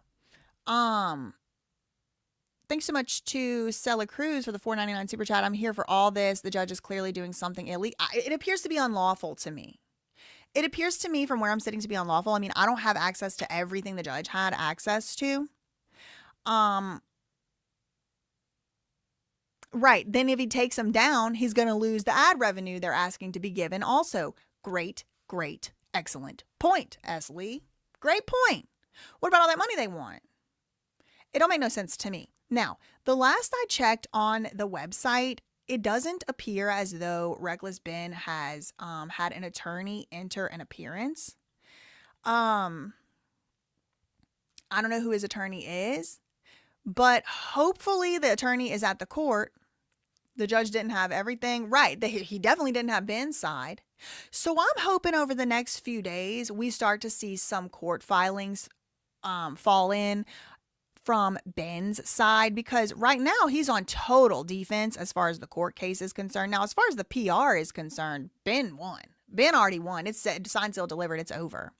Thanks so much to Stella Cruz for the $4.99 super chat. I'm here for all this. The judge is clearly doing something illegal. It appears to be unlawful to me. It appears to me from where I'm sitting to be unlawful. I mean, I don't have access to everything the judge had access to. Right. Then if he takes them down, he's going to lose the ad revenue they're asking to be given also. Great, excellent point, S. Lee. Great point. What about all that money they want? It don't make no sense to me. Now, the last I checked on the website, it doesn't appear as though Reckless Ben has had an attorney enter an appearance. I don't know who his attorney is, but hopefully the attorney is at the court. The judge didn't have everything right. He definitely didn't have Ben's side. So I'm hoping over the next few days we start to see some court filings fall in from Ben's side, because right now he's on total defense as far as the court case is concerned. Now, as far as the PR is concerned, Ben won. Ben already won. It's signed, sealed, delivered. It's over.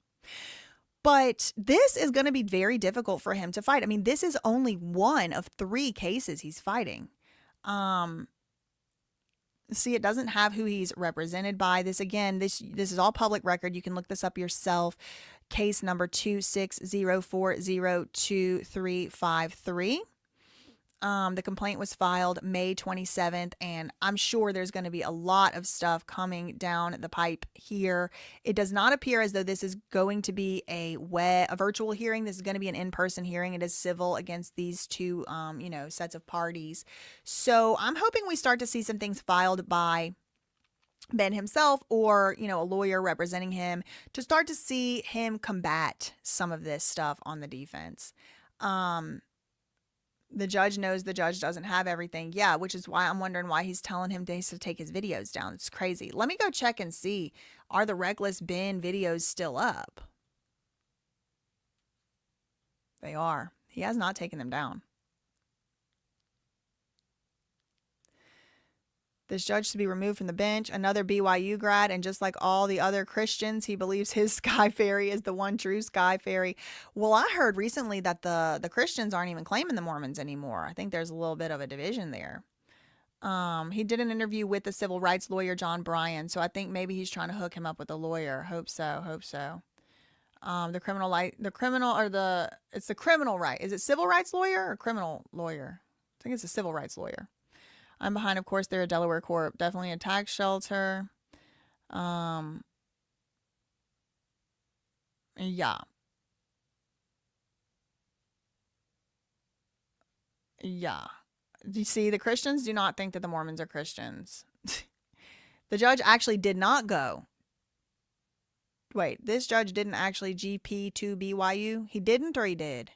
But this is going to be very difficult for him to fight. I mean, this is only one of 3 cases he's fighting. See, it doesn't have who he's represented by. This is all public record. You can look this up yourself. Case number 2604022353. The complaint was filed May 27th, and I'm sure there's going to be a lot of stuff coming down the pipe here. It does not appear as though this is going to be a virtual hearing. This is going to be an in-person hearing. It is civil against these 2, sets of parties. So I'm hoping we start to see some things filed by Ben himself or, a lawyer representing him to start to see him combat some of this stuff on the defense. The judge knows the judge doesn't have everything. Yeah, which is why I'm wondering why he's telling him to take his videos down. It's crazy. Let me go check and see. Are the Reckless Ben videos still up? They are. He has not taken them down. This judge should be removed from the bench. Another BYU grad, and just like all the other Christians, he believes his Sky Fairy is the one true Sky Fairy. Well, I heard recently that the Christians aren't even claiming the Mormons anymore. I think there's a little bit of a division there. He did an interview with the civil rights lawyer, John Bryan, so I think maybe he's trying to hook him up with a lawyer. Hope so. It's the criminal right. Is it civil rights lawyer or criminal lawyer? I think it's a civil rights lawyer. I'm behind, of course, they're a Delaware corp. Definitely a tax shelter. Yeah. Yeah. You see, the Christians do not think that the Mormons are Christians. The judge actually did not go. Wait, this judge didn't actually GP to BYU? He didn't, or he did?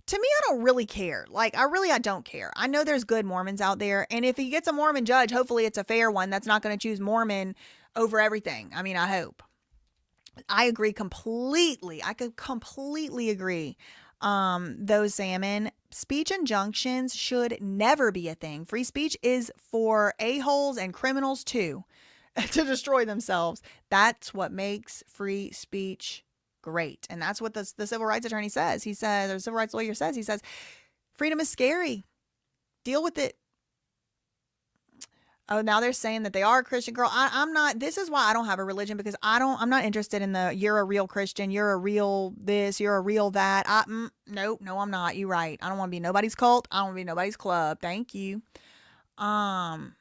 To me, I don't really care. I don't care. I know there's good Mormons out there. And if he gets a Mormon judge, hopefully it's a fair one that's not going to choose Mormon over everything. I mean, I hope. I agree completely. I could completely agree. Those salmon, speech injunctions should never be a thing. Free speech is for a-holes and criminals too, to destroy themselves. That's what makes free speech great. And that's what the civil rights attorney says. He says, or the civil rights lawyer says, freedom is scary. Deal with it. Oh, now they're saying that they are a Christian. Girl, I'm not. This is why I don't have a religion, because I'm not interested in you're a real Christian. You're a real this. You're a real that. No, I'm not. You're right. I don't want to be nobody's cult. I don't want to be nobody's club. Thank you. Yeah,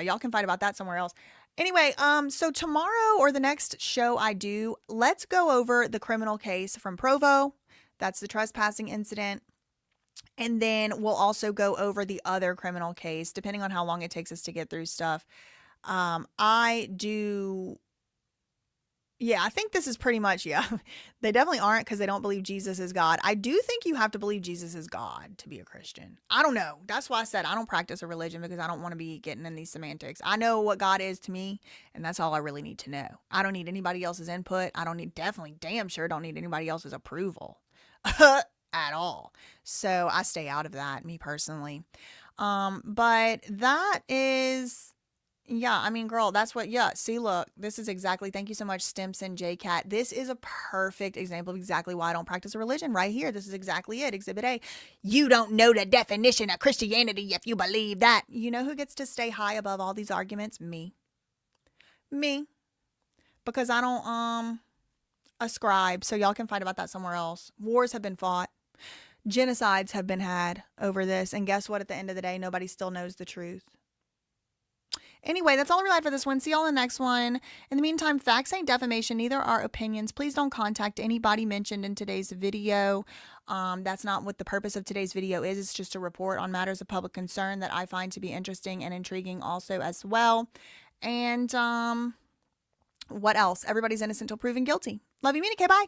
y'all can fight about that somewhere else. Anyway, so tomorrow or the next show I do, let's go over the criminal case from Provo. That's the trespassing incident. And then we'll also go over the other criminal case, depending on how long it takes us to get through stuff. Yeah, I think this is pretty much, yeah. They definitely aren't because they don't believe Jesus is God. I do think you have to believe Jesus is God to be a Christian. I don't know. That's why I said I don't practice a religion because I don't want to be getting in these semantics. I know what God is to me, and that's all I really need to know. I don't need anybody else's input. I don't need, definitely, damn sure, don't need anybody else's approval at all. So I stay out of that, me personally. But that is, yeah, I mean, girl, that's what, yeah, see, look, this is exactly, thank you so much, Stimson JCat. This is a perfect example of exactly why I don't practice a religion right here. This is exactly it. Exhibit A. You don't know the definition of Christianity if you believe that. You know who gets to stay high above all these arguments? Me. Me. Because I don't, ascribe, so y'all can fight about that somewhere else. Wars have been fought. Genocides have been had over this. And guess what? At the end of the day, nobody still knows the truth. Anyway, that's all I really had for this one. See y'all in the next one. In the meantime, facts ain't defamation. Neither are opinions. Please don't contact anybody mentioned in today's video. That's not what the purpose of today's video is. It's just a report on matters of public concern that I find to be interesting and intriguing also as well. And what else? Everybody's innocent till proven guilty. Love you, Mini K. Bye.